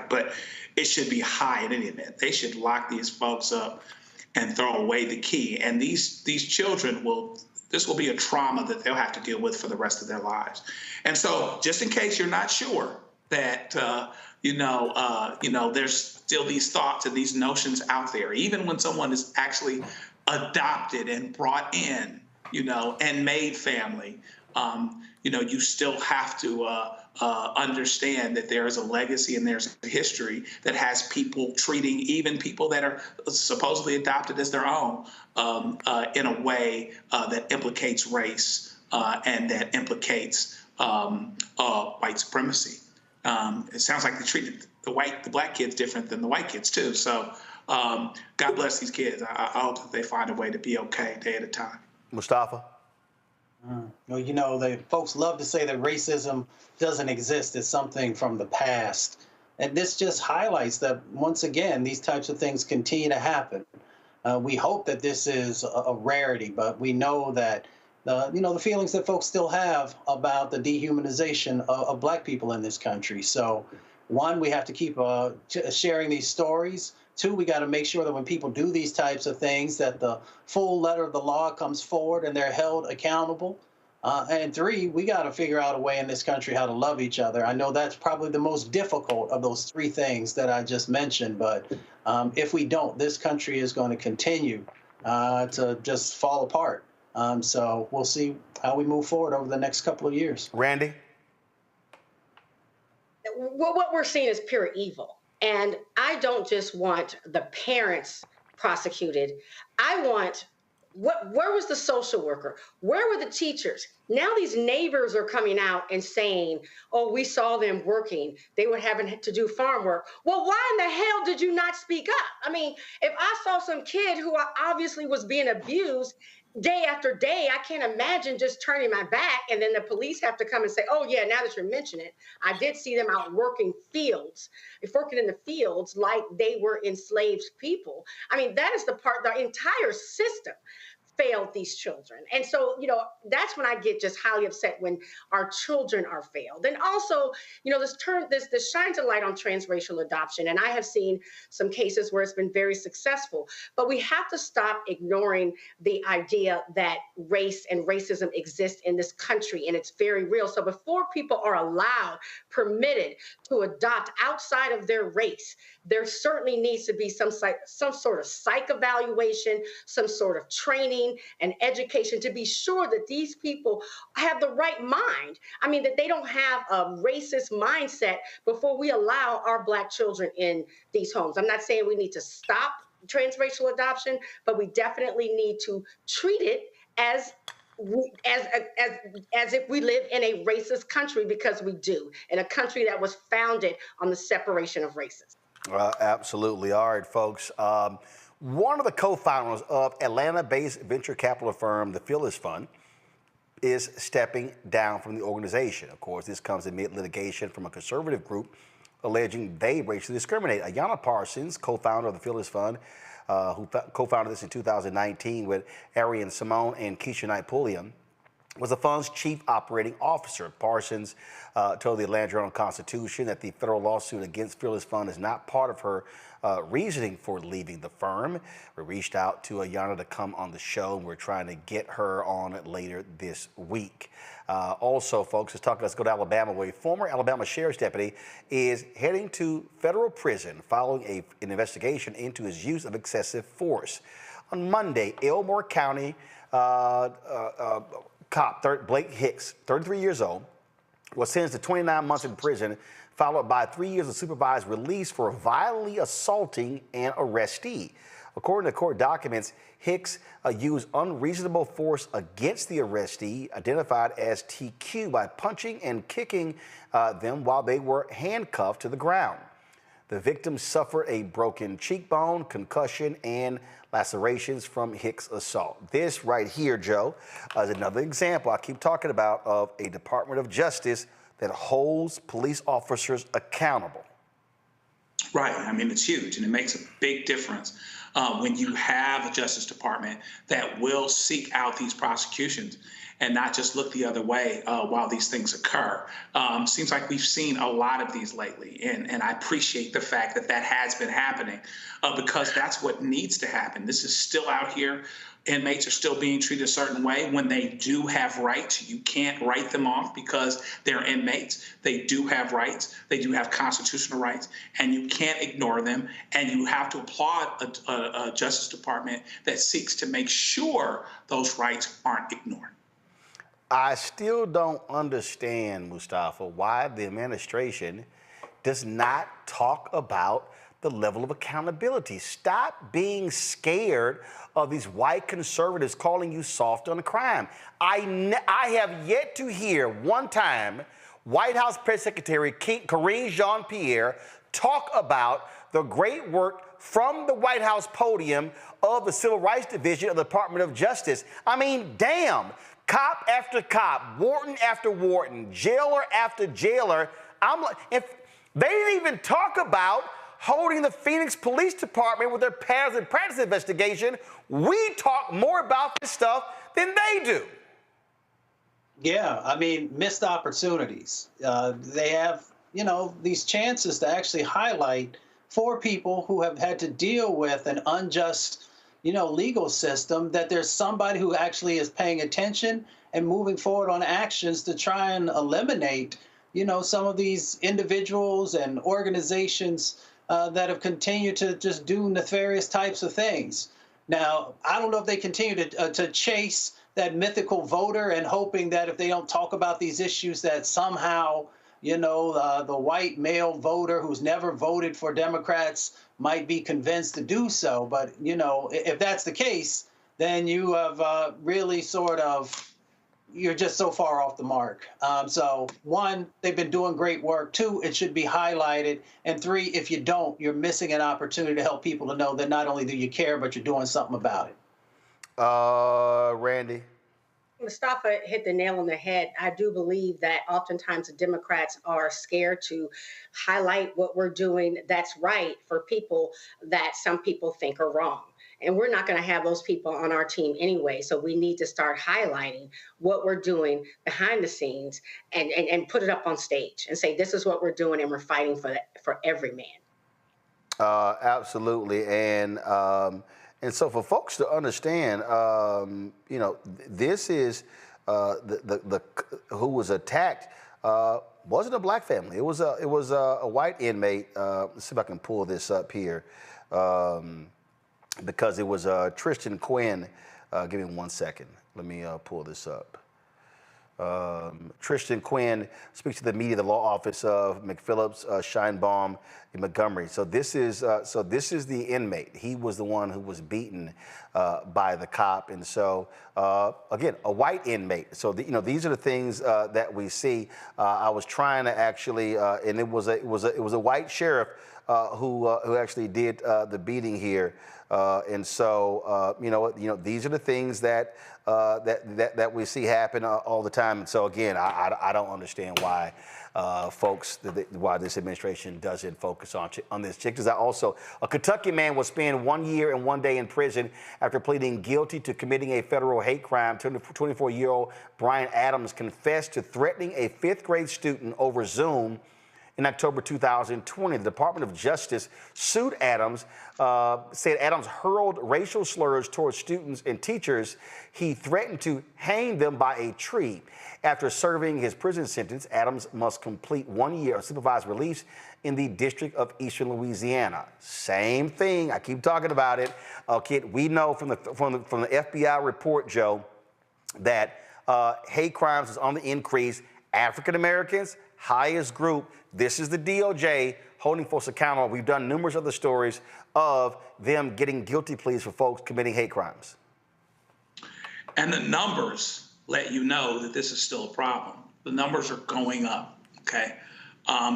but it should be high in any event. They should lock these folks up and throw away the key. And these children this will be a trauma that they'll have to deal with for the rest of their lives. And so just in case you're not sure that, there's still these thoughts and these notions out there, even when someone is actually adopted and brought in, and made family, you still have to understand that there is a legacy and there's a history that has people treating even people that are supposedly adopted as their own in a way that implicates race and that implicates white supremacy. It sounds like they treated the black kids different than the white kids too. So God bless these kids. I hope that they find a way to be okay day at a time. Mustafa? Well, the folks love to say that racism doesn't exist. It's something from the past. And this just highlights that, once again, these types of things continue to happen. We hope that this is a rarity, but we know that, the feelings that folks still have about the dehumanization of black people in this country. So, one, we have to keep sharing these stories. Two, we got to make sure that when people do these types of things, that the full letter of the law comes forward and they're held accountable. And three, we got to figure out a way in this country how to love each other. I know that's probably the most difficult of those three things that I just mentioned. But if we don't, this country is going to continue to just fall apart. So we'll see how we move forward over the next couple of years. Randy? What we're seeing is pure evil. And I don't just want the parents prosecuted. I want, where was the social worker? Where were the teachers? Now these neighbors are coming out and saying, oh, we saw them working. They were having to do farm work. Well, why in the hell did you not speak up? I mean, if I saw some kid who obviously was being abused day after day, I can't imagine just turning my back and then the police have to come and say, oh yeah, now that you mention it, I did see them out working in the fields like they were enslaved people. I mean, that is the entire system failed these children. And so, that's when I get just highly upset when our children are failed. And also, this shines a light on transracial adoption. And I have seen some cases where it's been very successful, but we have to stop ignoring the idea that race and racism exist in this country, and it's very real. So before people are permitted to adopt outside of their race, there certainly needs to be some sort of psych evaluation, some sort of training and education to be sure that these people have the right mind. I mean, that they don't have a racist mindset before we allow our Black children in these homes. I'm not saying we need to stop transracial adoption, but we definitely need to treat it as if we live in a racist country, because we do, in a country that was founded on the separation of races. Absolutely. All right, folks. One of the co-founders of Atlanta-based venture capital firm, the Phyllis Fund, is stepping down from the organization. Of course, this comes amid litigation from a conservative group alleging they racially discriminate. Ayanna Parsons, co-founder of the Phyllis Fund, who co-founded this in 2019 with Arian Simone and Keisha Knight Pulliam, was the fund's chief operating officer. Parsons told the Atlanta Journal-Constitution that the federal lawsuit against Phyllis Fund is not part of her reasoning for leaving the firm. We reached out to Ayanna to come on the show, and we're trying to get her on later this week. Also, folks, let's go to Alabama, where a former Alabama sheriff's deputy is heading to federal prison following an investigation into his use of excessive force. On Monday, Elmore County cop Blake Hicks, 33 years old, was sentenced to 29 months in prison, followed by 3 years of supervised release for violently assaulting an arrestee. According to court documents, Hicks used unreasonable force against the arrestee, identified as TQ, by punching and kicking them while they were handcuffed to the ground. The victim suffered a broken cheekbone, concussion, and lacerations from Hicks' assault. This right here, Joe, is another example I keep talking about of a Department of Justice that holds police officers accountable. Right. I mean, it's huge, and it makes a big difference when you have a Justice Department that will seek out these prosecutions and not just look the other way while these things occur. Seems like we've seen a lot of these lately, and I appreciate the fact that that has been happening because that's what needs to happen. This is still out here. Inmates are still being treated a certain way when they do have rights. You can't write them off because they're inmates. They do have rights. They do have constitutional rights, and you can't ignore them. And you have to applaud a Justice Department that seeks to make sure those rights aren't ignored. I still don't understand, Mustafa, why the administration does not talk about the level of accountability. Stop being scared of these white conservatives calling you soft on crime. I have yet to hear one time White House Press Secretary Karine Jean-Pierre talk about the great work from the White House podium of the Civil Rights Division of the Department of Justice. I mean, damn, cop after cop, warden after warden, jailer after jailer. I'm like, if they didn't even talk about holding the Phoenix Police Department with their patterns and practice investigation, we talk more about this stuff than they do. Yeah, I mean, missed opportunities. They have, these chances to actually highlight for people who have had to deal with an unjust, legal system, that there's somebody who actually is paying attention and moving forward on actions to try and eliminate, some of these individuals and organizations that have continued to just do nefarious types of things. Now, I don't know if they continue to chase that mythical voter and hoping that if they don't talk about these issues that somehow, the white male voter who's never voted for Democrats might be convinced to do so. But, if that's the case, then you have really you're just so far off the mark. So one, they've been doing great work. Two, it should be highlighted. And three, if you don't, you're missing an opportunity to help people to know that not only do you care, but you're doing something about it. Randy? Mustafa hit the nail on the head. I do believe that oftentimes the Democrats are scared to highlight what we're doing that's right for people that some people think are wrong. And we're not going to have those people on our team anyway. So we need to start highlighting what we're doing behind the scenes and put it up on stage and say, this is what we're doing and we're fighting for every man. Absolutely. And so for folks to understand, this is the who was attacked wasn't a black family. It was a white inmate. Let's see if I can pull this up here. Because it was Tristan Quinn. Give me 1 second. Let me pull this up. Tristan Quinn speaks to the media, the law office of McPhillips, Scheinbaum, and Montgomery. So this is the inmate. He was the one who was beaten by the cop, and so again, a white inmate. So these are the things that we see. I was trying to actually, and it was a white sheriff who actually did the beating here. And so, these are the things that we see happen all the time. And so, again, I don't understand why why this administration doesn't focus on this. Because a Kentucky man will spend 1 year and 1 day in prison after pleading guilty to committing a federal hate crime. 24-year-old Brian Adams confessed to threatening a fifth grade student over Zoom in October 2020. The Department of Justice sued Adams, said Adams hurled racial slurs towards students and teachers. He threatened to hang them by a tree. After serving his prison sentence, Adams must complete 1 year of supervised release in the District of Eastern Louisiana. Same thing. I keep talking about it. Okay, we know from the FBI report, Joe, that hate crimes is on the increase. African Americans, highest group. This is the DOJ holding folks accountable. We've done numerous other stories of them getting guilty pleas for folks committing hate crimes. And the numbers let you know that this is still a problem. The numbers are going up, okay?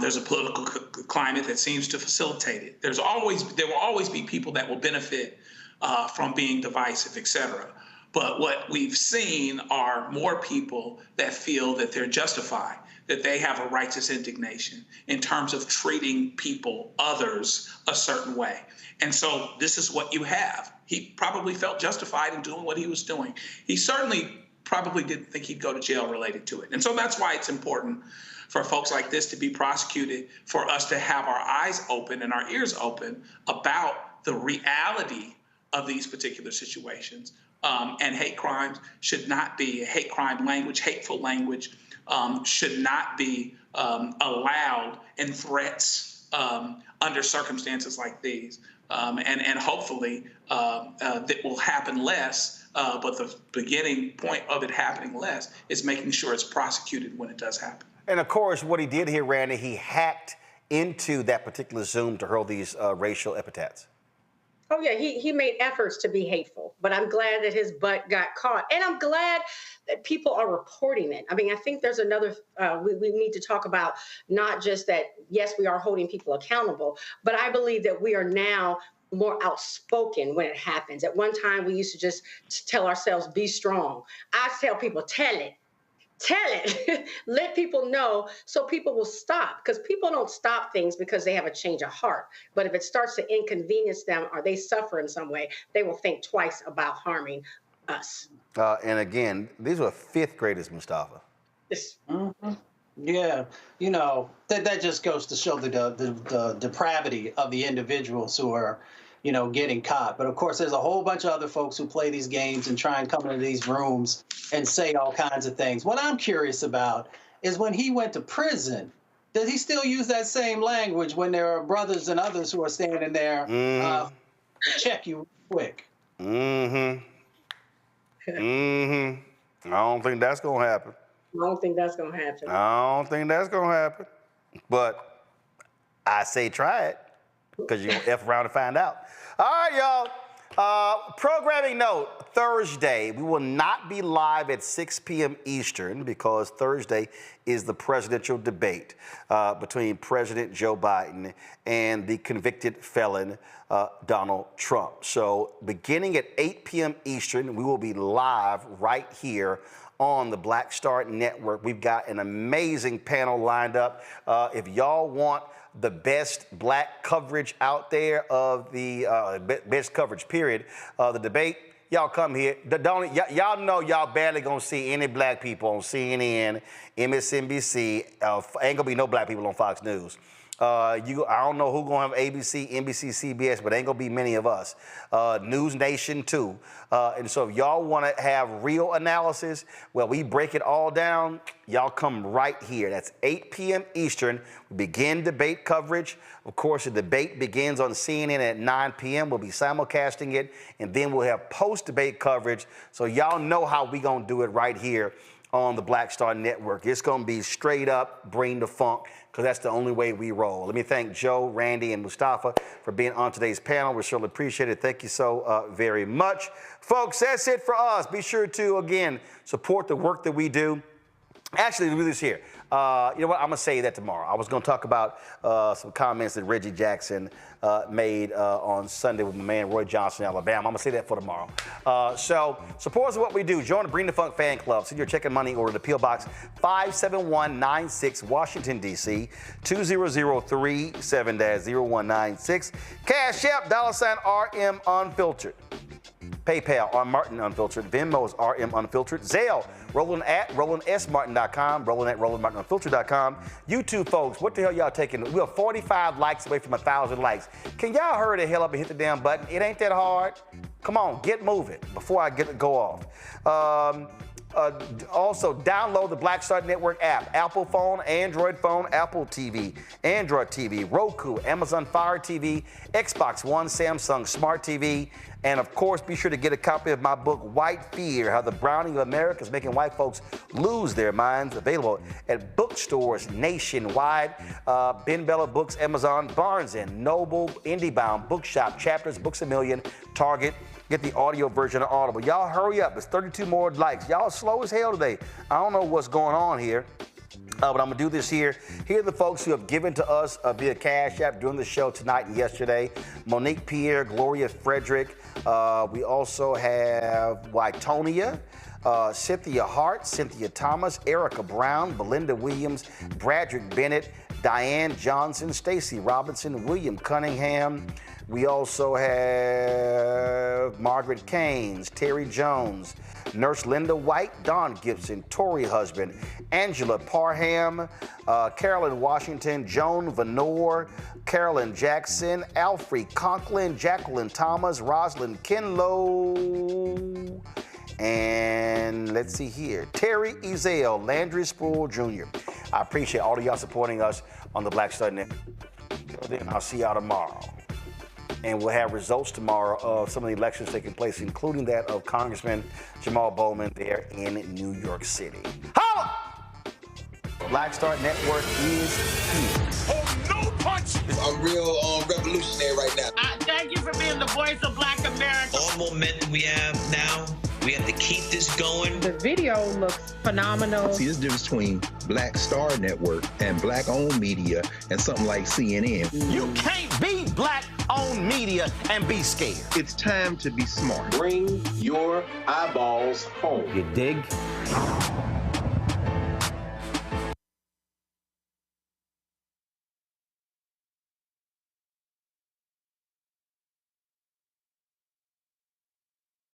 There's a political climate that seems to facilitate it. There will always be people that will benefit from being divisive, et cetera. But what we've seen are more people that feel that they're justified, that they have a righteous indignation in terms of treating people, others, a certain way. And so this is what you have. He probably felt justified in doing what he was doing. He certainly probably didn't think he'd go to jail related to it. And so that's why it's important for folks like this to be prosecuted, for us to have our eyes open and our ears open about the reality of these particular situations. And hate crimes should not be, hate crime language, hateful language should not be allowed in threats under circumstances like these. And hopefully that will happen less, but the beginning point of it happening less is making sure it's prosecuted when it does happen. And of course, what he did here, Randy, he hacked into that particular Zoom to hurl these racial epithets. Oh, yeah, he made efforts to be hateful, but I'm glad that his butt got caught. And I'm glad that people are reporting it. I mean, I think there's another, we need to talk about not just that, yes, we are holding people accountable, but I believe that we are now more outspoken when it happens. At one time, we used to just tell ourselves, be strong. I tell people, tell it. Tell it, let people know so people will stop, because people don't stop things because they have a change of heart. But if it starts to inconvenience them or they suffer in some way, they will think twice about harming us. And again, these were fifth graders, Mustafa. Yes. Mm-hmm. Yeah, you know, that just goes to show the depravity of the individuals who are, you know, getting caught. But of course, there's a whole bunch of other folks who play these games and try and come into these rooms and say all kinds of things. What I'm curious about is when he went to prison, does he still use that same language when there are brothers and others who are standing there to check you quick? I don't think that's going to happen. I don't think that's going to happen. I don't think that's going to happen. But I say try it, because you're going to F around and find out. All right, y'all. Programming note, Thursday, we will not be live at 6 p.m. Eastern because Thursday is the presidential debate between President Joe Biden and the convicted felon Donald Trump. So beginning at 8 p.m. Eastern, we will be live right here on the Black Star Network. We've got an amazing panel lined up. If y'all want the best black coverage out there of the best coverage, period, the debate, y'all come here. Y'all know y'all barely gonna see any black people on CNN, MSNBC. Ain't gonna be no black people on Fox News. I don't know who gonna have ABC, NBC, CBS, but ain't gonna be many of us. News Nation too. And so if y'all wanna have real analysis, well, we break it all down, y'all come right here. That's 8 p.m. Eastern. We begin debate coverage. Of course, the debate begins on CNN at 9 p.m. We'll be simulcasting it, and then we'll have post-debate coverage. So y'all know how we gonna do it right here on the Black Star Network. It's gonna be straight up, bring the funk, because that's the only way we roll. Let me thank Joe, Randy, and Mustafa for being on today's panel. We surely appreciate it. Thank you so very much. Folks, that's it for us. Be sure to, again, support the work that we do. Actually, we'll do this here. You know what? I'm going to say that tomorrow. I was going to talk about some comments that Reggie Jackson made on Sunday with my man Roy Johnson in Alabama. I'm going to say that for tomorrow. So support us in what we do. Join the Bring the Funk fan club. Send your check and money order to P.O. Box 57196, Washington, D.C. 20037-0196. Cash App, $RM Unfiltered. PayPal, R. Martin Unfiltered. Venmo is RM Unfiltered. Zelle, Roland at RolandSMartin.com. Roland at RolandMartinUnfiltered.com. YouTube, folks, what the hell y'all taking? We're 45 likes away from 1,000 likes. Can y'all hurry the hell up and hit the damn button? It ain't that hard. Come on, get moving before I go off. Also, download the Black Star Network app. Apple phone, Android phone, Apple TV, Android TV, Roku, Amazon Fire TV, Xbox One, Samsung Smart TV. And of course, be sure to get a copy of my book, White Fear, How the Browning of America is Making White Folks Lose Their Minds, available at bookstores nationwide. Ben Bella Books, Amazon, Barnes & Noble, IndieBound, Bookshop, Chapters, Books A Million, Target. Get the audio version of Audible. Y'all hurry up. It's 32 more likes. Y'all slow as hell today. I don't know what's going on here. But I'm going to do this here. Here are the folks who have given to us via Cash App during the show tonight and yesterday. Monique Pierre, Gloria Frederick. We also have Wytonia, Cynthia Hart, Cynthia Thomas, Erica Brown, Belinda Williams, Bradrick Bennett, Diane Johnson, Stacy Robinson, William Cunningham. We also have Margaret Keynes, Terry Jones, Nurse Linda White, Don Gibson, Tori Husband, Angela Parham, Carolyn Washington, Joan Venor, Carolyn Jackson, Alfred Conklin, Jacqueline Thomas, Rosalind Kinlow, and let's see here, Terry Ezel, Landry Sproul Jr. I appreciate all of y'all supporting us on the Black Star Network. Then I'll see y'all tomorrow. And we'll have results tomorrow of some of the elections taking place, including that of Congressman Jamal Bowman there in New York City. Holla! Black Star Network is here. Oh, no punch! I'm real revolutionary right now. Thank you for being the voice of Black America. All momentum we have now, we have to keep this going. The video looks phenomenal. See, there's a difference between Black Star Network and Black-owned media and something like CNN. You can't be Black-owned media and be scared. It's time to be smart. Bring your eyeballs home. You dig?